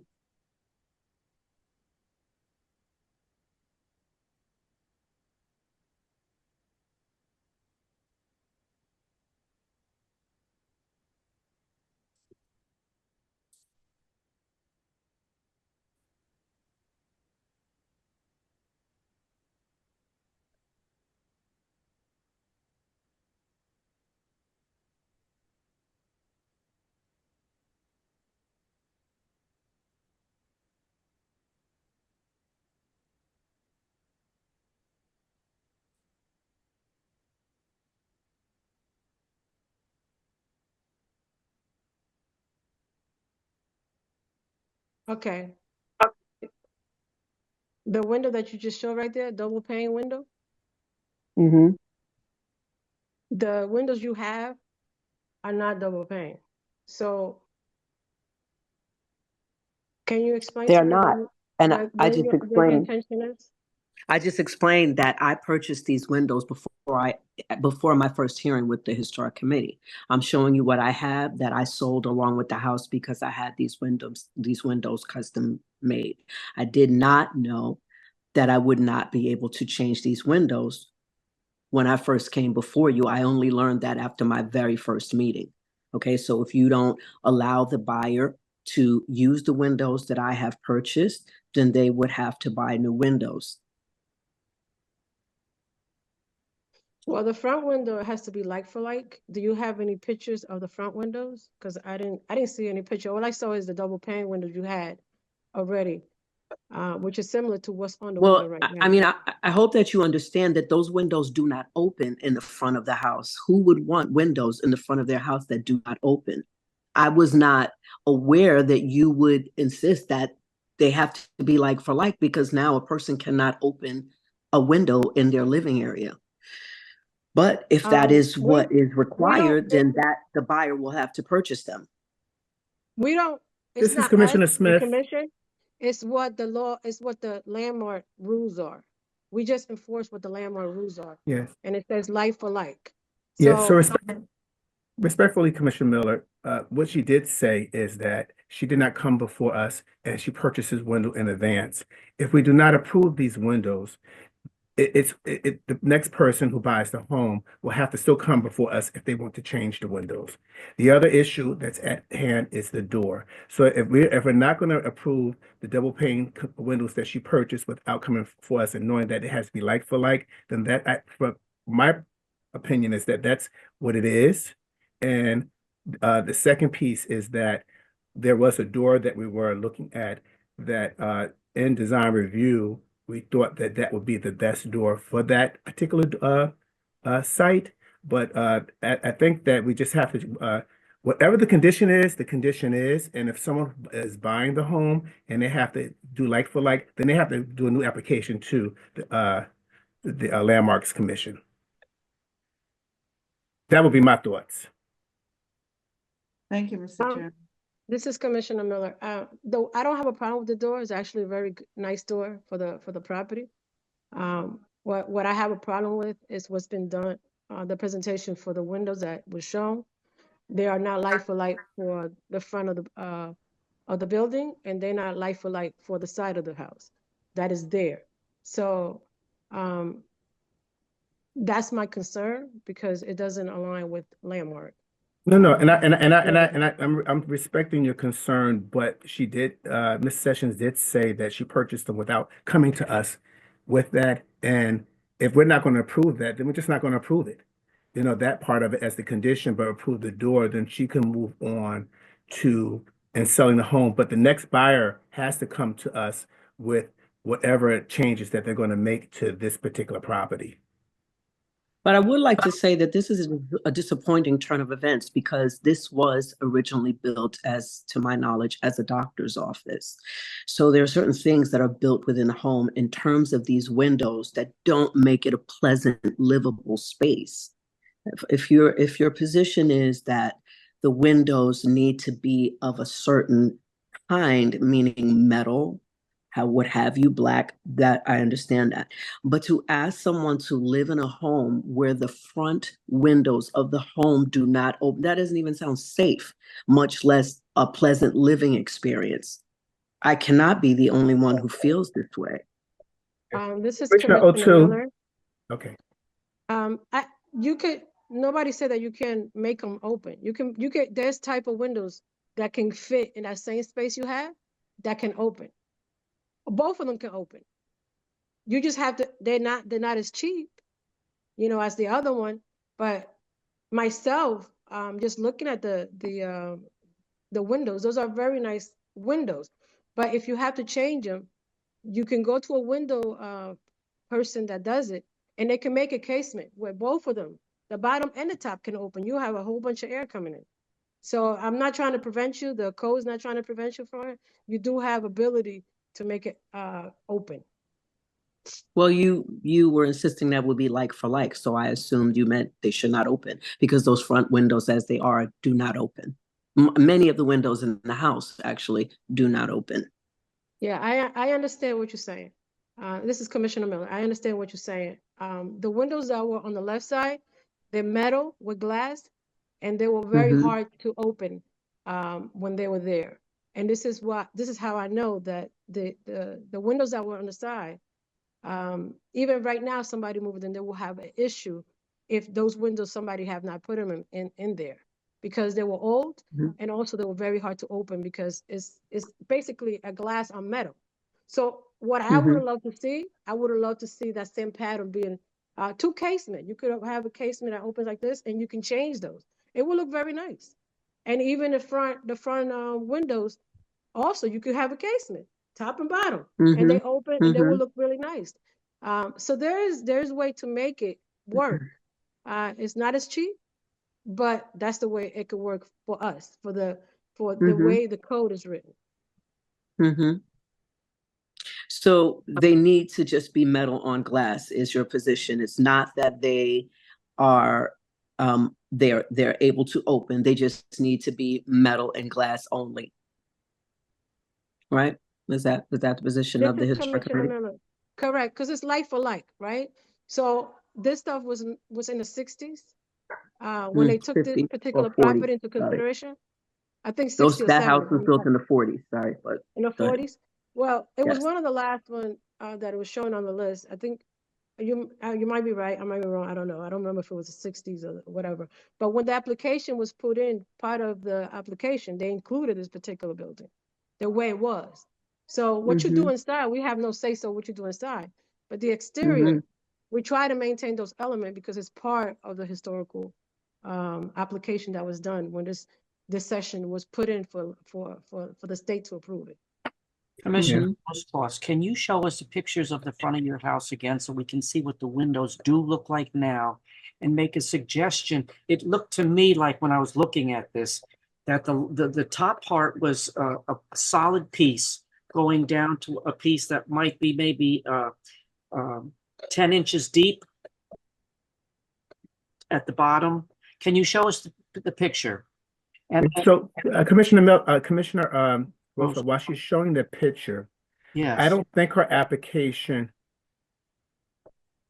Okay. The window that you just showed right there, double pane window, Mm-hmm. the windows you have are not double pane. So can you explain They're to me not. And I just what your explained. intention is? I just explained that I purchased these windows before my first hearing with the historic committee. I'm showing you what I have that I sold along with the house because I had these windows custom made. I did not know that I would not be able to change these windows when I first came before you. I only learned that after my very first meeting. Okay, so if you don't allow the buyer to use the windows that I have purchased, then they would have to buy new windows. Well, the front window has to be like for like. Do you have any pictures of the front windows? Because I didn't see any picture. All I saw is the double pane windows you had already, which is similar to what's on the window Well, right I now. mean, I hope that you understand that those windows do not open in the front of the house. Who would want windows in the front of their house that do not open? I was not aware that you would insist that they have to be like for like, because now a person cannot open a window in their living area. But if that is what is required, then that the buyer will have to purchase them. We don't, it's This is not Commissioner us, the Smith. commission. It's what the law, it's what the landmark rules are. We just enforce what the landmark rules are. Yes. And it says like for like. Yeah, so So respectfully, Commissioner Miller, what she did say is that she did not come before us and she purchases window in advance. If we do not approve these windows, the next person who buys the home will have to still come before us if they want to change the windows. The other issue that's at hand is the door. So if we're not going to approve the double pane windows that she purchased without coming for us and knowing that it has to be like for like, then for my opinion is that that's what it is. And the second piece is that there was a door that we were looking at that in design review, we thought that that would be the best door for that particular site. But I think that we just have to Whatever the condition is, and if someone is buying the home and they have to do like for like, then they have to do a new application to the Landmarks Commission. That would be my thoughts. Thank you, Mr. Chair. This is Commissioner Miller. Though I don't have a problem with the door, it's actually a very nice door for the property. What I have a problem with is what's been done, the presentation for the windows that was shown. They are not like for like for the front of the building, and they're not like for like for the side of the house that is there. So that's my concern, because it doesn't align with Landmark. No, I'm respecting your concern, but she did, Ms. Sessions did say that she purchased them without coming to us with that. And if we're not going to approve that, then we're just not going to approve it. You know, that part of it as the condition, but approve the door, then she can move on to and selling the home. But the next buyer has to come to us with whatever changes that they're going to make to this particular property. But I would like to say that this is a disappointing turn of events, because this was originally built, as to my knowledge, as a doctor's office. So there are certain things that are built within a home in terms of these windows that don't make it a pleasant, livable space. If your position is that the windows need to be of a certain kind, meaning metal, what have you, black, that I understand that. But to ask someone to live in a home where the front windows of the home do not open, that doesn't even sound safe, much less a pleasant living experience. I cannot be the only one who feels this way. This is Commissioner Commissioner O'Toole. Miller. Okay. Nobody said that you can make them open. There's type of windows that can fit in that same space you have that can open. Both of them can open. You just have to, they're not as cheap, you know, as the other one. But myself, just looking at the windows, those are very nice windows. But if you have to change them, you can go to a window person that does it, and they can make a casement where both of them, the bottom and the top, can open. You have a whole bunch of air coming in. So I'm not trying to prevent you. The code's not trying to prevent you from it. You do have ability to make it open. Well, you were insisting that would be like for like, so I assumed you meant they should not open, because those front windows as they are do not open. Many of the windows in the house actually do not open. Yeah, I understand what you're saying. This is Commissioner Miller. I understand what you're saying. The windows that were on the left side, they're metal with glass, and they were very hard to open when they were there. And this is how I know that the windows that were on the side, even right now, somebody moving in, they will have an issue if those windows, somebody have not put them in there, because they were old, and also they were very hard to open, because it's basically a glass on metal. So what I would have loved to see, I would have loved to see that same pattern being two casement. You could have a casement that opens like this, and you can change those. It will look very nice. And even the front windows, also you could have a casement, top and bottom, and they open, and they will look really nice. So there's a way to make it work. It's not as cheap, but that's the way it could work for us, for the way the code is written. So they need to just be metal on glass is your position. It's not that they are they're able to open. They just need to be metal and glass only. Right? Was that the position of the historic committee? Correct, because it's like for like, right? So this stuff was in the 60s when they took this particular property into consideration. I think 60 or 70. That house was built in the 40s. Sorry, but in the 40s. Well, it was one of the last one that was shown on the list. I think you might be right. I might be wrong. I don't know. I don't remember if it was the 60s or whatever. But when the application was put in, part of the application, they included this particular building, the way it was. So what you do inside, we have no say so what you do inside. But the exterior, we try to maintain those elements because it's part of the historical application that was done when this session was put in for the state to approve it. Commissioner Moskos, can you show us the pictures of the front of your house again so we can see what the windows do look like now and make a suggestion? It looked to me like when I was looking at this that the top part was a solid piece going down to a piece that might be maybe 10 inches deep at the bottom. Can you show us the picture? And So, Commissioner Rosa, while she's showing the picture, yes, I don't think her application,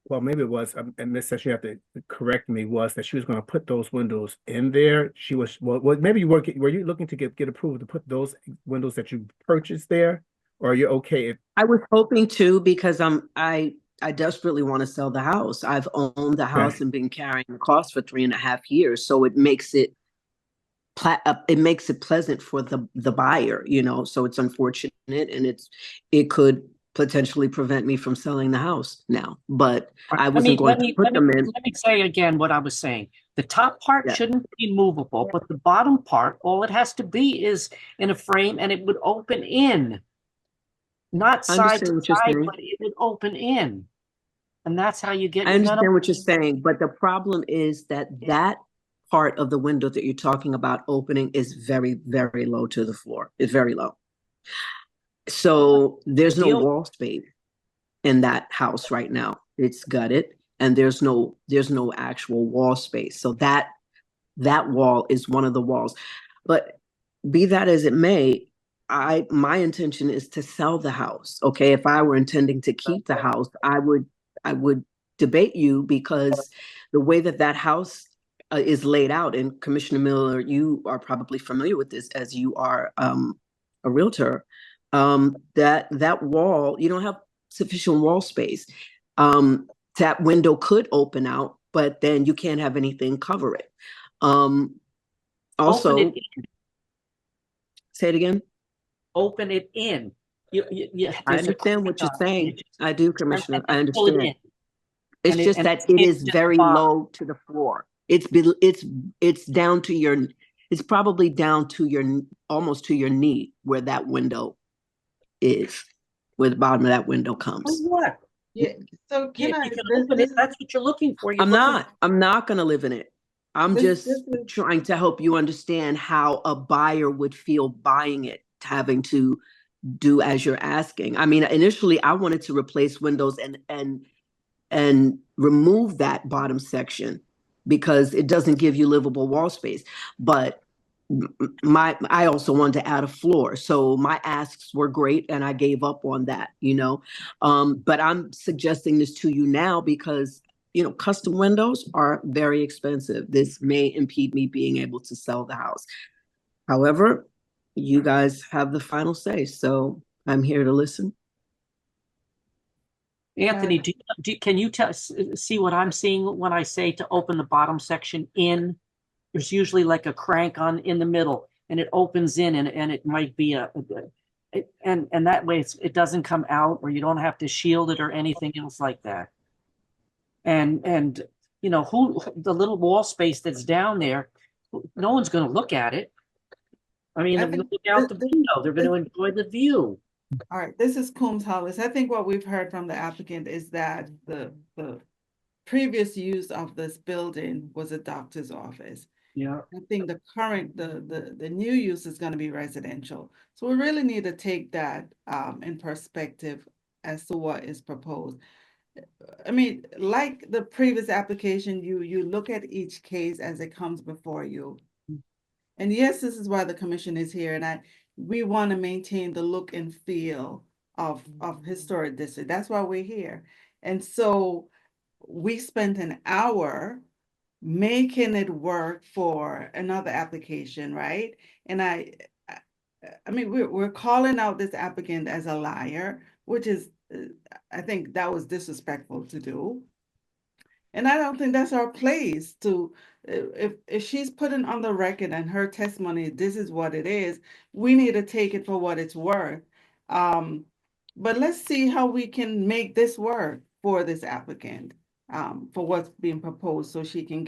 well, maybe it was, and Miss said, you have to correct me, was that she was going to put those windows in there. She was, well, maybe you were you looking to get approval to put those windows that you purchased there? Or are you okay if, I was hoping to, because I desperately want to sell the house. I've owned the house and been carrying the cost for 3.5 years. So it makes it pleasant for the buyer, you know, so it's unfortunate, and it could potentially prevent me from selling the house now, but I wasn't going to put them in. Let me say again what I was saying. The top part shouldn't be movable, but the bottom part, all it has to be is in a frame, and it would open in. Not side to side, but it would open in. And that's how you get. I understand what you're saying, but the problem is that part of the window that you're talking about opening is very, very low to the floor. It's very low. So there's no wall space in that house right now. It's gutted, and there's no actual wall space. So that wall is one of the walls. But be that as it may, my intention is to sell the house. Okay, if I were intending to keep the house, I would debate you, because the way that house is laid out, and Commissioner Miller, you are probably familiar with this as you are a realtor, that wall, you don't have sufficient wall space. That window could open out, but then you can't have anything cover it. Also, open it in. Say it again. Open it in. I understand what you're saying. I do, Commissioner. I Pull it understand. in. It's just that it is very low to the floor. It's down to your, it's probably down to your, almost to your knee, where that window is, where the bottom of that window comes. What? Yeah, so You can open it. That's what you're looking for. I'm not going to live in it. I'm just trying to help you understand how a buyer would feel buying it, having to do as you're asking. I mean, initially I wanted to replace windows and remove that bottom section because it doesn't give you livable wall space. But I also wanted to add a floor. So my asks were great, and I gave up on that, you know. But I'm suggesting this to you now because, you know, custom windows are very expensive. This may impede me being able to sell the house. However, you guys have the final say, so I'm here to listen. Anthony, can you see what I'm seeing when I say to open the bottom section in? There's usually like a crank in the middle, and it opens in, and it might be and that way it doesn't come out, or you don't have to shield it or anything else like that. And you know, the little wall space that's down there, no one's going to look at it. I mean, they're going to look out the window. They're going to enjoy the view. All right, this is Coombs Hollis. I think what we've heard from the applicant is that the previous use of this building was a doctor's office. Yeah. I think the new use is going to be residential. So we really need to take that in perspective as to what is proposed. I mean, like the previous application, you look at each case as it comes before you. And yes, this is why the commission is here, and we want to maintain the look and feel of historic district. That's why we're here. And so we spent an hour making it work for another application, right? And I mean, we're calling out this applicant as a liar, which is, I think that was disrespectful to do. And I don't think that's our place to, if she's putting on the record and her testimony, this is what it is, we need to take it for what it's worth. But let's see how we can make this work for this applicant, for what's being proposed, so she can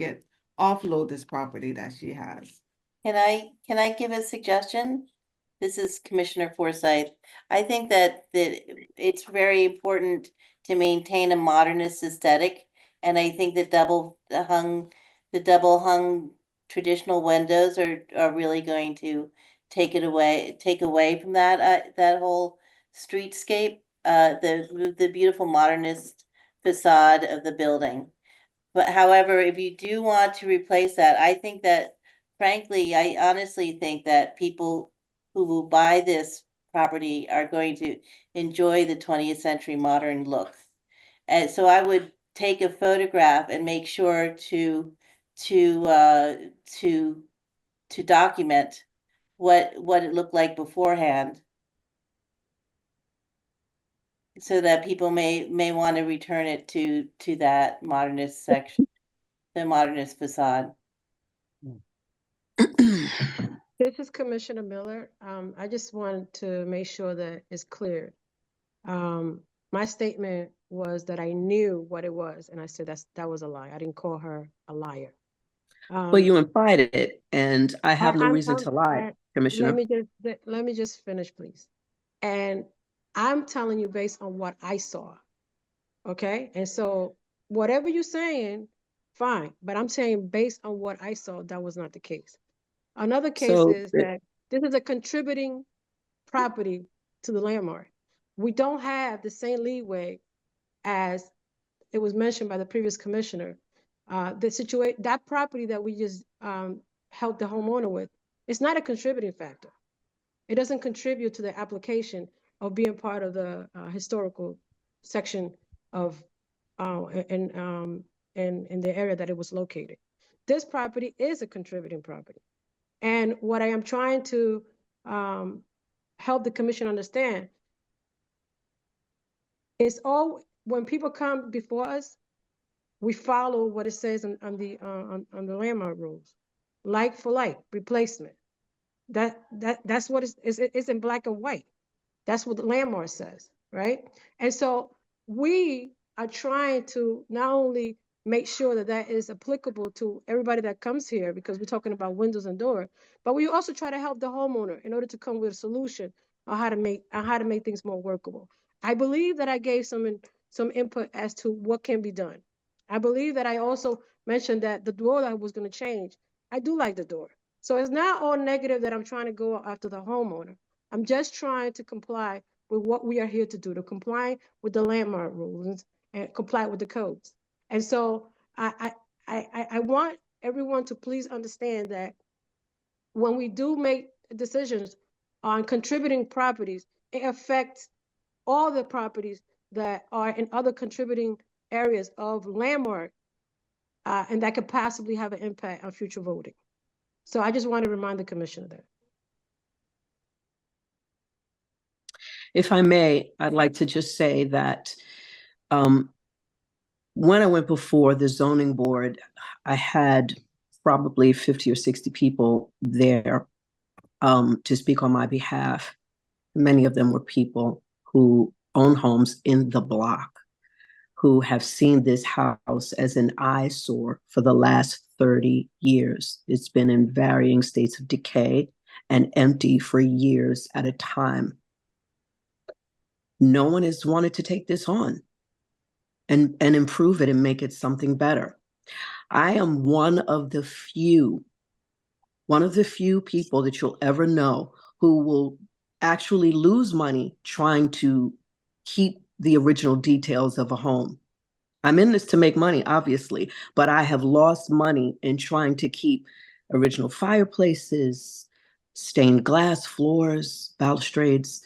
offload this property that she has. Can I give a suggestion? This is Commissioner Forsyth. I think that it's very important to maintain a modernist aesthetic. And I think the double hung traditional windows are really going to take away from that whole streetscape, the beautiful modernist facade of the building. But however, if you do want to replace that, I think that frankly, I honestly think that people who will buy this property are going to enjoy the 20th century modern look. And so I would take a photograph and make sure to uh, to to document what it looked like beforehand, so that people may want to return it to that modernist section, the modernist facade. This is Commissioner Miller. I just wanted to make sure that it's clear. My statement was that I knew what it was, and I said that was a lie. I didn't call her a liar. Well, you implied it, and I have no reason to lie, Let Commissioner. me just finish, please. And I'm telling you based on what I saw. Okay? And so whatever you're saying, fine. But I'm saying based on what I saw, that was not the case. Another case So is that this is a contributing property to the landmark. We don't have the same leeway as it was mentioned by the previous commissioner. That property that we just helped the homeowner with, it's not a contributing factor. It doesn't contribute to the application of being part of the historical section of in the area that it was located. This property is a contributing property. And what I am trying to help the commission understand is when people come before us, we follow what it says on the landmark rules, like for like replacement. That's what it's in black and white. That's what the landmark says, right? And so we are trying to not only make sure that that is applicable to everybody that comes here, because we're talking about windows and doors, but we also try to help the homeowner in order to come with a solution on how to make things more workable. I believe that I gave some input as to what can be done. I believe that I also mentioned that the door that I was going to change, I do like the door. So it's not all negative that I'm trying to go after the homeowner. I'm just trying to comply with what we are here to do, to comply with the landmark rules and comply with the codes. And so I want everyone to please understand that when we do make decisions on contributing properties, it affects all the properties that are in other contributing areas of landmark, and that could possibly have an impact on future voting. So I just want to remind the commission of that. If I may, I'd like to just say that when I went before the zoning board, I had probably 50 or 60 people there to speak on my behalf. Many of them were people who own homes in the block, who have seen this house as an eyesore for the last 30 years. It's been in varying states of decay and empty for years at a time. No one has wanted to take this on and improve it and make it something better. I am one of the few people that you'll ever know who will actually lose money trying to keep the original details of a home. I'm in this to make money, obviously, but I have lost money in trying to keep original fireplaces, stained glass floors, balustrades,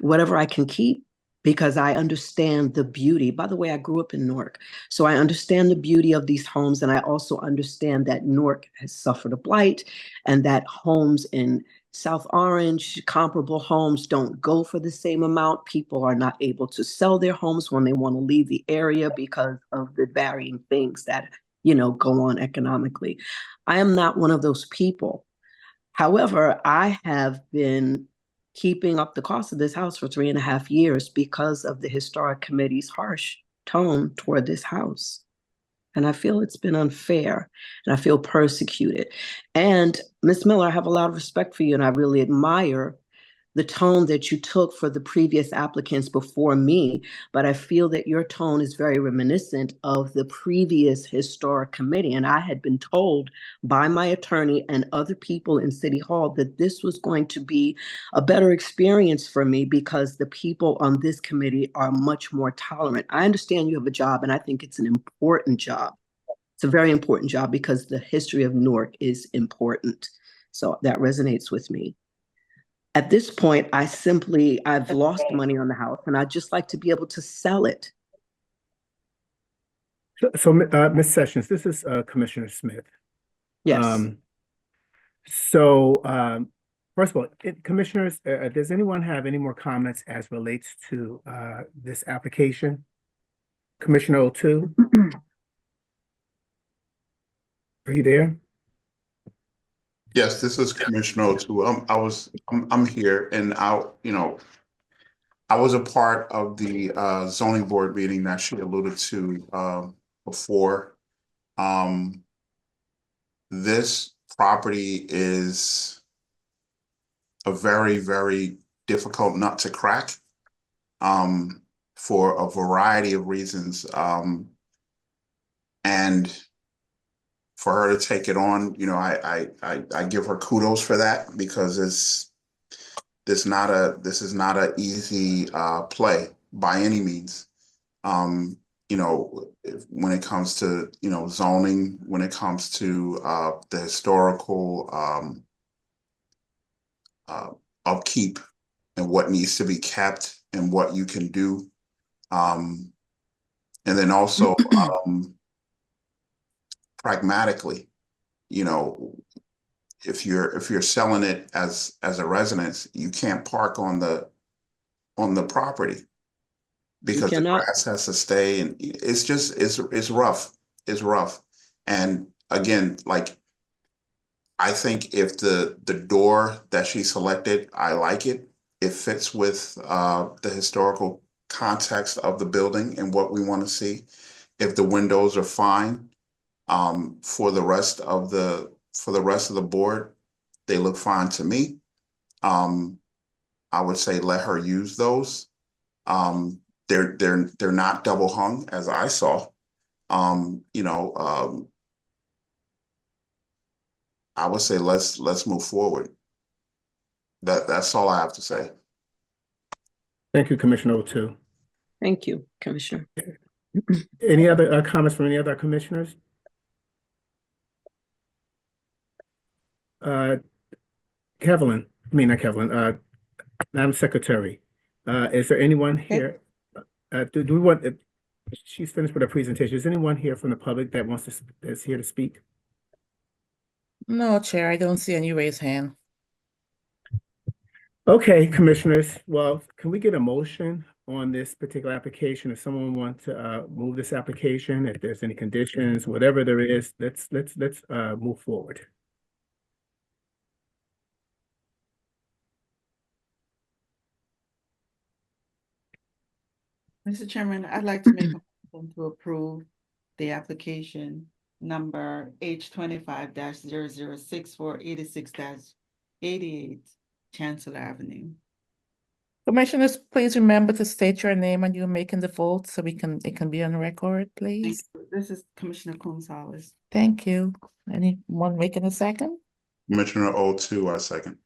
whatever I can keep, because I understand the beauty. By the way, I grew up in Newark, so I understand the beauty of these homes, and I also understand that Newark has suffered a blight, and that homes in South Orange, comparable homes, don't go for the same amount. People are not able to sell their homes when they want to leave the area because of the varying things that, go on economically. I am not one of those people. However, I have been keeping up the cost of this house for 3.5 years because of the historic committee's harsh tone toward this house. And I feel it's been unfair, and I feel persecuted. And Ms. Miller, I have a lot of respect for you, and I really admire the tone that you took for the previous applicants before me, but I feel that your tone is very reminiscent of the previous historic committee. And I had been told by my attorney and other people in City Hall that this was going to be a better experience for me because the people on this committee are much more tolerant. I understand you have a job, and I think it's an important job. It's a very important job because the history of Newark is important. So that resonates with me. At this point, I've lost money on the house, and I'd just like to be able to sell it. So, Ms. Sessions, this is Commissioner Smith. Yes. First of all, commissioners, does anyone have any more comments as relates to this application? Commissioner O'Toole? Are you there? Yes, this is Commissioner O'Toole. I'm here, and I was a part of the zoning board meeting that she alluded to before. This property is a very, very difficult nut to crack for a variety of reasons. And for her to take it on, I give her kudos for that, because this is not an easy play by any means. When it comes to zoning, when it comes to the historical upkeep and what needs to be kept and what you can do, and then also pragmatically, if you're selling it as a residence, you can't park on the property because the grass has to stay, and it's rough. It's rough. And again, like, I think if the door that she selected, I like it. It fits with the historical context of the building and what we want to see. If the windows are fine, for the rest of the board, they look fine to me. I would say let her use those. They're not double hung, as I saw. I would say let's move forward. That's all I have to say. Thank you, Commissioner O'Toole. Thank you, Commissioner. Any other comments from any other commissioners? Madam Secretary, is there anyone here? Do we want? She's finished with her presentation. Is anyone here from the public that is here to speak? No, Chair, I don't see any raised hand. Okay, commissioners. Well, can we get a motion on this particular application? If someone wants to move this application, if there's any conditions, whatever there is, let's move forward. Mr. Chairman, I'd like to make a motion to approve the application number H25-006486-88 Chancellor Avenue. Commissioners, please remember to state your name when you're making the vote so it can be on record, please. This is Commissioner Gonzalez. Thank you. Anyone making a second? Commissioner O'Toole, I second.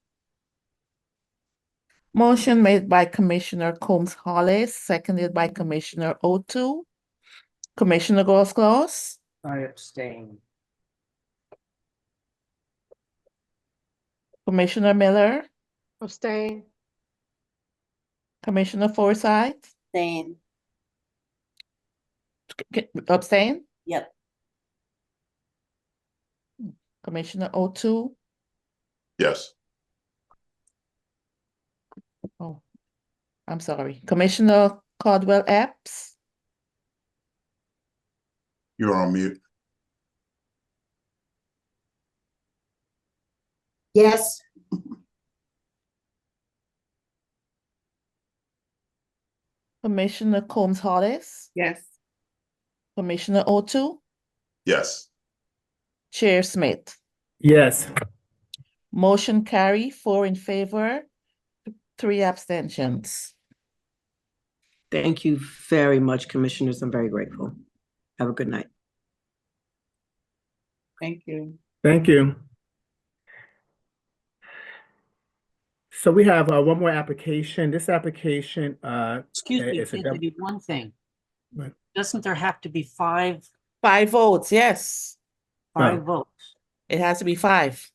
Motion made by Commissioner Combs-Hollis, seconded by Commissioner O'Toole. Commissioner Grosclaus? I abstain. Commissioner Miller? Abstain. Commissioner Forsyth? Abstain. Abstain? Yep. Commissioner O'Toole? Yes. Oh, I'm sorry. Commissioner Caldwell Epps? You're on mute. Yes. Commissioner Combs-Hollis? Yes. Commissioner O'Toole? Yes. Chair Smith? Yes. Motion carry 4 in favor, 3 abstentions. Thank you very much, Commissioners. I'm very grateful. Have a good night. Thank you. Thank you. So we have one more application. This application Excuse me, is a can be one thing. What? Doesn't there have to be five 5 votes, yes. votes? It has to be 5.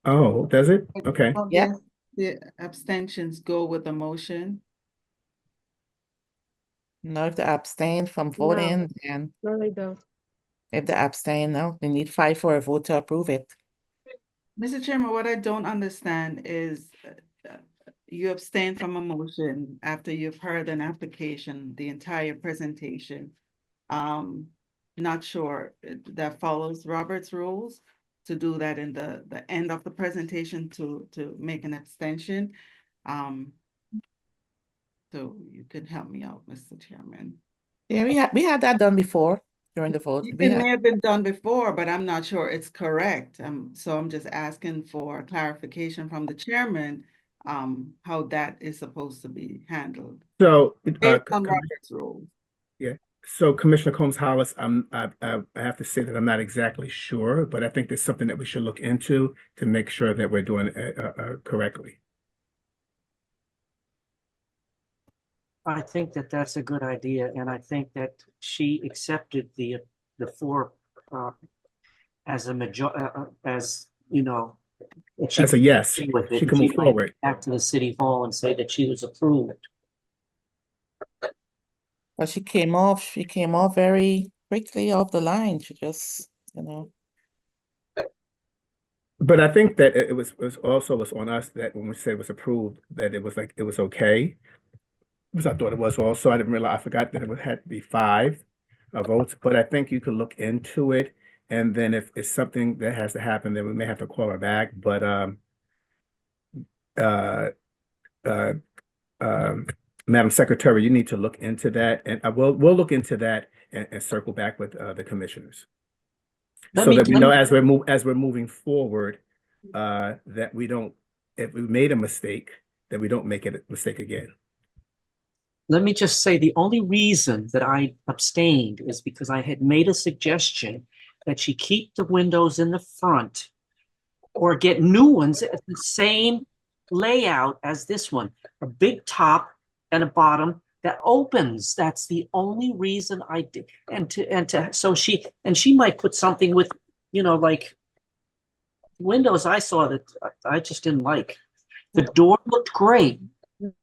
Oh, does it? Okay. Well, Yeah. The abstentions go with the motion. No, if they abstain from voting, then No, they don't. if they abstain, no, they need 5 for a vote to approve it. Mr. Chairman, what I don't understand is you abstain from a motion after you've heard an application, the entire presentation. Not sure that follows Robert's rules to do that in the end of the presentation to make an abstention. So you could help me out, Mr. Chairman. Yeah, we had that done before during the vote. It may have been done before, but I'm not sure it's correct. So I'm just asking for clarification from the chairman, how that is supposed to be handled. So Based on Robert's rules. yeah. So Commissioner Combs Hollis, I have to say that I'm not exactly sure, but I think there's something that we should look into to make sure that we're doing it correctly. I think that that's a good idea, and I think that she accepted the 4 as a as you know. As a yes, with it, she can move might forward. Back to the city hall and say that she was approved. But she came off very quickly off the line. She just, you know. But I think that it was also on us that when we said it was approved, that it was like it was okay. Because I thought it was also. I didn't realize, I forgot that it had to be 5 votes. But I think you could look into it, and then if it's something that has to happen, then we may have to call her back. But Madam Secretary, you need to look into that, and we'll look into that and circle back with the commissioners. So that we know as we're moving forward, that we don't, if we made a mistake, that we don't make it a mistake again. Let me just say the only reason that I abstained is because I had made a suggestion that she keep the windows in the front or get new ones at the same layout as this one, a big top and a bottom that opens. That's the only reason I did. So she might put something with, like windows I saw that I just didn't like. The door looked great.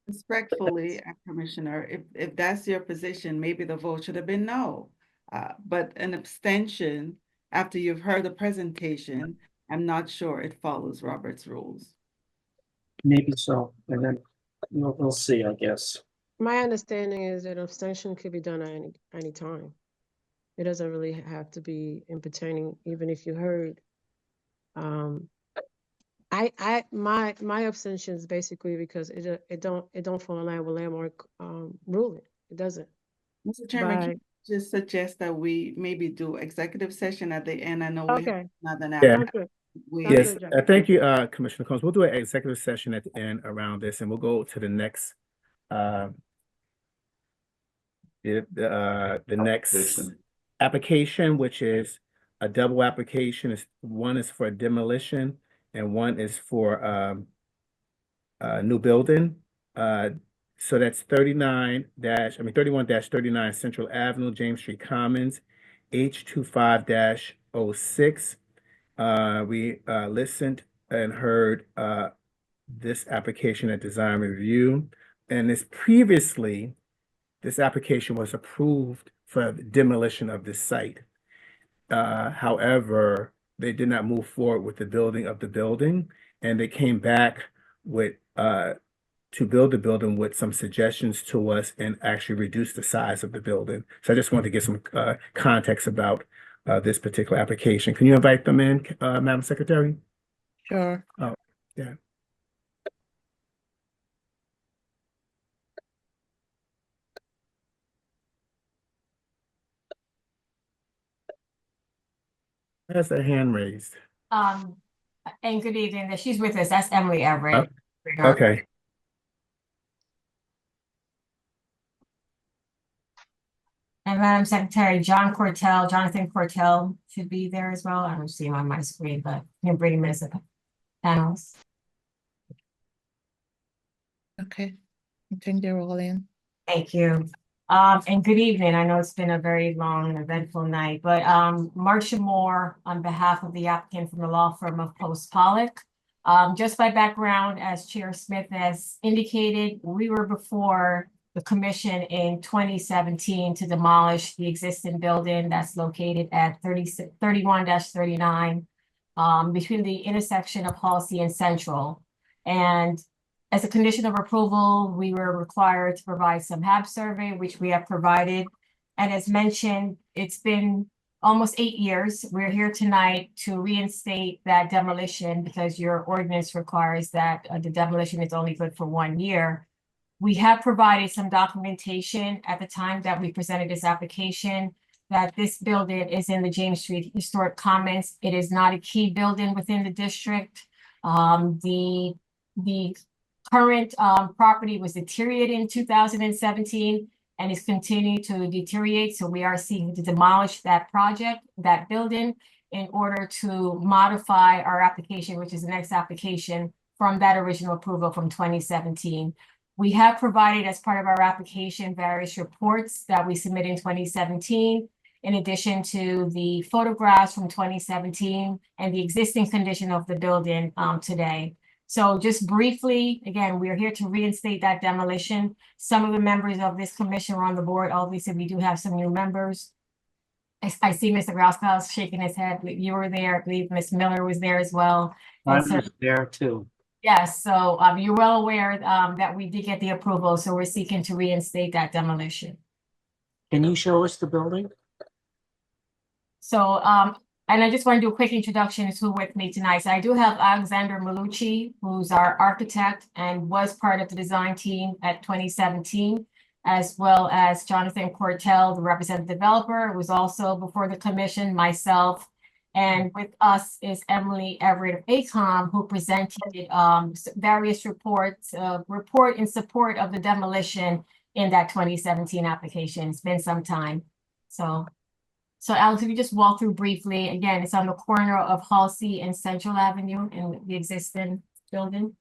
Respectfully, Commissioner, if that's your position, maybe the vote should have been no. But an abstention after you've heard the presentation, I'm not sure it follows Robert's rules. Maybe so, and then we'll see, I guess. My understanding is that abstention could be done at any time. It doesn't really have to be in pertaining, even if you heard. My abstention is basically because it don't fall in line with landmark ruling. It doesn't. Mr. Chairman, can you just suggest that we maybe do executive session at the end? I know we have another Yeah. Yes, Thank you, Commissioner Combs. We'll do an executive session at the end around this, and we'll go to the next the next application, which is a double application. One is for demolition and one is for a new building. So that's 31-39 Central Avenue, James Street Commons, H25-06. We listened and heard this application at design review, and this application was approved for demolition of this site. However, they did not move forward with the building of the building, and they came back with to build the building with some suggestions to us and actually reduce the size of the building. So I just wanted to get some context about this particular application. Can you invite them in, Madam Secretary? Sure. Oh, yeah. Has their hand raised. And good evening. She's with us. That's Emily Everett. Okay. And Madam Secretary, Jonathan Cortell should be there as well. I don't see him on my screen, but you can bring him as a panelist. Okay, I think they're all in. Thank you. And good evening. I know it's been a very long and eventful night, but Marcia Moore on behalf of the applicant from the law firm of Post Pollock. Just by background, as Chair Smith has indicated, we were before the commission in 2017 to demolish the existing building that's located at 31-39 between the intersection of Halsey and Central. And as a condition of approval, we were required to provide some HAB survey, which we have provided. And as mentioned, it's been almost 8 years. We're here tonight to reinstate that demolition because your ordinance requires that the demolition is only good for 1 year. We have provided some documentation at the time that we presented this application that this building is in the James Street Historic Commons. It is not a key building within the district. The current property was deteriorated in 2017 and is continuing to deteriorate. So we are seeking to demolish that building in order to modify our application, which is the next application from that original approval from 2017. We have provided as part of our application various reports that we submitted in 2017, in addition to the photographs from 2017 and the existing condition of the building today. So just briefly, again, we are here to reinstate that demolition. Some of the members of this commission are on the board. Obviously, we do have some new members. I see Mr. Grauskaus shaking his head. You were there. I believe Ms. Miller was there as well. I was there too. Yes, so you're well aware that we did get the approval, so we're seeking to reinstate that demolition. Can you show us the building? So, and I just want to do a quick introduction to who with me tonight. So I do have Alexander Malucci, who's our architect and was part of the design team at 2017, as well as Jonathan Cortell, the representative developer, who was also before the commission, myself, and with us is Emily Everett of ACOM, who presented various reports, report in support of the demolition in that 2017 application. It's been some time. So Alex, if you just walk through briefly, again, it's on the corner of Halsey and Central Avenue in the existing building.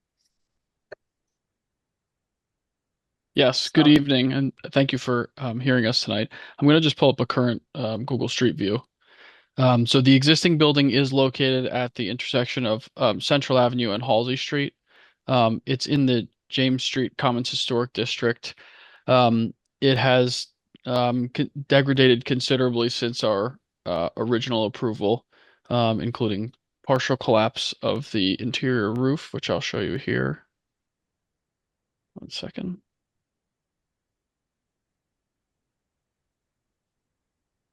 Yes, good evening, and thank you for hearing us tonight. I'm going to just pull up a current Google Street View. So the existing building is located at the intersection of Central Avenue and Halsey Street. It's in the James Street Commons Historic District. It has degraded considerably since our original approval, including partial collapse of the interior roof, which I'll show you here. 1 second.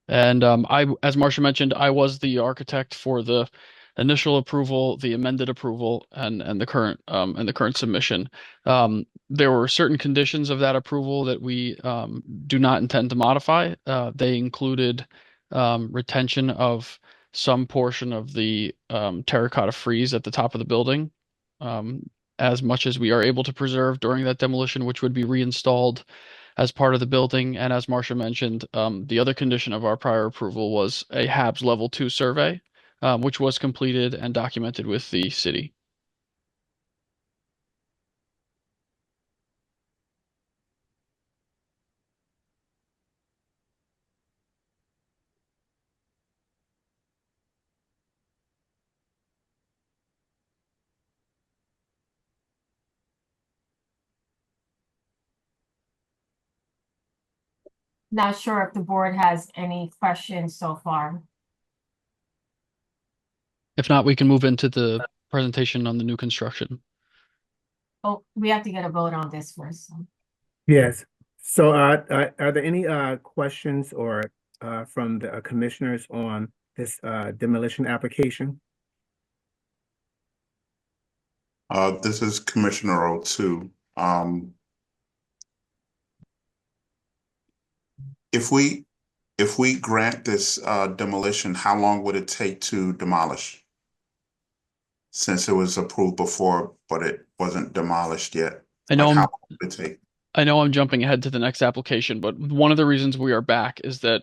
And as Marcia mentioned, I was the architect for the initial approval, the amended approval, and the current submission. There were certain conditions of that approval that we do not intend to modify. They included retention of some portion of the terracotta frieze at the top of the building, as much as we are able to preserve during that demolition, which would be reinstalled as part of the building. And as Marcia mentioned, the other condition of our prior approval was a HABs Level 2 survey, which was completed and documented with the city. Not sure if the board has any questions so far. If not, we can move into the presentation on the new construction. Oh, we have to get a vote on this first. Yes. So are there any questions or from the commissioners on this demolition application? This is Commissioner O2. If we grant this demolition, how long would it take to demolish? Since it was approved before, but it wasn't demolished yet. I know, Like, how long would it take? I know I'm jumping ahead to the next application, but one of the reasons we are back is that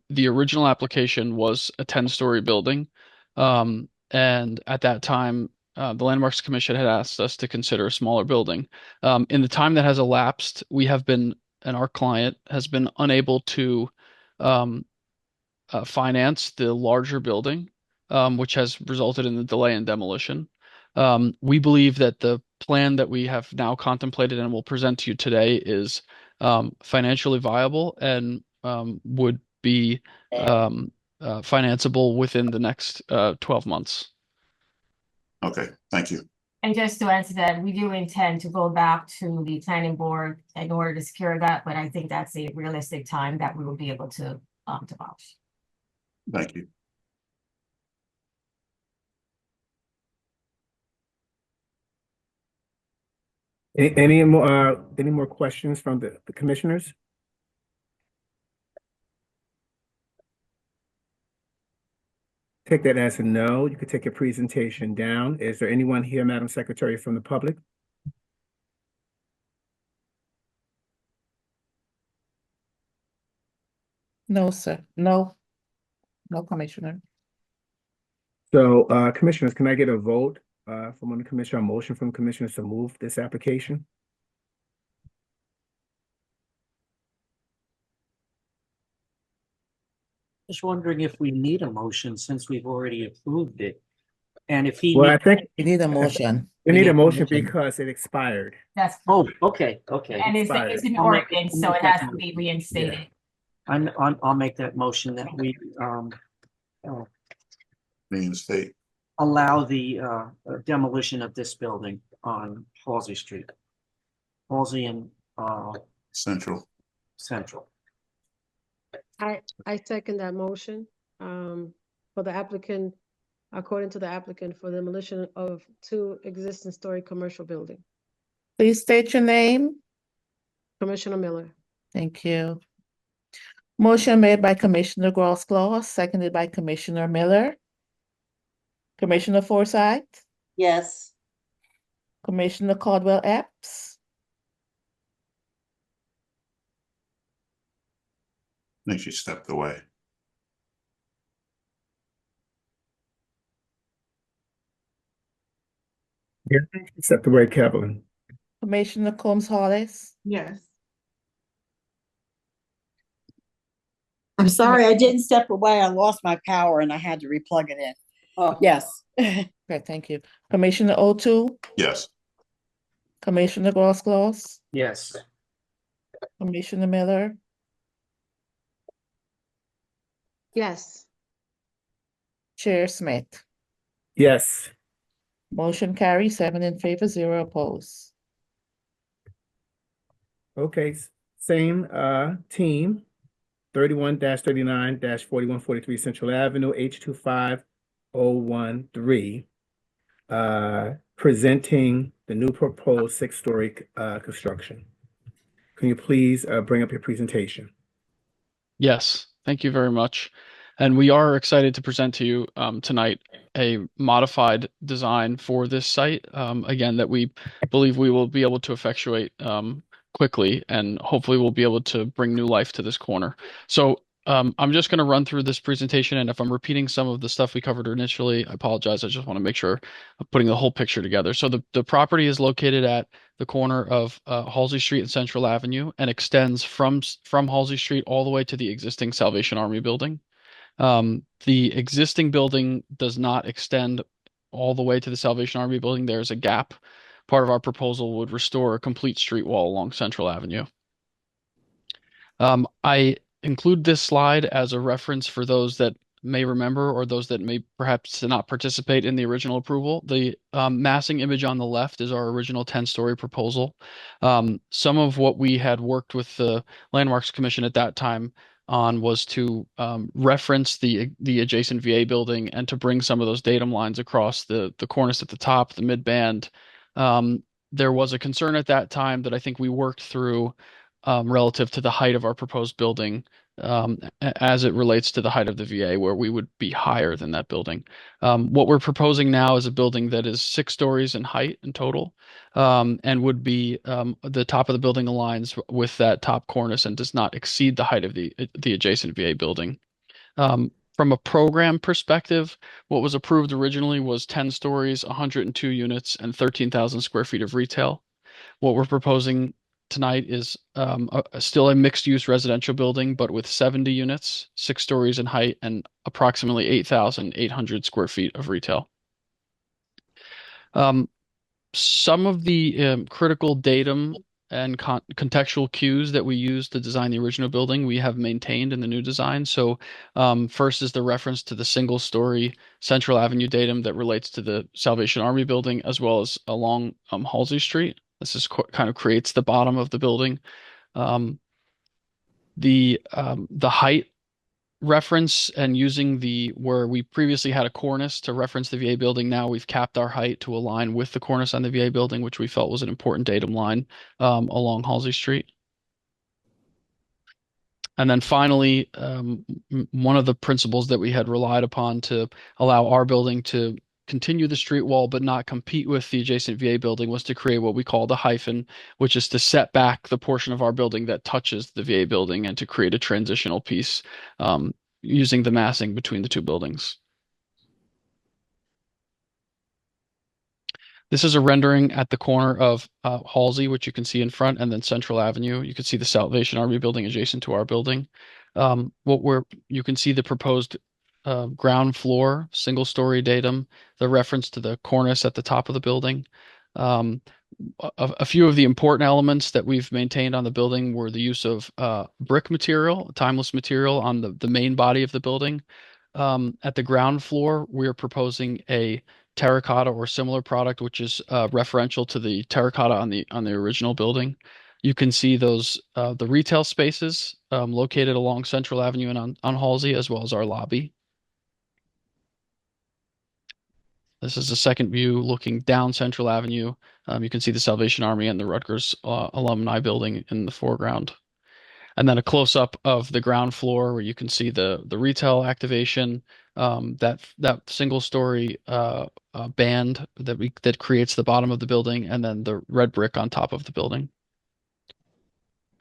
the original application was a 10-story building. And at that time, the Landmarks Commission had asked us to consider a smaller building. In the time that has elapsed, we have been, and our client has been unable to um, finance the larger building, which has resulted in the delay in demolition. We believe that the plan that we have now contemplated and will present to you today is financially viable and would be financeable within the next 12 months. Okay, thank you. And just to answer that, we do intend to go back to the planning board in order to secure that, but I think that's a realistic time that we will be able to demolish. Thank you. Any more questions from the commissioners? Take that as a no. You could take your presentation down. Is there anyone here, Madam Secretary, from the public? No, sir. No. No, Commissioner. So, commissioners, can I get a vote from one of the commissioners, a motion from commissioners to move this application? Just wondering if we need a motion since we've already approved it. And if he. Well, I think We need a motion. we need a motion because it expired. That's Oh, okay, okay. and it's an I'll make- ordinance, I'll so make it that has to be reinstated. I'll make that motion that we Reinstate. allow the demolition of this building on Halsey Street. Halsey and Central. Central. I second that motion for the applicant, according to the applicant, for demolition of 2 existing story commercial building. Please state your name. Commissioner Miller. Thank you. Motion made by Commissioner Grosskloss, seconded by Commissioner Miller. Commissioner Forsyth, Yes. Commissioner Caldwell Epps, I think she stepped away. Yeah, except the way Kevin. Commissioner Combs Hollis, Yes. I'm sorry, I didn't step away. I lost my power and I had to replug it in. Oh, Yes. okay, thank you. Commissioner O'Toole, Yes. Commissioner Grosskloss, Yes. Commissioner Miller, Yes. Chair Smith. Yes. Motion carries 7 in favor, 0 opposed. Okay, same team. 31-39-4143 Central Avenue, H25013. Presenting the new proposed 6-story construction. Can you please bring up your presentation? Yes, thank you very much. And we are excited to present to you tonight a modified design for this site, again, that we believe we will be able to effectuate quickly, and hopefully we'll be able to bring new life to this corner. So I'm just going to run through this presentation, and if I'm repeating some of the stuff we covered initially, I apologize. I just want to make sure I'm putting the whole picture together. So the property is located at the corner of Halsey Street and Central Avenue and extends from Halsey Street all the way to the existing Salvation Army building. The existing building does not extend all the way to the Salvation Army building. There's a gap. Part of our proposal would restore a complete street wall along Central Avenue. I include this slide as a reference for those that may remember or those that may perhaps not participate in the original approval. The massing image on the left is our original 10-story proposal. Some of what we had worked with the Landmarks Commission at that time on was to reference the adjacent VA building and to bring some of those datum lines across the cornice at the top, the mid-band. There was a concern at that time that I think we worked through relative to the height of our proposed building, as it relates to the height of the VA, where we would be higher than that building. What we're proposing now is a building that is 6 stories in height in total, and would be the top of the building aligns with that top cornice and does not exceed the height of the adjacent VA building. From a program perspective, what was approved originally was 10 stories, 102 units, and 13,000 square feet of retail. What we're proposing tonight is still a mixed-use residential building, but with 70 units, 6 stories in height, and approximately 8,800 square feet of retail. Some of the critical datum and contextual cues that we used to design the original building, we have maintained in the new design. So first is the reference to the single-story Central Avenue datum that relates to the Salvation Army building, as well as along Halsey Street. This is kind of creates the bottom of the building. The height reference and using where we previously had a cornice to reference the VA building, now we've capped our height to align with the cornice on the VA building, which we felt was an important datum line along Halsey Street. And then finally, one of the principles that we had relied upon to allow our building to continue the street wall but not compete with the adjacent VA building was to create what we call the hyphen, which is to set back the portion of our building that touches the VA building and to create a transitional piece using the massing between the two buildings. This is a rendering at the corner of Halsey, which you can see in front, and then Central Avenue. You can see the Salvation Army building adjacent to our building. You can see the proposed ground floor, single-story datum, the reference to the cornice at the top of the building. A few of the important elements that we've maintained on the building were the use of brick material, timeless material on the main body of the building. At the ground floor, we're proposing a terracotta or similar product, which is referential to the terracotta on the original building. You can see those the retail spaces located along Central Avenue and on Halsey, as well as our lobby. This is the second view looking down Central Avenue. You can see the Salvation Army and the Rutgers Alumni Building in the foreground. And then a close-up of the ground floor where you can see the retail activation, that single-story band that creates the bottom of the building, and then the red brick on top of the building.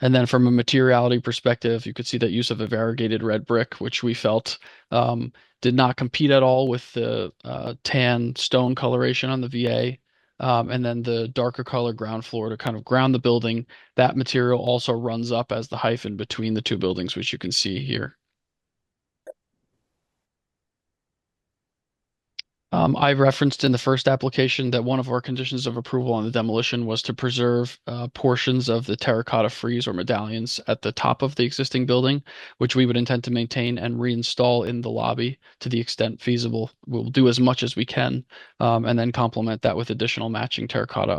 And then from a materiality perspective, you could see that use of a variegated red brick, which we felt did not compete at all with the tan stone coloration on the VA. And then the darker color ground floor to kind of ground the building. That material also runs up as the hyphen between the two buildings, which you can see here. I referenced in the first application that one of our conditions of approval on the demolition was to preserve portions of the terracotta frieze or medallions at the top of the existing building, which we would intend to maintain and reinstall in the lobby to the extent feasible. We'll do as much as we can, and then complement that with additional matching terracotta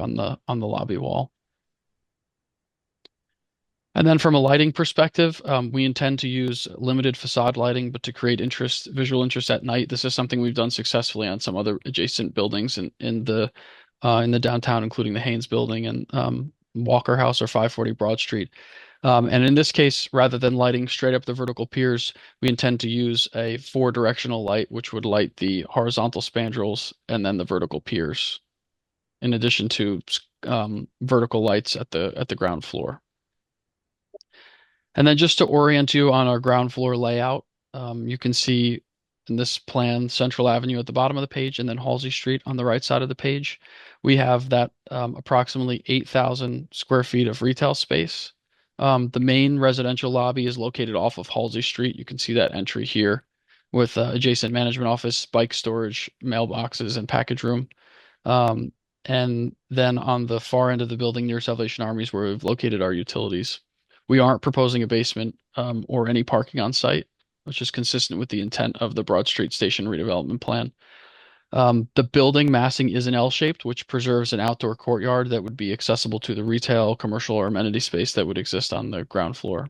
on the lobby wall. And then from a lighting perspective, we intend to use limited facade lighting, but to create visual interest at night. This is something we've done successfully on some other adjacent buildings in the downtown, including the Haynes Building and Walker House or 540 Broad Street. And in this case, rather than lighting straight up the vertical piers, we intend to use a 4-directional light, which would light the horizontal spandrels and then the vertical piers, in addition to vertical lights at the ground floor. And then just to orient you on our ground floor layout, you can see in this plan Central Avenue at the bottom of the page and then Halsey Street on the right side of the page. We have that approximately 8,000 square feet of retail space. The main residential lobby is located off of Halsey Street. You can see that entry here with adjacent management office, bike storage, mailboxes, and package room. And then on the far end of the building near Salvation Army is where we've located our utilities. We aren't proposing a basement or any parking on site, which is consistent with the intent of the Broad Street Station redevelopment plan. The building massing is an L-shaped, which preserves an outdoor courtyard that would be accessible to the retail, commercial, or amenity space that would exist on the ground floor.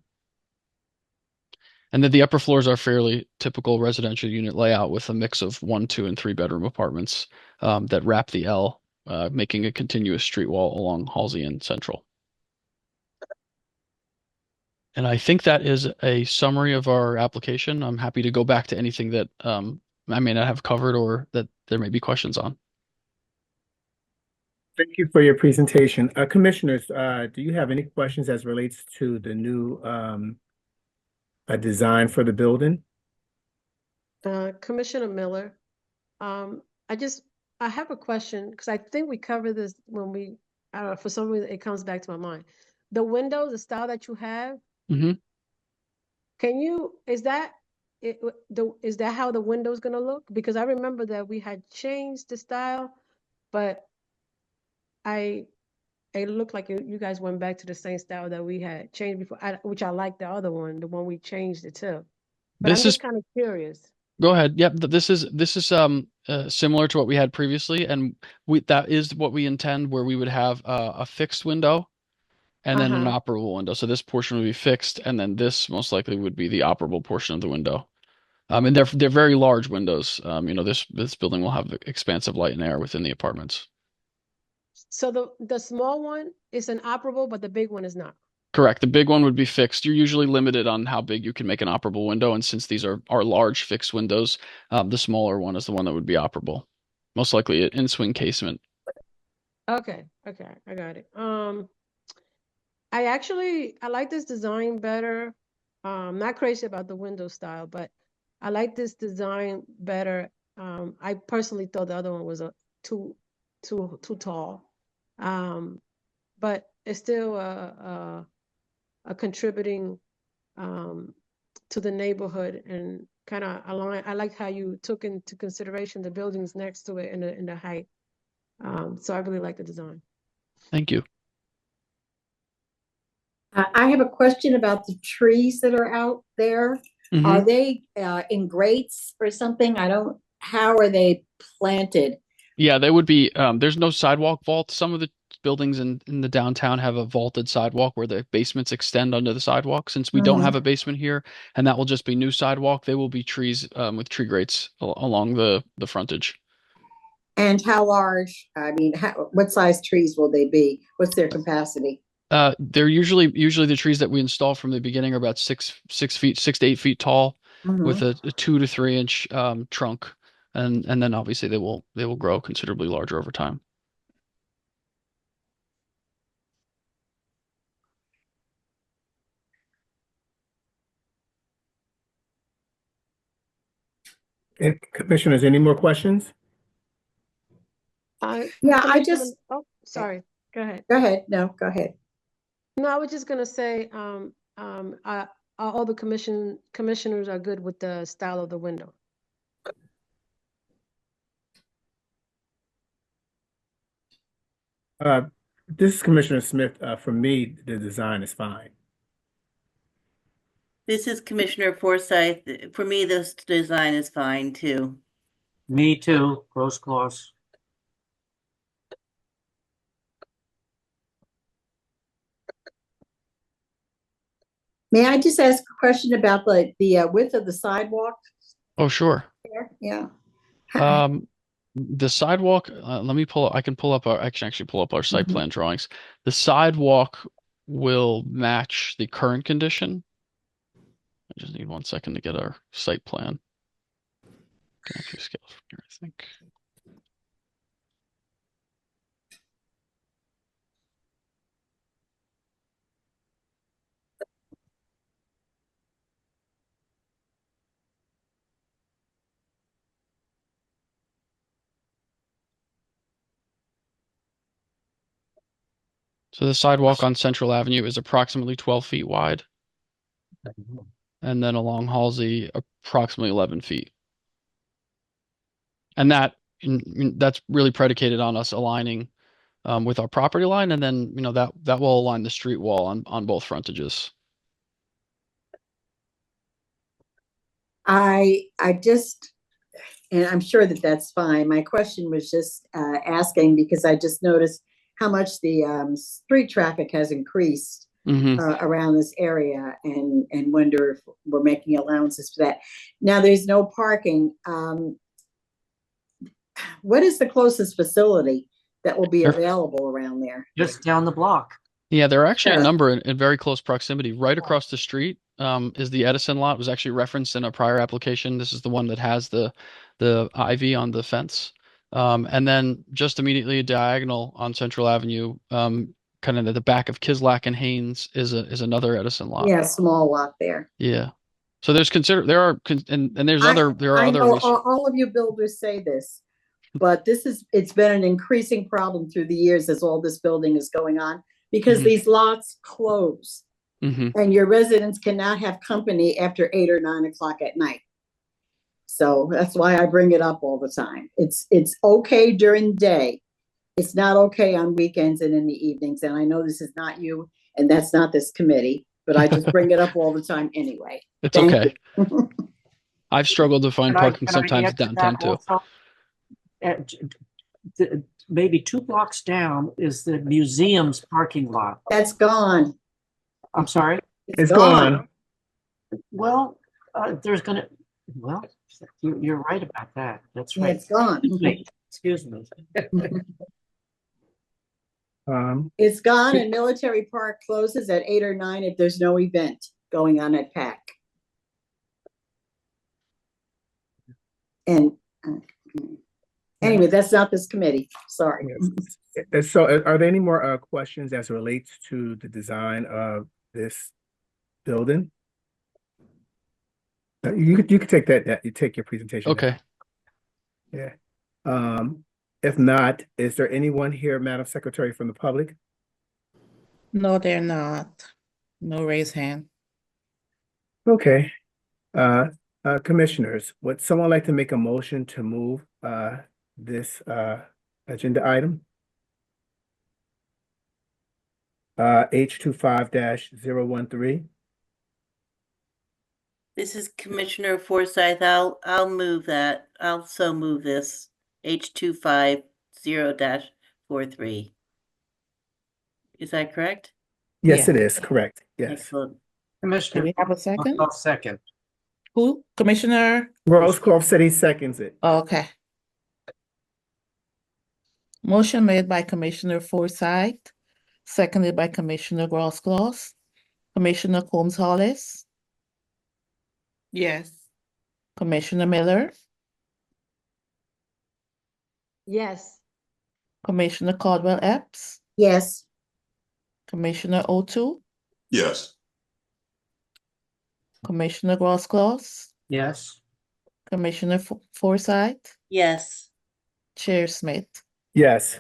And then the upper floors are fairly typical residential unit layout with a mix of 1, 2, and 3-bedroom apartments that wrap the L, making a continuous street wall along Halsey and Central. And I think that is a summary of our application. I'm happy to go back to anything that I may not have covered or that there may be questions on. Thank you for your presentation. Commissioners, do you have any questions as relates to the new design for the building? Commissioner Miller, I have a question because I think we covered this when we, I don't know, for some reason it comes back to my mind. The windows, the style that you have, Mm-hmm. is that how the window's gonna look? Because I remember that we had changed the style, but it looked like you guys went back to the same style that we had changed before, which I like the other one, the one we changed it to. But I'm just kind of curious. Go ahead. Yep. This is similar to what we had previously, and that is what we intend, where we would have a fixed window and then an operable window. So this portion would be fixed, and then this most likely would be the operable portion of the window. And they're very large windows. This building will have expansive light and air within the apartments. So the small one is an operable, but the big one is not. Correct. The big one would be fixed. You're usually limited on how big you can make an operable window, and since these are large fixed windows, the smaller one is the one that would be operable, most likely in swing casement. Okay, I got it. I like this design better. Not crazy about the window style, but I like this design better. I personally thought the other one was too tall. But it's still a contributing to the neighborhood and kind of align. I like how you took into consideration the buildings next to it and the height. So I really like the design. Thank you. I have a question about the trees that are out there. Mm-hmm. Are they in grates or something? How are they planted? Yeah, they would be, there's no sidewalk vault. Some of the buildings in the downtown have a vaulted sidewalk where the basements extend under the sidewalk. Since we don't have a basement here, and that will just be new sidewalk, they will be trees with tree grates along the frontage. And how large? I mean, what size trees will they be? What's their capacity? They're usually the trees that we install from the beginning are about 6 to 8 feet tall, with a 2 to 3 inch trunk, and then obviously they will grow considerably larger over time. And commissioners, any more questions? Oh, sorry. Go ahead. Go ahead. No, go ahead. No, I was just gonna say, all the commissioners are good with the style of the window. This is Commissioner Smith. For me, the design is fine. This is Commissioner Forsyth. For me, this design is fine too. Me too. Close. May I just ask a question about the width of the sidewalk? Oh, sure. Yeah. The sidewalk, I can pull up I can actually pull up our site plan drawings. The sidewalk will match the current condition. I just need 1 second to get our site plan. Can actually scale from here, I think. So the sidewalk on Central Avenue is approximately 12 feet wide. And then along Halsey, approximately 11 feet. And that's really predicated on us aligning with our property line, and then that will align the street wall on both frontages. I just, and I'm sure that that's fine. My question was just asking because I just noticed how much the street traffic has increased around this area, and wonder if we're making allowances for that. Now, there's no parking. What is the closest facility that will be available around there? Just down the block. Yeah, there are actually a Sure. number in very close proximity. Right across the street is the Edison lot. It was actually referenced in a prior application. This is the one that has the ivy on the fence. And then just immediately diagonal on Central Avenue, kind of at the back of Kislak and Haynes is another Edison lot. Yeah, small lot there. Yeah. So there's and there's I there are other know research. all of you builders say this, but it's been an increasing problem through the years as all this building is going on, because Mhm. these lots close Mhm. and your residents cannot have company after 8 or 9 o'clock at night. So that's why I bring it up all the time. It's okay during the day. It's not okay on weekends and in the evenings. And I know this is not you, and that's not this committee, but I just bring it up all the time anyway. It's Thank okay. you. I've struggled to find parking Can I sometimes add to downtown that too. also? Maybe 2 blocks down is the museum's parking lot. That's gone. I'm sorry? It's gone. Well, well, you're right about that. That's Yeah, right. it's gone. Excuse me. It's gone, and Military Park closes at 8 or 9 if there's no event going on at PAC. And anyway, that's not this committee. Sorry. And so are there any more questions as it relates to the design of this building? You could take that you take your presentation. Okay. Now. Yeah. If not, is there anyone here, Madam Secretary, from the public? No, they're not. No raised hand. Okay. Commissioners, would someone like to make a motion to move this agenda item? H25-013. This is Commissioner Forsyth. I'll move that. I'll so move this H250-43. Is that correct? Yes, Yeah. it is correct. Yes. Excellent. Do Commissioner, we have a second? I'll second. Who? Commissioner? Rosecroft said he seconds it. Okay. Motion made by Commissioner Forsyth, seconded by Commissioner Grosskloss. Commissioner Combs Hollis, Yes. Commissioner Miller, Yes. Commissioner Caldwell Epps, Yes. Commissioner O'Toole, Yes. Commissioner Grosskloss, Yes. Commissioner Forsyth, Yes. Chair Smith. Yes.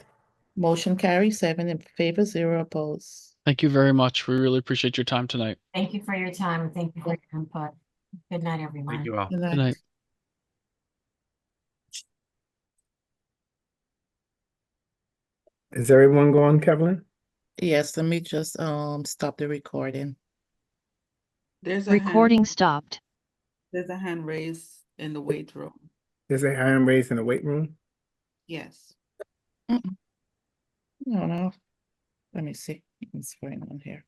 Motion carries 7 in favor, 0 opposed. Thank you very much. We really appreciate your time tonight. Thank you for your time and thank you for your input. Good night, everyone. Thank you all. Good Good night. night. Is everyone going, Kevin? Yes, let me just stop the recording. There's a Recording hand, stopped. there's a hand raised in the weight room. There's a hand raised in the weight room. Yes. No. Let me see what's going on here.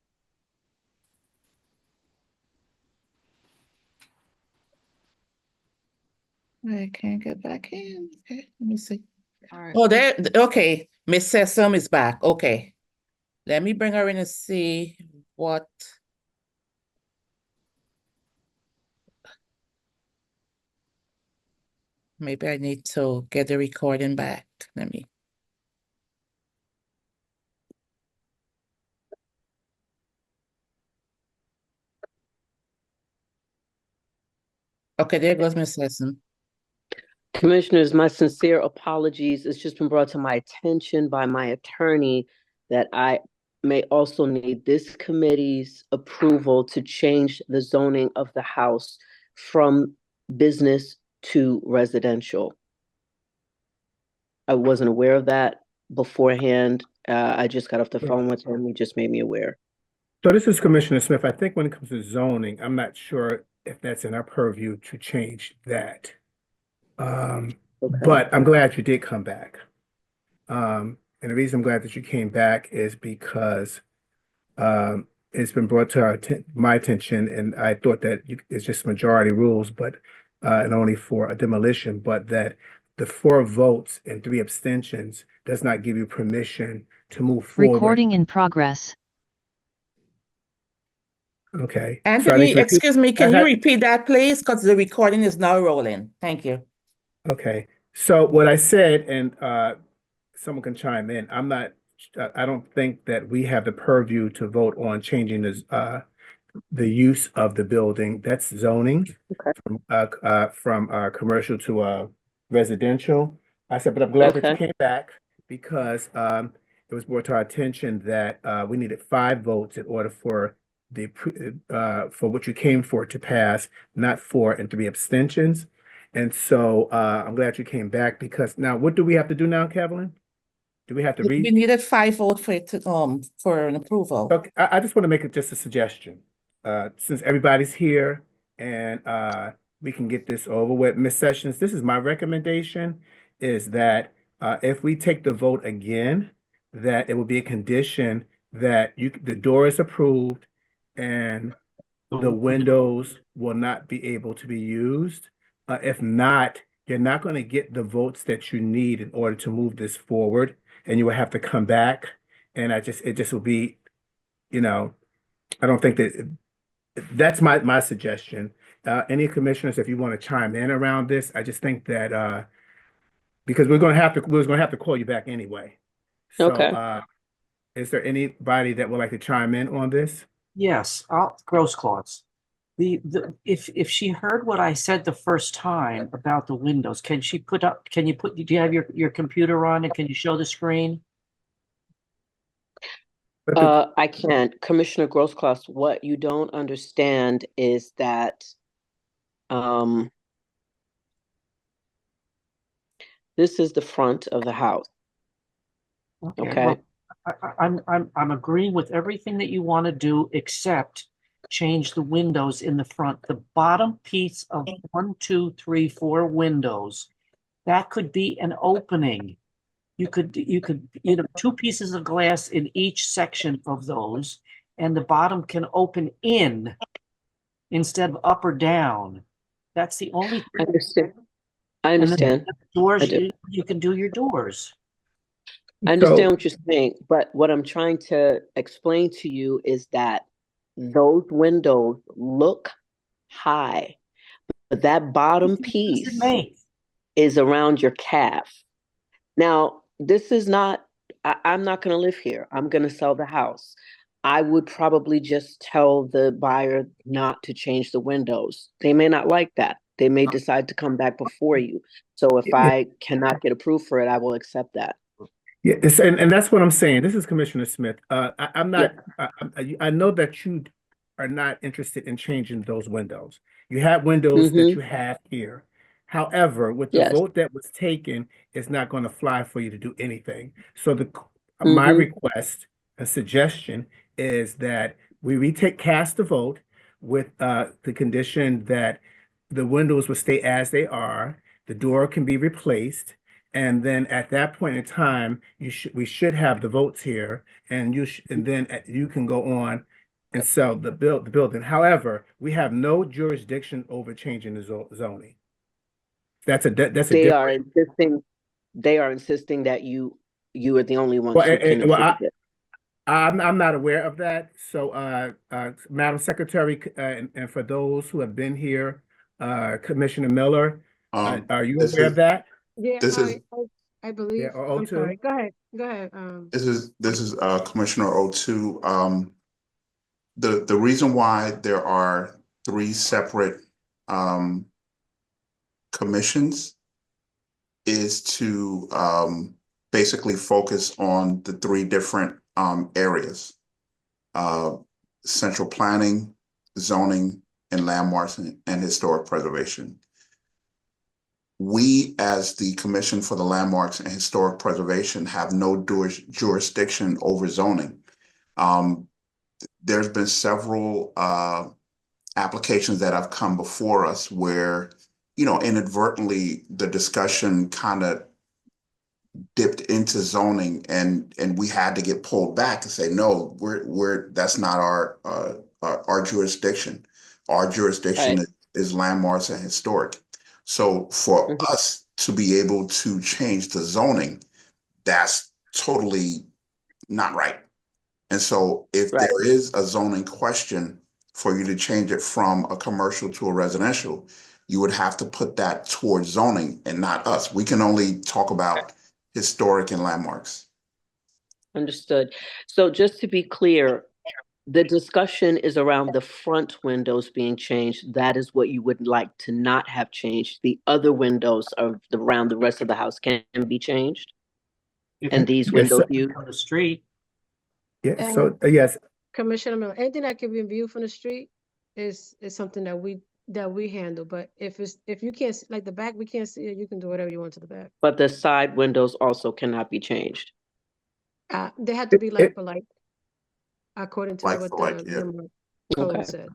I can't get back in. Okay, let me see. All right. Oh, there. Okay, Miss Sessom is back. Okay, let me bring her in and see what. Maybe I need to get the recording back. Let me. Okay, there goes Miss Sessom. Commissioners, my sincere apologies. It's just been brought to my attention by my attorney that I may also need this committee's approval to change the zoning of the house from business to residential. I wasn't aware of that beforehand. I just got off the phone with him. He just made me aware. So this is Commissioner Smith. I think when it comes to zoning, I'm not sure if that's in our purview to change that. But I'm glad you did come back. And the reason I'm glad that you came back is because it's been brought to my attention, and I thought that it's just majority rules, but and only for a demolition, but that the 4 votes and 3 abstentions does not give you permission to move forward. Recording in progress. Okay. So I need Anthony, to repeat. excuse me, can you repeat that, please? Because the recording is now rolling. Thank you. Okay. So what I said, and someone can chime in. I don't think that we have the purview to vote on changing the use of the building. That's zoning from commercial to residential. I said, but I'm glad that you came back because it was brought to our attention that we needed 5 votes in order for for what you came for to pass, not 4 and 3 abstentions. And so I'm glad you came back because now what do we have to do now, Kevin? Do we have to We read? needed 5 votes for it to, for an approval. Okay, I just want to make it just a suggestion. Since everybody's here and we can get this over with. Ms. Sessions, this is my recommendation, is that if we take the vote again, that it will be a condition that the door is approved and the windows will not be able to be used. If not, you're not going to get the votes that you need in order to move this forward, and you will have to come back. And it just will be, I don't think that's my suggestion. Any commissioners, if you want to chime in around this, I just think that because we're going to have to call you back anyway. So, is there anybody that would like to chime in on this? Yes, gross clause. If she heard what I said the first time about the windows, do you have your computer on and can you show the screen? I can't. Commissioner Grosskloss, what you don't understand is that this is the front of the house. Okay. Well, I'm agreeing with everything that you want to do except change the windows in the front. The bottom piece of 1, 2, 3, 4 windows, that could be an opening. You could 2 pieces of glass in each section of those, and the bottom can open in instead of up or down. That's the only thing. I understand. I understand. Doors, you can do your doors. I understand what you're saying, but what I'm trying to explain to you is that those windows look high, but that bottom piece is around your calf. Now, this is not, I'm not going to live here. I'm going to sell the house. I would probably just tell the buyer not to change the windows. They may not like that. They may decide to come back before you. So if I cannot get approved for it, I will accept that. Yeah, and that's what I'm saying. This is Commissioner Smith. I'm not. I know that you are not interested in changing those windows. You have windows that you have here. However, with the vote that was taken, it's not going to fly for you to do anything. So my request, a suggestion, is that we cast the vote with the condition that the windows will stay as they are. The door can be replaced. And then at that point in time, we should have the votes here, and then you can go on and sell the building. However, we have no jurisdiction over changing the zoning. They are insisting that you are the only ones who can approve it. I'm not aware of that. So, Madam Secretary, and for those who have been here, Commissioner Miller, are you aware of that? Yeah, I believe. I'm sorry. Go ahead. Go ahead. This is Commissioner O2. The reason why there are 3 separate commissions is to basically focus on the 3 different areas: central planning, zoning, and landmarks and historic preservation. We, as the Commission for the Landmarks and Historic Preservation, have no jurisdiction over zoning. There's been several applications that have come before us where, inadvertently the discussion kind of dipped into zoning, and we had to get pulled back and say, no, that's not our jurisdiction. Our jurisdiction is landmarks and historic. So for us to be able to change the zoning, that's totally not right. And so if there is a zoning question, for you to change it from a commercial to a residential, you would have to put that towards zoning and not us. We can only talk about historic and landmarks. Understood. So just to be clear, the discussion is around the front windows being changed. That is what you would like to not have changed. The other windows around the rest of the house can be changed? And these windows viewed on the street. Yeah, so, yes, Commissioner Miller, anything that can be viewed from the street is something that we handle. But if you can't like the back, we can't see it. You can do whatever you want to the back. But the side windows also cannot be changed. They have to be like for like, according to Like what for like, the yeah. Newark code Okay. said.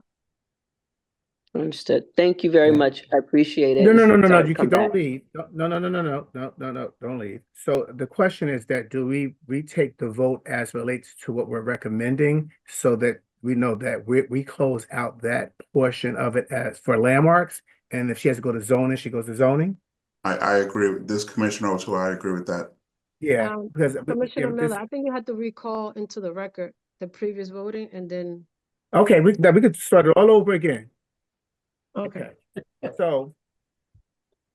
Understood. Thank you very much. I appreciate it. No, And no, no, so no, no, sorry to you come can, don't back. leave. No, no, no, no, no, no, no, no, don't leave. So the question is that do we retake the vote as relates to what we're recommending so that we know that we close out that portion of it as for landmarks? And if she has to go to zoning, she goes to zoning? I agree with this, Commissioner O'Toole. I agree with that. Yeah, because Commissioner this, Miller, I think you have to recall into the record the previous voting and then. okay, we could start it all over again. Okay. So,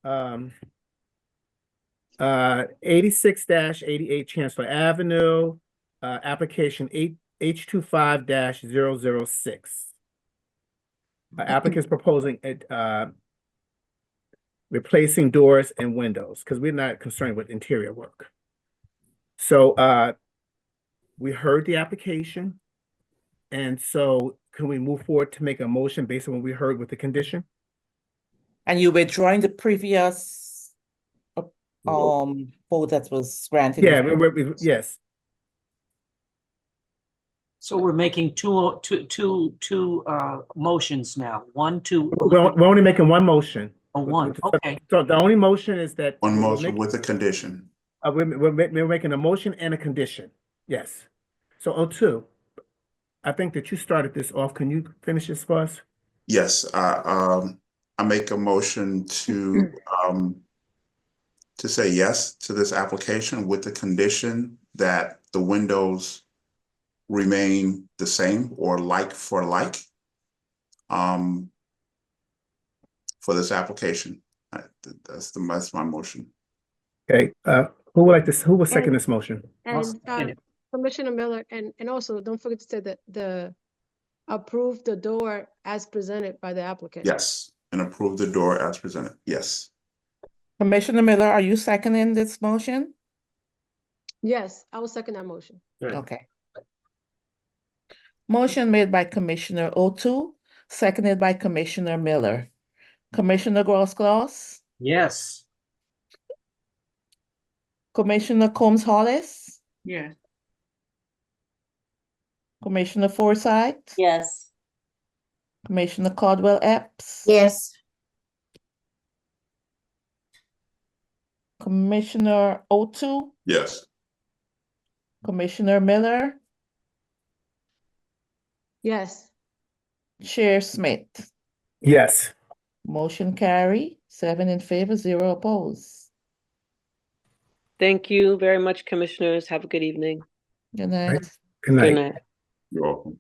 86-88 Chancellor Avenue, application H25-006. Applicant's proposing replacing doors and windows because we're not concerned with interior work. So we heard the application. And so can we move forward to make a motion based on what we heard with the condition? And you withdrawing the previous vote that was granted? Yeah, yes. So we're making two motions now. One to. We're only making one motion. One, okay. So the only motion is that. One motion with a condition. We're making a motion and a condition. Yes. So O'Toole, I think that you started this off. Can you finish this for us? Yes, I make a motion to say yes to this application with the condition that the windows remain the same or like for like for this application. That's my motion. Okay. Who will second this motion? And Commissioner Miller, and also don't forget to say that the approve the door as presented by the applicant. Yes, and approve the door as presented. Yes. Commissioner Miller, are you seconding this motion? Yes, I will second that motion. Okay. Motion made by Commissioner O'Toole, seconded by Commissioner Miller. Commissioner Gross-Claus? Yes. Commissioner Combs-Hollis? Yes. Commissioner Forsyth? Yes. Commissioner Caldwell-Epps? Yes. Commissioner O'Toole? Yes. Commissioner Miller? Yes. Chair Smith? Yes. Motion carry, 7 in favor, 0 opposed. Thank you very much, commissioners. Have a good evening. Good night. Good night. Good night. You're welcome.